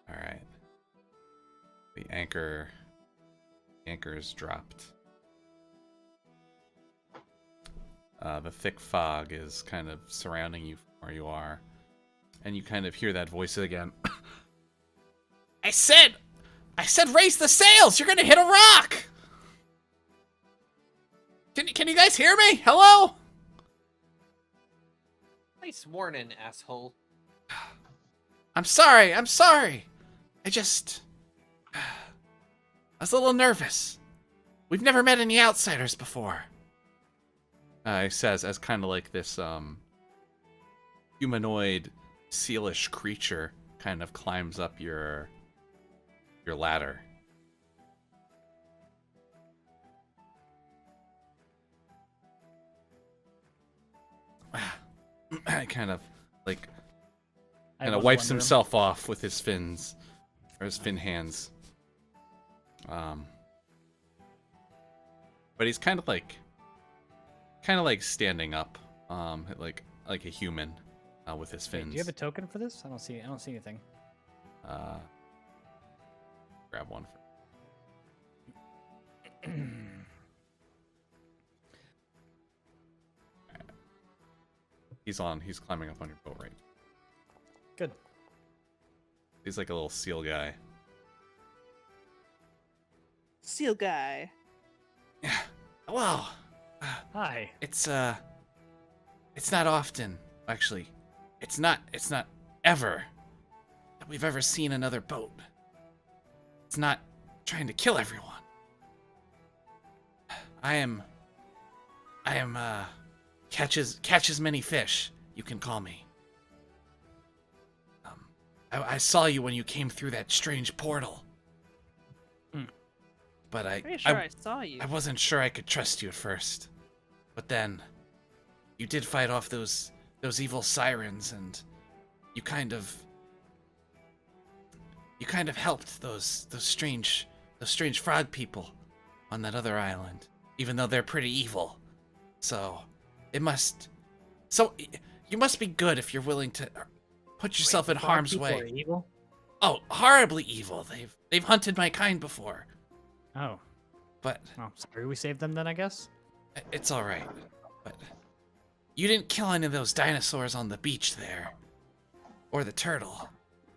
All right. The anchor is dropped. The thick fog is kind of surrounding you from where you are, and you kind of hear that voice again. I said raise the sails. You're gonna hit a rock. Can you guys hear me? Hello? Nice warning, asshole. I'm sorry. I was a little nervous. We've never met any outsiders before. He says, as kind of like this humanoid, sealish creature kind of climbs up your ladder. kind of like wipes himself off with his fins, or his fin hands. But he's kind of like standing up, like a human, with his fins. Wait, do you have a token for this? I don't see anything. Grab one. He's climbing up on your boat, right? Good. He's like a little seal guy. Seal guy. Yeah. Hello. Hi. It's not often, actually. It's not ever that we've ever seen another boat. It's not trying to kill everyone. I am catches many fish, you can call me. I saw you when you came through that strange portal. But Pretty sure I saw you. I wasn't sure I could trust you at first. But then you did fight off those evil sirens, and you kind of helped those strange frog people on that other island, even though they're pretty evil. So you must be good if you're willing to put yourself in harm's way. Are evil? Oh, horribly evil. They've hunted my kind before. Oh. But Oh, sorry. We saved them then, I guess. it's all right. But you didn't kill any of those dinosaurs on the beach there, or the turtle.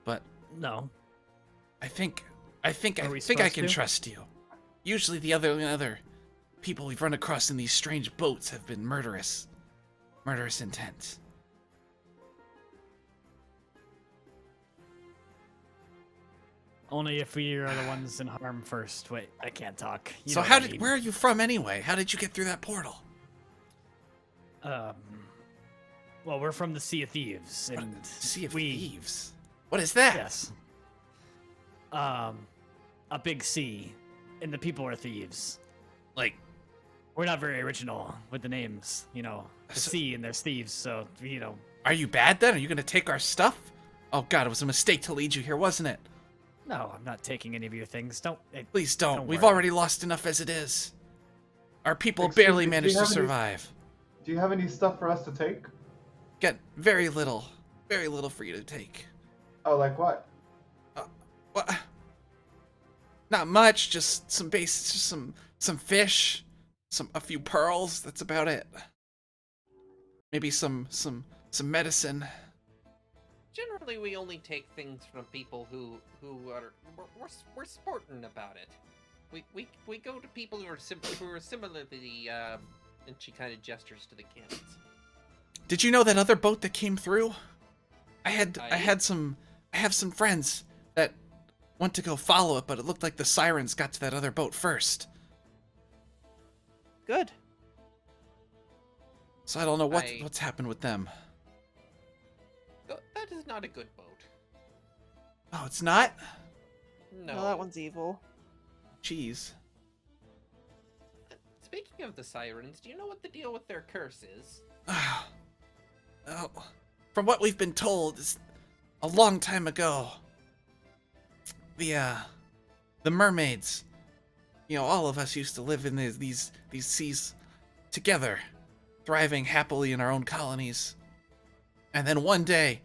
But No. I think I Are we think I supposed can to? trust you. Usually the other people we've run across in these strange boats have been murderous murderous intent. Only if we are the ones in harm first. Wait, I can't talk. You So know what I mean. where are you from anyway? How did you get through that portal? Well, we're from the Sea of Thieves, What, and Sea of Thieves. What is that? Yes. A big sea, and the people are thieves. Like, We're not very original with the names, you know. The So- sea and there's thieves, so you know. are you bad then? Are you gonna take our stuff? Oh god, it was a mistake to lead you here, wasn't it? No, I'm not taking any of your things. Don't. Please don't. Don't We've worry. already lost enough as it is. Our people Excuse barely me, do you managed to have any- survive. Do you have any stuff for us to take? Get very little for you to take. Oh, like what? What? Not much. Just some some fish, a few pearls. That's about it. Maybe some medicine. Generally, we only take things from people who are we're sporting about it. We go to people who are similarly and she kind of gestures to the cannons. Did you know that other boat that came through? I Aye. have some friends that went to go follow it, but it looked like the sirens got to that other boat first. Good. So I don't know I- what's happened with them. That is not a good boat. Oh, it's not? No. No, that one's evil. Jeez. Speaking of the sirens, do you know what the deal with their curse is? Well, from what we've been told, is a long time ago. The mermaids. You know, all of us used to live in these seas together, thriving happily in our own colonies. And then one day,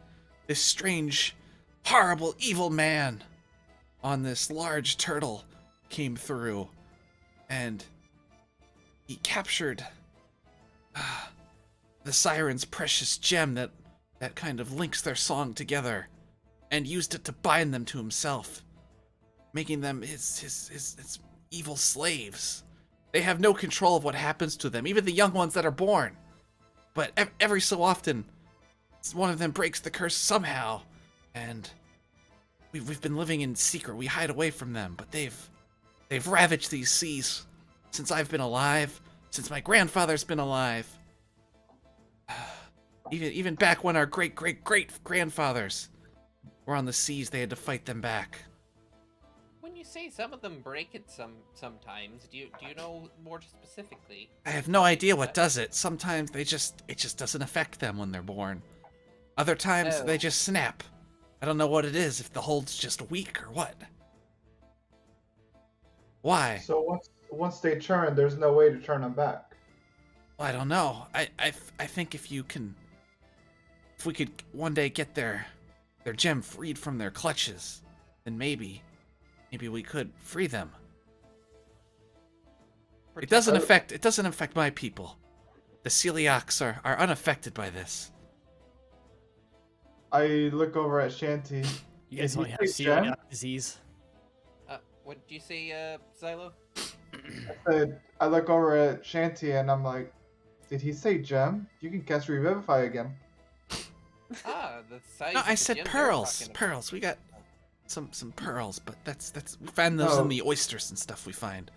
this strange, horrible, evil man on this large turtle came through, and he captured the siren's precious gem that kind of links their song together, and used it to bind them to himself, making them his evil slaves. They have no control of what happens to them, even the young ones that are born. But every so often, one of them breaks the curse somehow, and we've been living in secret. We hide away from them, but they've ravaged these seas since I've been alive, since my grandfather's been alive. Even back when our great grandfathers were on the seas, they had to fight them back. When you say some of them break it sometimes, do you know more specifically? I have no idea what does it. Sometimes it just doesn't affect them when they're born. Other times Oh. they just snap. I don't know what it is, if the hold's just weak or what. Why? So once they turn, there's no way to turn them back. I don't know. I think if we could one day get their gem freed from their clutches, then maybe we could free them. It doesn't affect my people. The celiacs are unaffected by this. I look over at Shanty. You guys Did only he have say gem? celiac disease. What did you say, Xylo? I look over at Shanty and I'm like, did he say gem? You can cast Revivify again. The size. No, of I the said gem they're pearls. talking about. Pearls. We got some pearls, but that's we find those No. in the oysters and stuff we find.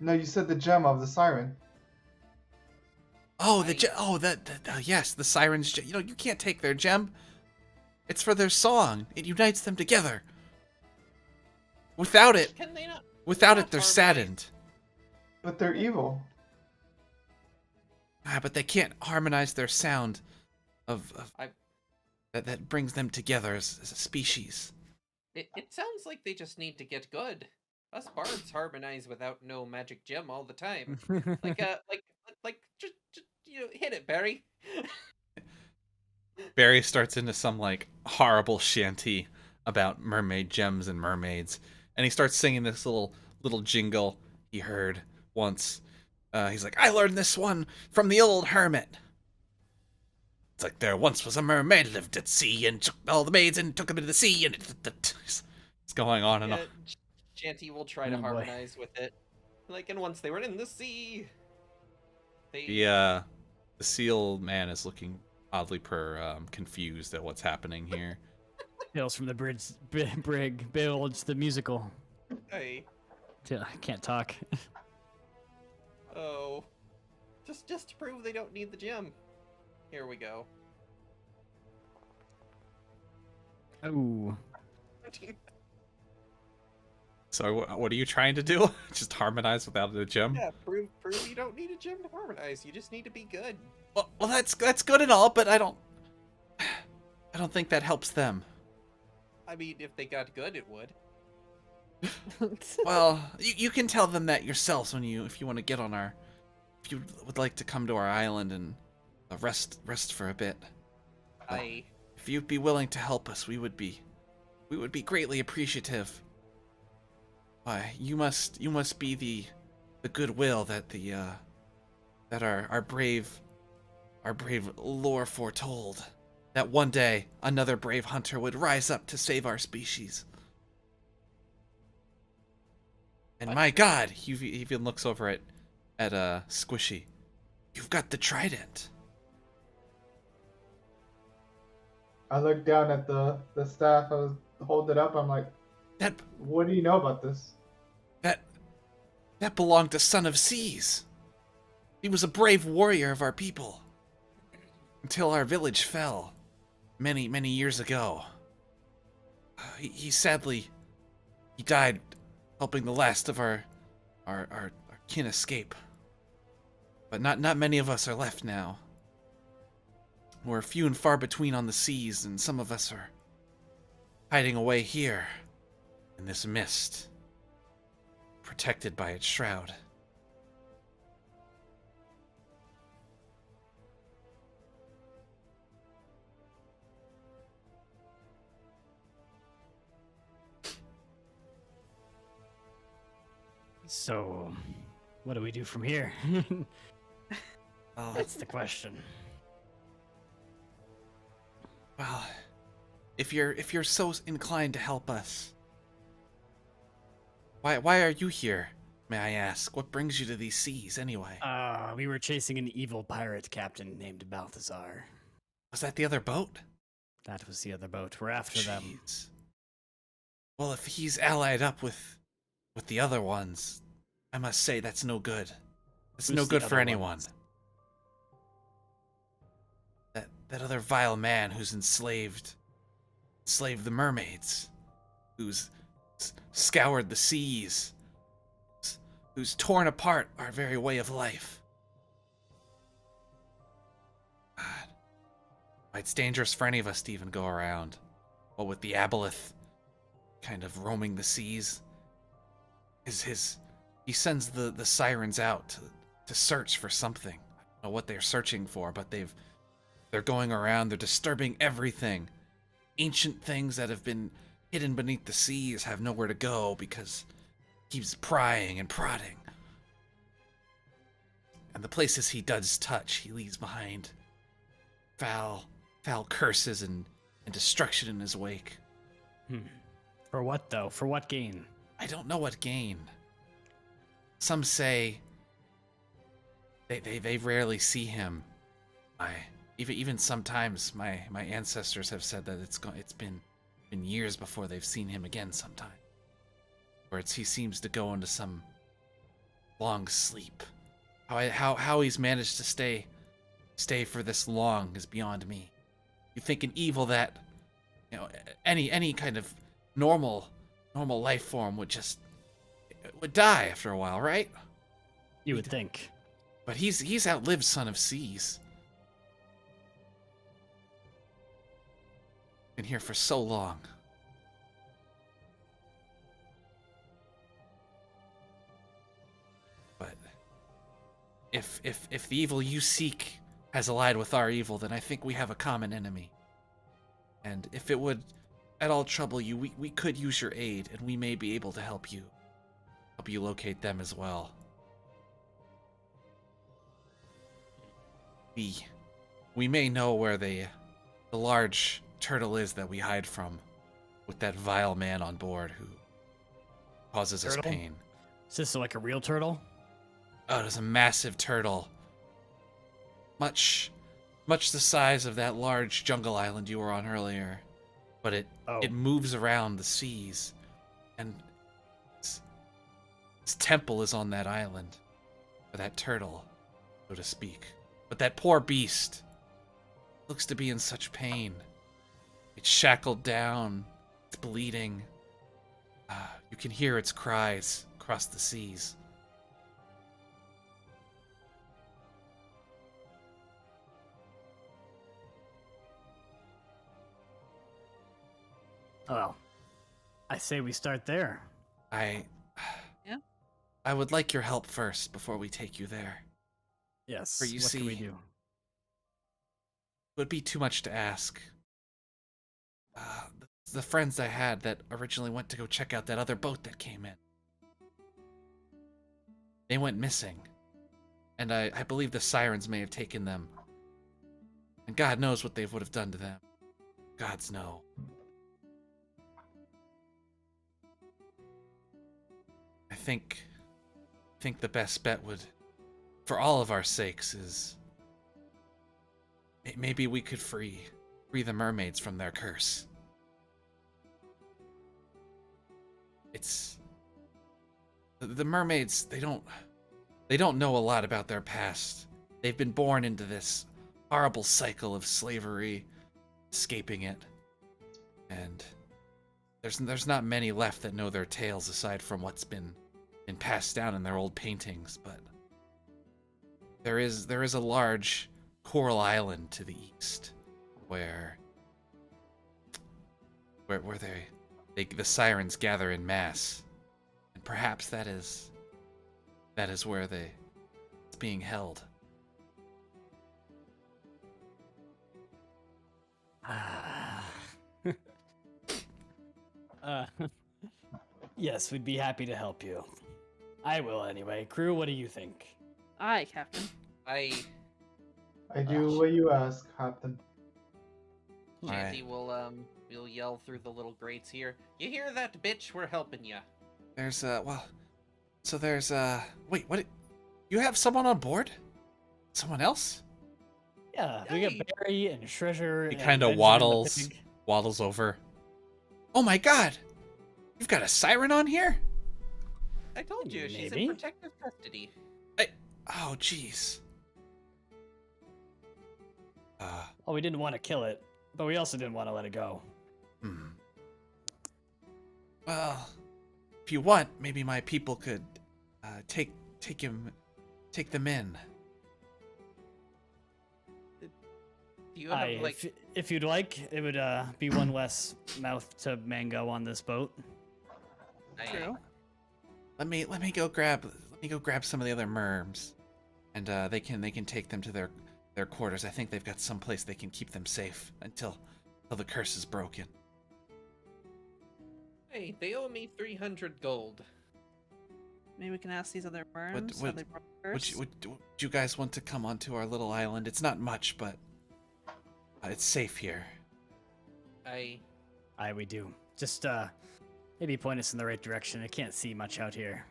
No, you said the gem of the siren. Oh, Right. yes, the sirens. You know, you can't take their gem. It's for their song. It unites them together. Without it, Can they not? they're harmonize? saddened. But they're evil. But they can't harmonize their sound of I- that brings them together as a species. It sounds like they just need to get good. Us bards harmonize without no magic gem all the time. Just hit it, Barry. Barry starts into some like horrible shanty about mermaid gems and mermaids, and he starts singing this little jingle he heard once. He's like, "I learned this one from the old hermit. It's like there once was a mermaid lived at sea and took all the maids and took them into the sea and it's going on and on." Shanty will try to Oh, boy. harmonize with it. And once they were in the sea, they Yeah. The seal man is looking oddly confused at what's happening here. Tales from the Brig, Bilge the musical. Hey. I can't talk. Oh. Just to prove they don't need the gem. Here we go. Oh. So what are you trying to do? Just harmonize without a gem? Yeah, prove you don't need a gem to harmonize. You just need to be good. Well, that's good and all, but I don't think that helps them. I mean, if they got good, it would. Well, you can tell them that yourselves if you want to get on if you would like to come to our island and rest for a bit. If you'd be willing to help us, we would be greatly appreciative. Why, you must be the goodwill that that our brave lore foretold. That one day another brave hunter would rise up to save our species. And my God, he even looks over at Squishy. You've got the trident. I look down at the staff. I was holding it up. I'm like, what do you know about this? That belonged to Son of Seas. He was a brave warrior of our people. Until our village fell. Many years ago. He sadly died helping the last of our kin escape. But not many of us are left now. We're few and far between on the seas, and some of us are hiding away here in this mist, protected by its shroud. So, what do we do from here? Oh, That's the question. well, if you're so inclined to help us, why are you here? May I ask? What brings you to these seas, anyway? We were chasing an evil pirate captain named Balthazar. Was that the other boat? That was the other boat. We're after them. Jeez. Well, if he's allied up with the other ones, I must say that's no good. It's Who's no the good for other anyone. ones? That other vile man who's enslaved the mermaids, who's scoured the seas, who's torn apart our very way of life. God. It's dangerous for any of us to even go around. What with the aboleth kind of roaming the seas, he sends the sirens out to search for something. I don't know what they're searching for, but they're going around, they're disturbing everything. Ancient things that have been hidden beneath the seas have nowhere to go because he keeps prying and prodding. And the places he does touch, he leaves behind foul curses and destruction in his wake. For what, though? For what gain? I don't know what gain. Some say they rarely see him. Even sometimes my ancestors have said that it's been years before they've seen him again sometime. Or he seems to go into some long sleep. How he's managed to stay for this long is beyond me. You think an evil that, any kind of normal life form would die after a while, right? You would think. But he's outlived Son of Seas. Been here for so long. But if the evil you seek has allied with our evil, then I think we have a common enemy. And if it would at all trouble you, we could use your aid, and we may be able to help you locate them as well. We may know where the large turtle is that we hide from, with that vile man on board who causes us Turtle? pain. Is this like a real turtle? Oh, it was a massive turtle. much the size of that large jungle island you were on earlier, but it moves around the seas, and its temple is on that island, or that turtle, so to speak. But that poor beast looks to be in such pain. It's shackled down, it's bleeding. You can hear its cries across the seas. Well, I say we start there. I Yeah? I would like your help first before we take you there. Yes. For you what can we see- do? It would be too much to ask. The friends I had that originally went to go check out that other boat that came in, they went missing. And I believe the sirens may have taken them. And God knows what they would have done to them. Gods know. I think the best bet would, for all of our sakes, is maybe we could free the mermaids from their curse. It's the mermaids, they don't know a lot about their past. They've been born into this horrible cycle of slavery, escaping it. And there's not many left that know their tales aside from what's been passed down in their old paintings, but there is a large coral island to the east where the sirens gather in mass, and perhaps that is where it's being held. Yes, we'd be happy to help you. I will anyway. Crew, what do you think? Aye, Captain. I do what you ask, Captain. Janty will yell through the little grates here. You hear that, bitch? We're helping ya. There's wait, what? You have someone on board? Someone else? Yeah, we got Hey. Barry and Treasure. He and kind of Benjamin the waddles pig. over. Oh my God! You've got a siren on here? I told you, she's Maybe. in protective custody. Oh, jeez. Well, we didn't want to kill it, but we also didn't want to let it go. Well, if you want, maybe my people could take them in. Do you have like? If you'd like, it would be one less mouth to mango on this boat. True. Let me go grab some of the other merms, and they can take them to their quarters. I think they've got some place they can keep them safe until the curse is broken. Hey, they owe me 300 gold. Maybe we can ask these other worms how would- they broke the curse. Would you guys want to come onto our little island? It's not much, but it's safe here. I Aye, we do. Just maybe point us in the right direction. I can't see much out here.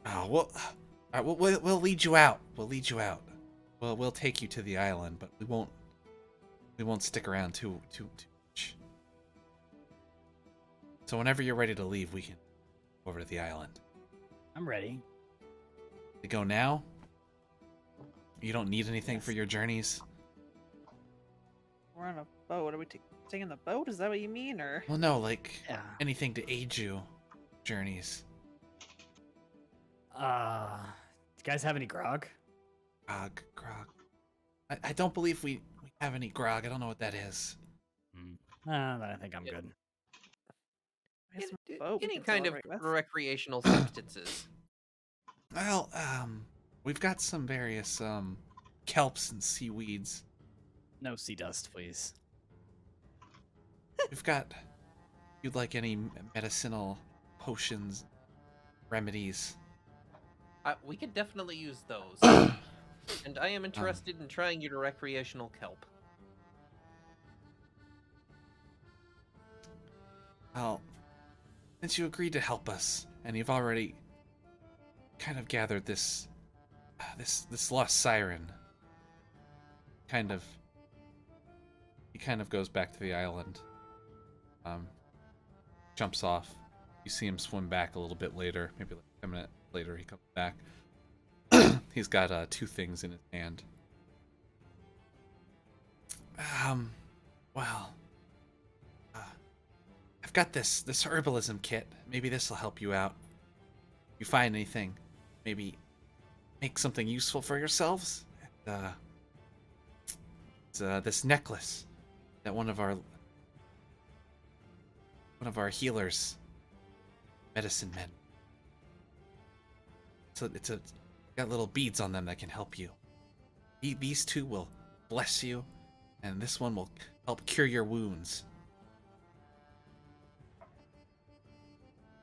Oh well, all right, we'll lead you out. We'll take you to the island, but we won't stick around too much. So whenever you're ready to leave, we can go over to the island. I'm ready. To go now? You don't need anything Yes. for your journeys? We're on a boat. Are we taking the boat? Is that what you mean, or? Well, no, like Yeah. anything to aid you journeys. Do you guys have any grog? Grog. I don't believe we have any grog. I don't know what that is. Then I think I'm good. We have some boat we any can kind of celebrate with. recreational substances. Well, we've got some various kelps and seaweeds. No sea dust, please. We've got. If you'd like any medicinal potions, remedies. We could definitely use those. And I am interested in trying your recreational kelp. Well, since you agreed to help us, and you've already kind of gathered this lost siren, kind of goes back to the island. Jumps off. You see him swim back a little bit later, maybe like 10 minutes later he comes back. He's got 2 things in his hand. Well, I've got this herbalism kit. Maybe this will help you out. If you find anything, maybe make something useful for yourselves. It's this necklace that one of our healers, medicine men. So it's got little beads on them that can help you. These 2 will bless you, and this one will help cure your wounds.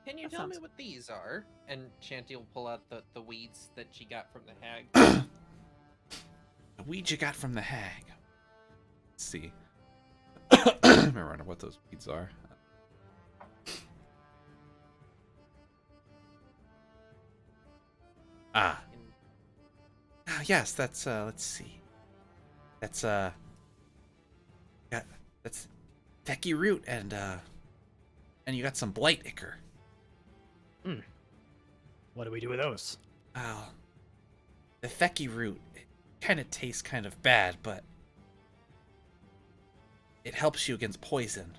Can you That tell me sounds- what these are? And Shanty will pull out the weeds that she got from the hag. The weeds you got from the hag. Let's see. I remember what those weeds are. Ah, yes, that's let's see. That's that's Techie root and you got some blight ichor. What do we do with those? Oh, the Theki root, it kind of tastes kind of bad, but it helps you against poison.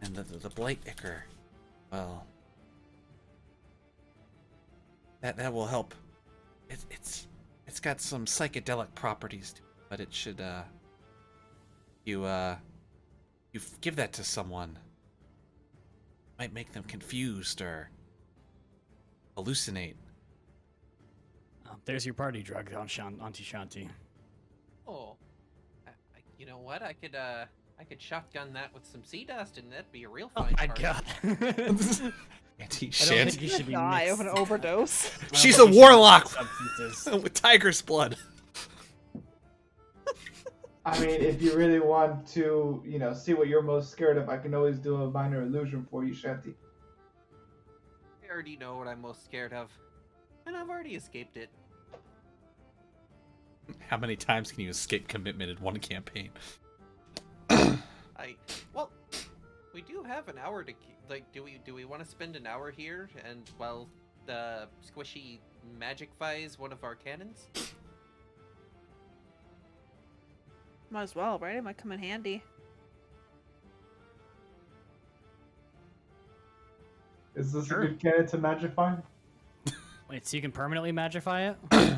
And the blight ichor, well, that will help. It's got some psychedelic properties to it, but it should you give that to someone, might make them confused or hallucinate. There's your party drug, Auntie Shanti. Oh, you know what? I could shotgun that with some sea dust, and that'd be a real Oh fine my party. god. Auntie I don't Shanty. think you should be Die of an mixing- overdose. I don't She's think a you should warlock. mix substances. With tiger's blood. I mean, if you really want to, see what you're most scared of, I can always do a minor illusion for you, Shanty. I already know what I'm most scared of, and I've already escaped it. How many times can you escape commitment in one campaign? Well, we do have an hour to do we want to spend an hour here and while the squishy magic-fies one of our cannons? Might as well, right? It might come in handy. Is this Sure. a good cannon to magify? Wait, so you can permanently magify it?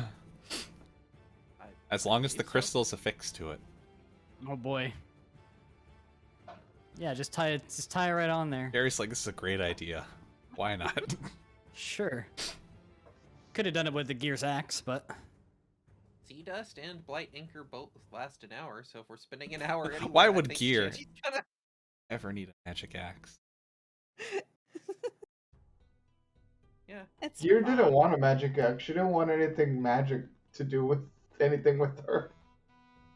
As long as the believe so. crystal's affixed to it. Oh boy. Yeah, just tie it right on there. Gary's like, this is a great idea. Why not? Sure. Could have done it with the Gears axe, but Sea dust and blight inker both last an hour, so if we're spending an hour anyway, Why I would think gear? Shanty's gonna- Ever need a magic axe? Yeah. It's Gear fine. didn't want a magic axe. She didn't want anything magic to do with anything with her.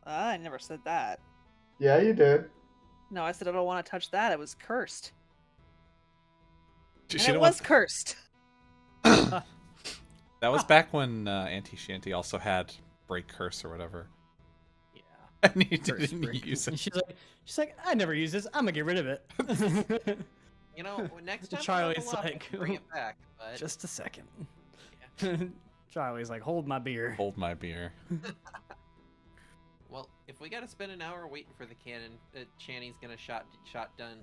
I never said that. Yeah, you did. No, I said I don't want to touch that. It was cursed. She And it should've was went- cursed. That was back when Auntie Shanty also had break curse or whatever. Yeah. And he First didn't break. use it. She's like, I never use this. I'm gonna get rid of it. You know, next time Charlie's I level up, I like, can bring it back, but Just a second. Charlie's like, hold my beer. Hold my beer. well, if we gotta spend an hour waiting for the cannon, Channy's gonna shotgun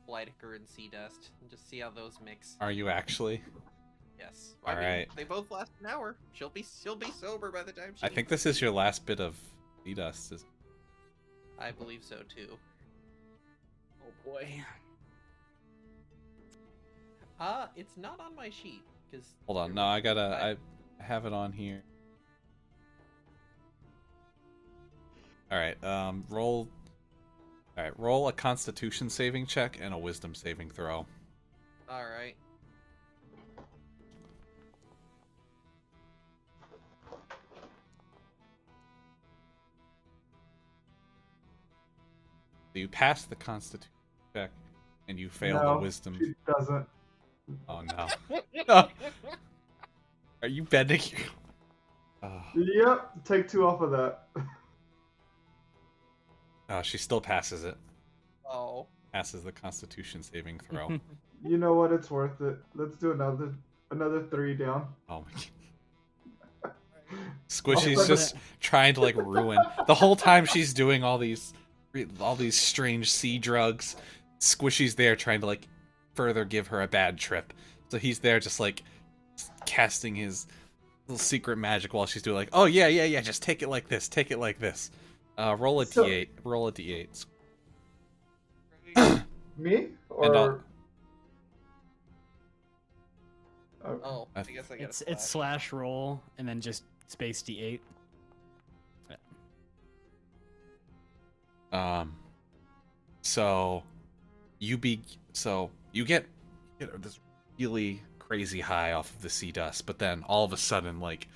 Blightiker and Sea Dust and just see how those mix. Are you actually? Yes. All right. They both last an hour. She'll be sober by the time she. I think this is your last bit of sea dust. I believe so too. Oh boy. It's not on my sheet because. Hold on. No, I have it on here. All right. Roll. All right. Roll a Constitution saving check and a Wisdom saving throw. All right. So you pass the Constitution check, and you fail the No, Wisdom. She doesn't. Oh no. No. Are you bending? Yep, take 2 off of that. She still passes it. Oh. Passes the Constitution saving throw. You know what? It's worth it. Let's do another 3 down. Oh my god. Squishy's just trying to like ruin the whole time she's doing all these strange sea drugs. Squishy's there trying to like further give her a bad trip. So he's there just like casting his little secret magic while she's doing like, oh yeah, just take it like this, take it like this. Roll a d8. Roll a d8. Me? And Or Oh, I guess I got It's slash roll and then just space D8. So you get this really crazy high off of the sea dust, but then all of a sudden, like,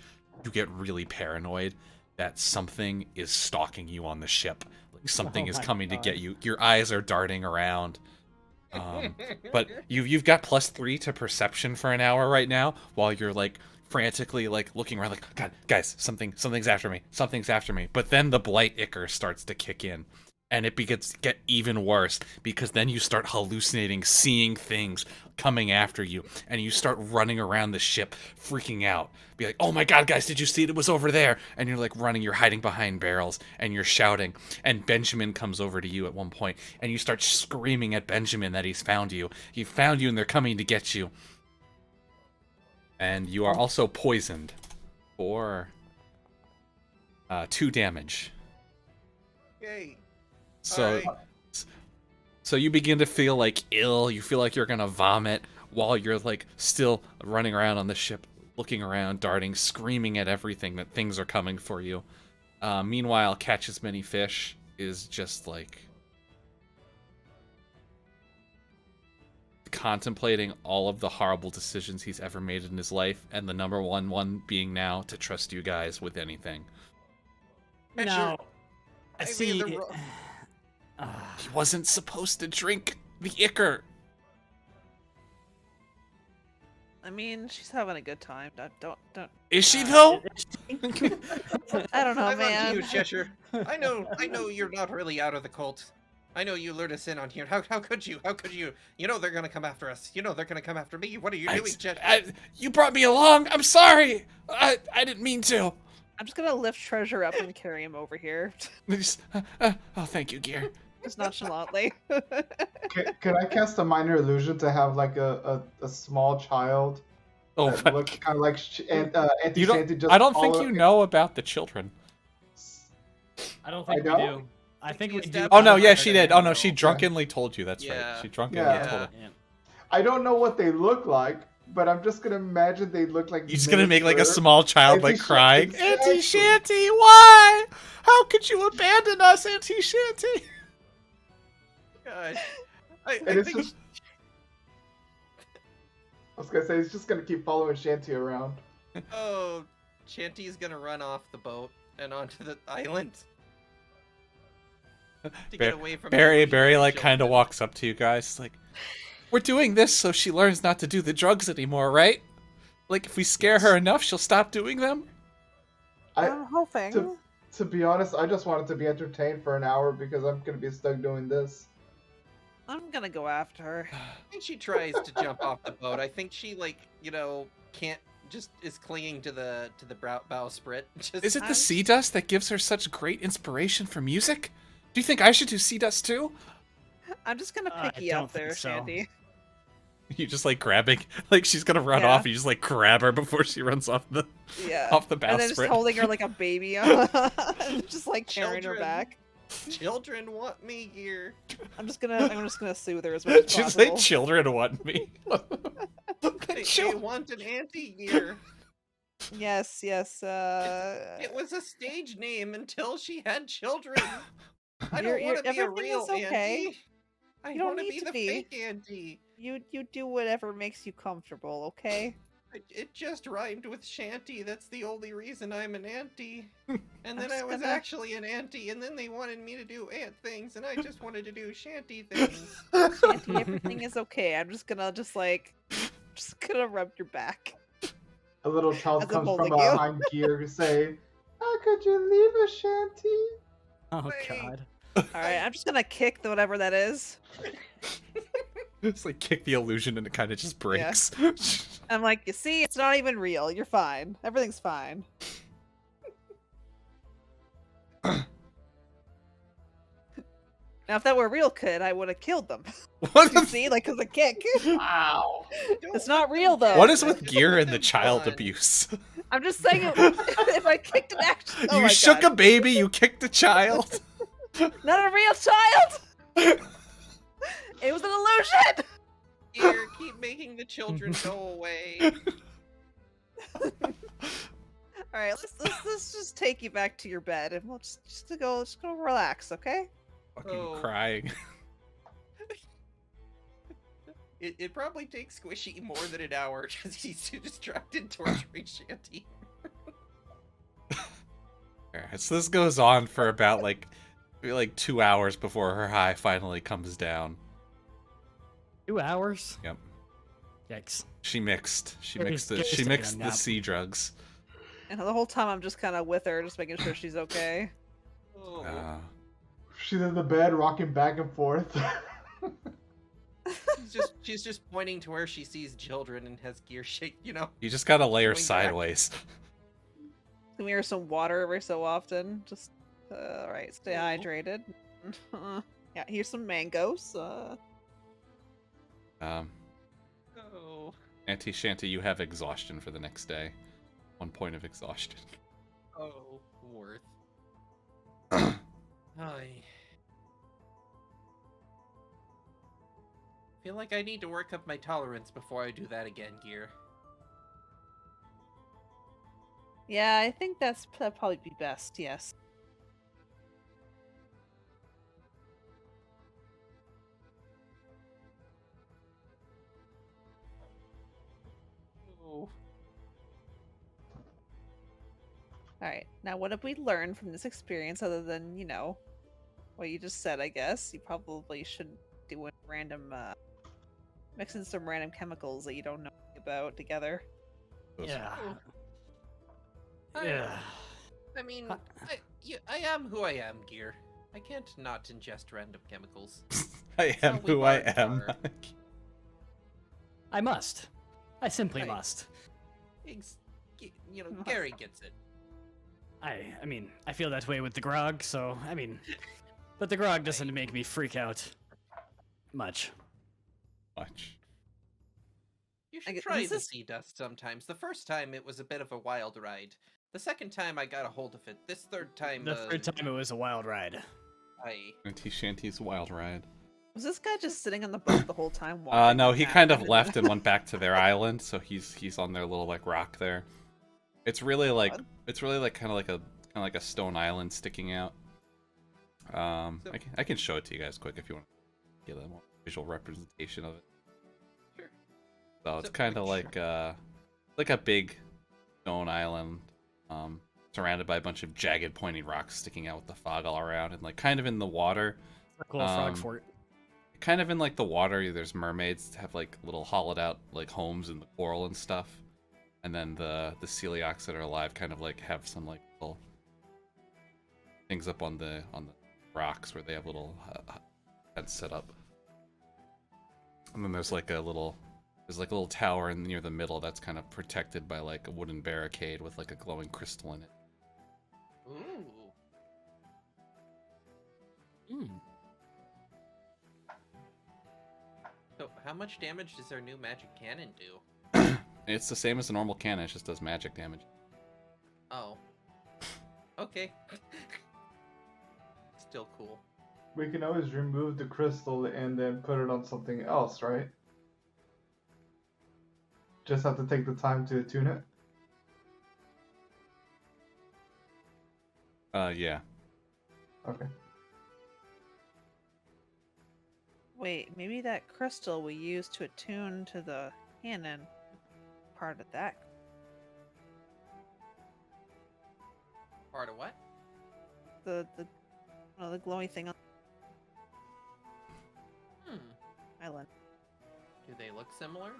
you get really paranoid that something is stalking you on the ship. Like something is coming to get you. Your eyes are darting around. But you've got +3 to perception for an hour right now, while you're like frantically like looking around, like, God, guys, something's after me, something's after me. But then the blight ichor starts to kick in, and it begins to get even worse because then you start hallucinating, seeing things coming after you, and you start running around the ship, freaking out. Be like, oh my God, guys, did you see it? It was over there. And you're like running, you're hiding behind barrels, and you're shouting. And Benjamin comes over to you at one point, and you start screaming at Benjamin that he's found you. He found you, and they're coming to get you. And you are also poisoned for 2 damage. Yay. So, Alright. so you begin to feel like ill. You feel like you're gonna vomit while you're like still running around on the ship, looking around, darting, screaming at everything that things are coming for you. Meanwhile, Catch As Many Fish is just like contemplating all of the horrible decisions he's ever made in his life, and the number one being now to trust you guys with anything. No, I I see. made the He wasn't supposed to drink the ichor. I mean, she's having a good time. Don't. Is she though? I don't know, I'm on to man. you, Cheshire. I know you're not really out of the cult. I know you lured us in on here. How could you? How could you? You know they're gonna come after us. You know they're gonna come after me. What are you doing, Cheshire? You brought me along. I'm sorry. I didn't mean to. I'm just gonna lift Treasure up and carry him over here, Oh, thank you, Gear. just nonchalantly. can I cast a minor illusion to have like a small child Oh, that but looks kind of like Auntie you Shanty don't. just I don't think follow- you know about the children. I don't think I we don't? do. I Think think you we do. established Oh no, I yeah, heard she it did. Oh no, she now. drunkenly told you. That's Yeah. right. She drunkenly Yeah. told it. Yeah. I don't know what they look like, but I'm just gonna imagine they look like. You're just gonna make like a miniature- small child like Auntie crying. Shanty, Auntie exactly. Shanty, why? How could you abandon us, Auntie Shanty? God. I And it's think just. I was gonna say it's just gonna keep following Shanty around. Oh, Shanty's gonna run off the boat and onto the island to get away from Barry the like children. kind of walks up to you guys like, we're doing this so she learns not to do the drugs anymore, right? Like if we scare her enough, she'll stop doing them. I'm hoping. To be honest, I just wanted to be entertained for an hour because I'm gonna be stuck doing this. I'm gonna go after her. I think she tries to jump off the boat. I think she can't, just is clinging to the bowsprit. Just Is it the sea dust that gives her such great inspiration for music? Do you think I should do sea dust too? I'm just gonna I pick you don't up there, think so. Shanty. You just like grabbing, like she's gonna run Yeah. off. You just like grab her before she runs off the Yeah. off the And then just bowsprit. holding her like a baby, just like carrying her Children. back. Children want me here. I'm just gonna soothe her as much as She's like, possible. children want me. They want an auntie here. Yes. It was a stage name until she had children. I don't You're- want to be a everything real is okay. auntie. I You don't want to need be to the be. fake auntie. You do whatever makes you comfortable, okay? It just rhymed with shanty. That's the only reason I'm an auntie. And then just I was gonna- actually an auntie, and then they wanted me to do ant things, and I just wanted to do shanty things. Shanty, everything is okay. I'm just gonna rub your back. A little child As I'm comes from holding you. behind Gear saying, "How could you leave us, Shanty?" Oh Wait. god. Alright, I'm just gonna kick the whatever that is. It's like kick the illusion and it kind of just breaks. I'm like, you see, it's not even real. You're fine. Everything's fine. Now, if that were a real kid, I would have killed them. What You the see, like, cause a kick. Wow. It's not real, though. What is with gear and the child Fun. abuse? I'm just saying, if I kicked an actual, oh You my shook God. a baby, you kicked a child. Not a real child. It was an illusion. Here, keep making the children go away. All right, let's just take you back to your bed, and we'll just go relax, okay? Fucking Oh. crying. It probably takes Squishy more than an hour because he's too distracted torturing Shanty. Alright, so this goes on for about like 2 hours before her high finally comes down. 2 hours? Yep. Yikes. She mixed. She Maybe mixed the just she taking a mixed the nap. sea drugs. And the whole time I'm just kind of with her, just making sure she's okay. Oh. She's in the bed, rocking back and forth. She's just pointing to where she sees children and has Gear shake, you know. You just gotta lay her Going back. sideways. Give me her some water every so often. Just all right, stay hydrated. Yeah, here's some mangoes. Um, Oh. Auntie Shanty, you have exhaustion for the next day. 1 point of exhaustion. Oh, worth. I feel like I need to work up my tolerance before I do that again, Gear. Yeah, I think that'd probably be best. Yes. Oh. All right. Now, what have we learned from this experience other than, what you just said, I guess? You probably shouldn't do random, mixing some random chemicals that you don't know about together. Yeah. I- Yeah. I mean, I am who I am, Gear. I can't not ingest random chemicals. I how am we who I bards am. are. I must. I simply Right. must. Gary gets it. I mean, I feel that way with the grog, so, I mean, but the grog doesn't make me freak out much. Much. You I should get- try this the is- sea dust sometimes. The first time it was a bit of a wild ride. The second time I got a hold of it. This third time, The third time it was a wild ride. Auntie Shanty's wild ride. Was this guy just sitting on the boat the whole time? wandering No, from he that kind of to left that? and went back to their island, so he's on their little rock there. It's really Odd. kind of like a stone island sticking out. So- I can show it to you guys quick if you want to get a more visual representation of it. Sure. So it's So, kind of like, like a big stone island, surrounded by a bunch of jagged, pointy rocks sticking out with the fog all around, and kind of in the water. A cool frog Um, fort. Kind of in the water, there's mermaids that have little hollowed out homes in the coral and stuff, and then the celiacs that are alive kind of have some little things up on the rocks where they have little heads set up. And then there's a little tower near the middle that's kind of protected by a wooden barricade with a glowing crystal in it. Ooh. Mm. So, how much damage does our new magic cannon do? It's the same as a normal cannon, it just does magic damage. Oh. Okay. Still cool. We can always remove the crystal and then put it on something else, right? Just have to take the time to attune it. Yeah. Okay. Wait, maybe that crystal we used to attune to the cannon part of that. Part of what? The glowy thing on Hmm. the island. Do they look similar?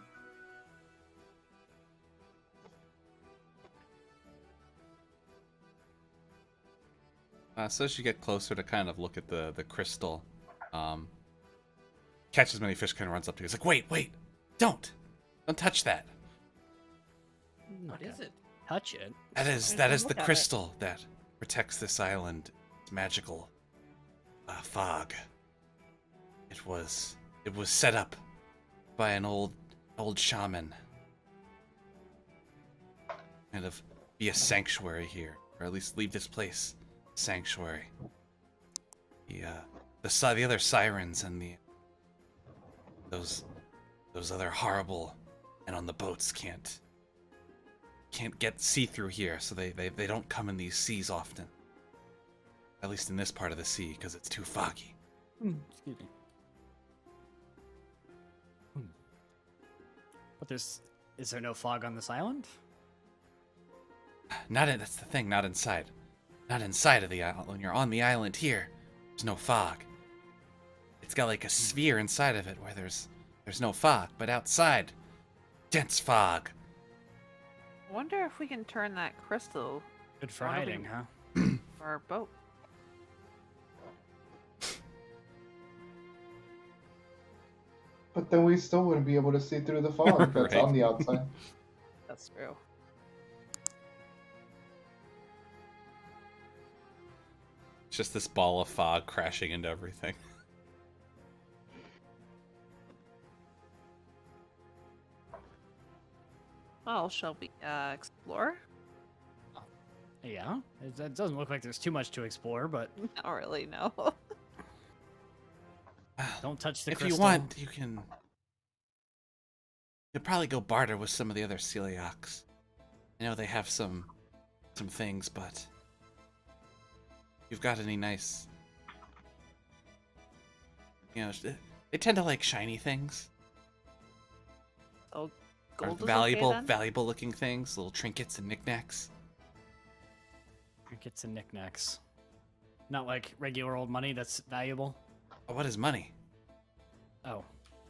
So as you get closer to kind of look at the crystal, catch as many fish, kind of runs up to you. He's like, wait, don't touch that. What is it? Touch it. That is There's the one look at it. crystal that protects this island. It's magical fog. It was set up by an old shaman. Kind of be a sanctuary here, or at least leave this place sanctuary. The other sirens and those other horrible and on the boats can't see through here, so they don't come in these seas often. At least in this part of the sea, because it's too foggy. Excuse me. But is there no fog on this island? That's the thing, not inside. Not inside of the island. When you're on the island here, there's no fog. It's got like a sphere inside of it where there's no fog, but outside, dense fog. I wonder if we can turn that crystal Good for Why don't we- hiding, huh? for our boat. But then we still wouldn't be able to see through the fog that's Right. on the outside. That's true. It's just this ball of fog crashing into everything. Well, shall we explore? Yeah. It doesn't look like there's too much to explore, but Not really, no. don't touch the If crystal. you want, you could probably go barter with some of the other celiacs. I know they have some things, but you've got any nice, they tend to like shiny things, Oh, or gold is valuable okay, then? looking things, little trinkets and knickknacks. Trinkets and knickknacks. Not like regular old money that's valuable. Oh, what is money? Oh,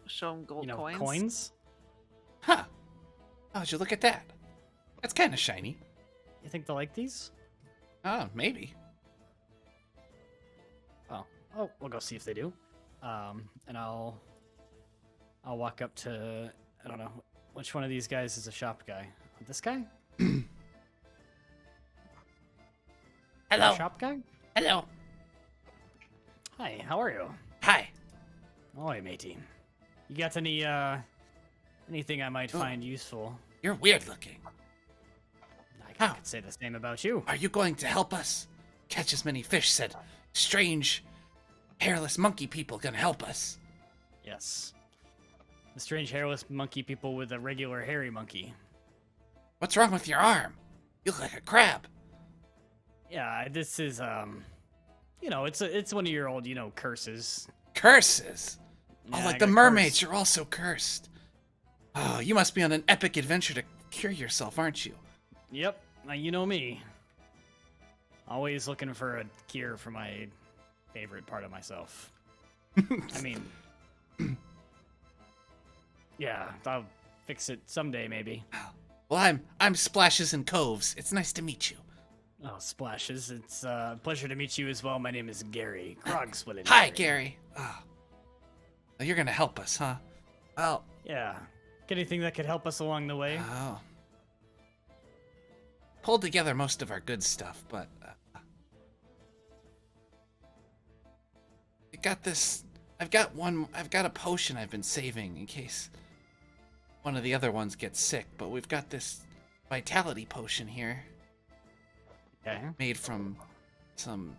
Show them gold you know, coins. coins? Huh? Oh, did you look at that? That's kind of shiny. You think they'll like these? Oh, maybe. Oh, we'll go see if they do. And I'll walk up to, I don't know, which one of these guys is a shop guy? This guy? Hello. Shop guy? Hello. Hi, how are you? Hi. Oi, matey. You got any, anything I might Oh. find useful? You're weird looking. I How? could say the same about you. Are you going to help us catch as many fish? Said strange, hairless monkey people gonna help us. Yes. The strange hairless monkey people with a regular hairy monkey. What's wrong with your arm? You look like a crab. Yeah, this is, it's one of your old, curses. Curses. Oh, Yeah, like I the got mermaids, cursed. you're also cursed. Oh, you must be on an epic adventure to cure yourself, aren't you? Yep, you know me. Always looking for a cure for my favorite part of myself. I mean, yeah, I'll fix it someday, maybe. Well, I'm Splashes and Coves. It's nice to meet you. Oh, Splashes, it's a pleasure to meet you as well. My name is Gary Krogswillen. Hi, Gary. Oh. Oh, you're gonna help us, huh? Well, Yeah. Anything that could help us along the way? oh. Pulled together most of our good stuff, but I got this. I've got a potion I've been saving in case one of the other ones gets sick, but we've got this vitality potion here Okay. made from some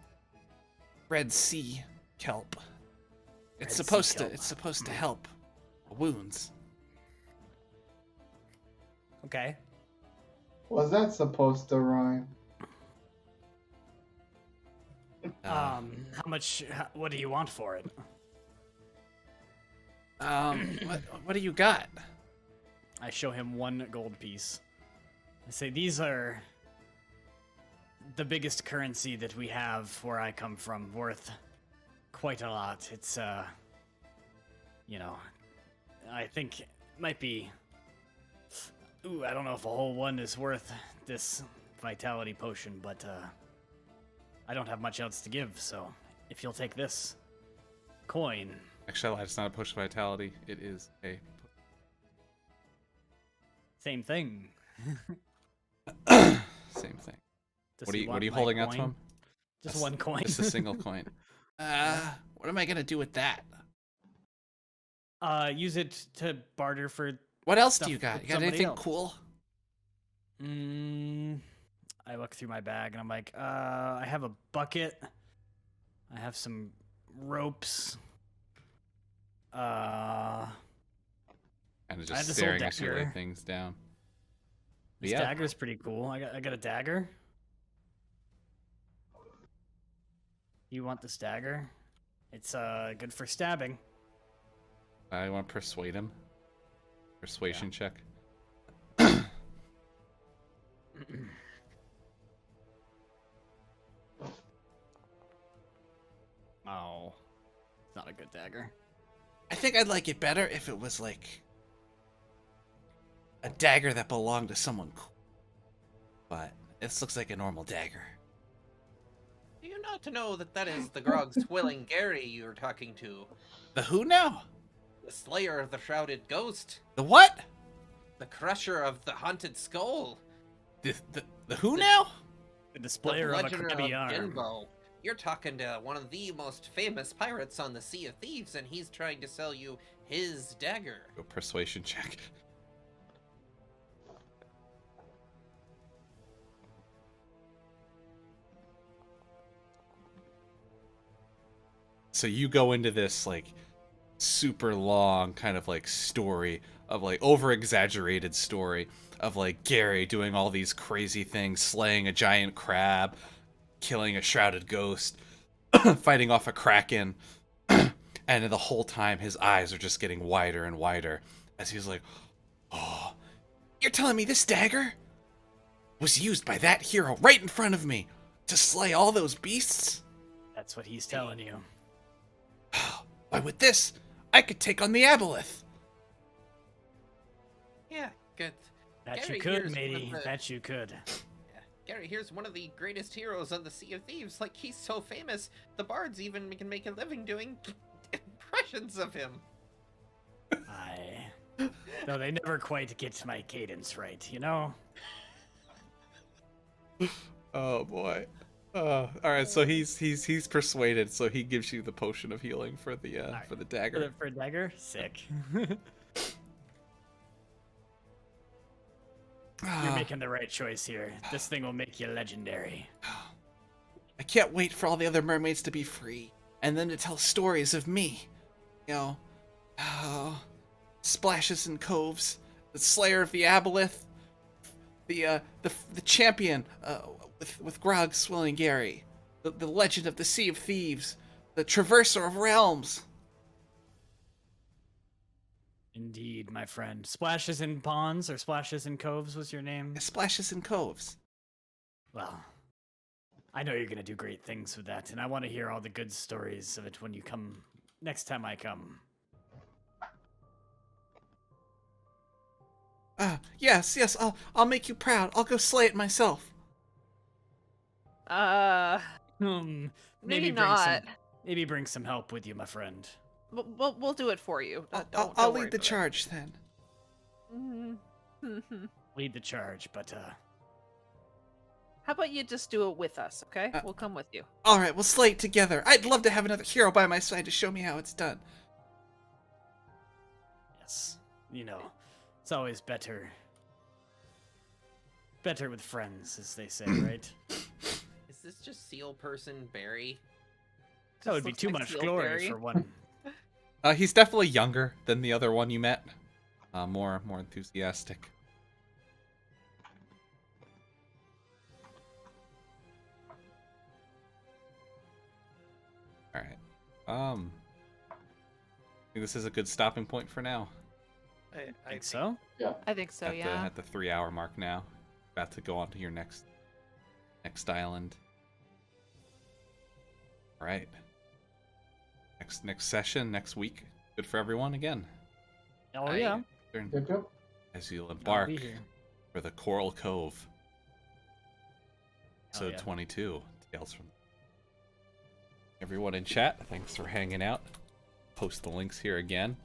Red Sea kelp. Red It's Sea supposed kelp. to help wounds. Okay. Was that supposed to rhyme? Uh, How much? What do you want for it? what do you got? I show him one gold piece. I say, these are the biggest currency that we have where I come from, worth quite a lot. It's, I think it might be... Ooh, I don't know if a whole one is worth this vitality potion, but, I don't have much else to give, so if you'll take this coin. Actually, it's not a push vitality. It is a. Same thing. Same thing. Does What he are want you my holding out to coin? him? Just one coin. Just a single coin. What am I gonna do with that? Use it to barter for. What else Stuff do you got? with You got somebody anything else. cool? I look through my bag and I'm like, I have a bucket. I have some ropes. Kind of I have just this staring old as you lay dagger. things down. This Yeah. dagger's pretty cool. I got a dagger. You want this dagger? It's good for stabbing. I want to persuade him. Persuasion check. Oh, it's not a good dagger. I think I'd like it better if it was like a dagger that belonged to someone cool. But this looks like a normal dagger. Do you not know that that is the Grog's Twilling Gary you're talking to? The who now? The slayer of the shrouded ghost? The what? The crusher of the haunted skull? The who now? The displayer of a bludgeoner crabby arm. Jinbo. You're talking to one of the most famous pirates on the Sea of Thieves, and he's trying to sell you his dagger. Go persuasion check. So you go into this like super long kind of like story of like over exaggerated story of like Gary doing all these crazy things, slaying a giant crab, killing a shrouded ghost, fighting off a kraken, and the whole time his eyes are just getting wider and wider as he's like, "Oh, you're telling me this dagger was used by that hero right in front of me to slay all those beasts? That's what he's telling you. Why, with this, I could take on the aboleth." Yeah, good. That Gary you could, here's one of matey. the- That you could. Yeah. Gary, here's one of the greatest heroes on the Sea of Thieves. Like, he's so famous, the bards even can make a living doing impressions of him. Though they never quite get my cadence right, you know? Oh boy. All right, so he's persuaded, so he gives you the potion of healing for the for the dagger. For a dagger? Sick. You're making the right choice here. This thing will make you legendary. I can't wait for all the other mermaids to be free, and then to tell stories of me. You know, splashes and coves, the slayer of the aboleth, the champion with Grog Swilling Gary, the legend of the Sea of Thieves, the traverser of realms. Indeed, my friend. Splashes in ponds or splashes in coves was your name? Splashes and coves. Well, I know you're gonna do great things with that, and I want to hear all the good stories of it when you come next time I come. Yes, I'll make you proud. I'll go slay it myself. Maybe Maybe not. Maybe bring some help with you, my friend. We'll do it for you. I'll Don't worry lead the about it. charge then. Lead the charge, but How about you just do it with us, okay? We'll come with you. All right, we'll slay it together. I'd love to have another hero by my side to show me how it's done. yes, you know, it's always better with friends, as they say, right? Is this just seal person Barry? That would be looks too like much Seal glory Barry. for one. He's definitely younger than the other one you met. More enthusiastic. All right. I think this is a good stopping point for now. I Think so? I think so, At the 3-hour mark now. About to go on to your next island. All right. Next session next week. Good for everyone again. Oh yeah. Yep. As you'll I'll embark be here. for the Coral Cove. Hell Episode yeah. 22. Tales from everyone in chat, thanks for hanging out. Post the links here again.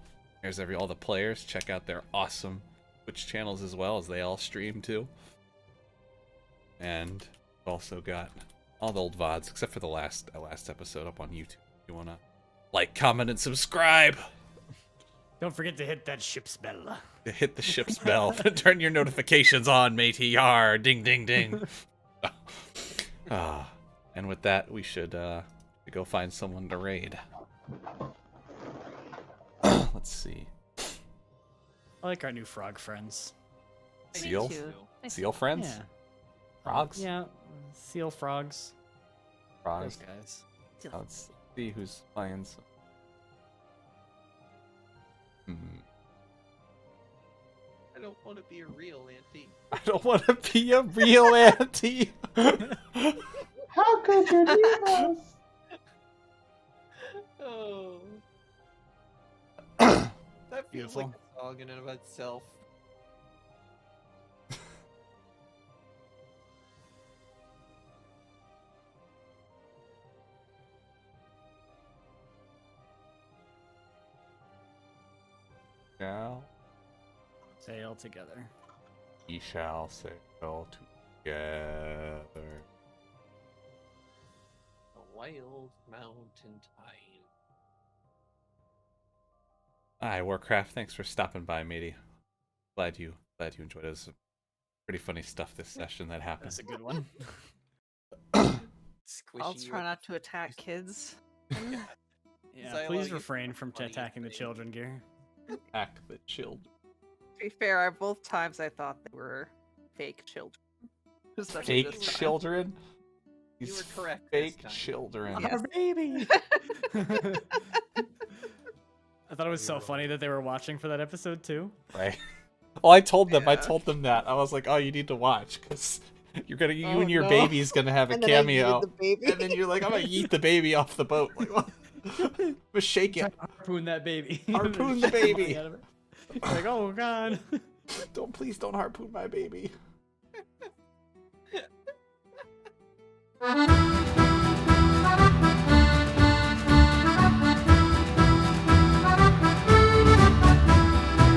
There's all the players. Check out their awesome Twitch channels as well, as they all stream too. And also got all the old VODs, except for the last episode up on YouTube. If you wanna like, comment, and subscribe. Don't forget to hit that ship's bell. Hit the ship's bell. Turn your notifications on, matey. Yar, ding, ding, ding. And with that, we should go find someone to raid. Let's see. I like our new frog friends. Seal? too. Seal friends? Yeah. Frogs? Yeah. Seal frogs. Frogs. Those guys. Let's see who's playing. I don't want to be a real auntie. I don't want to be a real auntie. How could you leave us? Oh. That feels Beautiful. like a song in and of itself. Shall Sail together. we shall sail together. A wild mountain time. Hi, Warcraft. Thanks for stopping by, matey. Glad you enjoyed it. It was pretty funny stuff this session that happened. That's a good one. I'll Squishy try with- not to attack kids. Yeah, I please like it. refrain from Funny attacking the thing. children, Gear. Act the chilled. To be fair, both times I thought they were fake children. Especially Fake this time. children? You These were correct this fake time. children. Yes. baby. I thought it was so funny that they were watching for that episode too. Right. Well, I told them Yeah. that. I was like, oh, you need to watch, because you Oh, and your no. baby's gonna have a And then I cameo. yeeted the baby. And then you're like, I'm gonna eat the baby off the boat. Like, what? But shake it. Harpoon that baby. Harpoon the baby. Out of it. Like, oh god. Please don't harpoon my baby.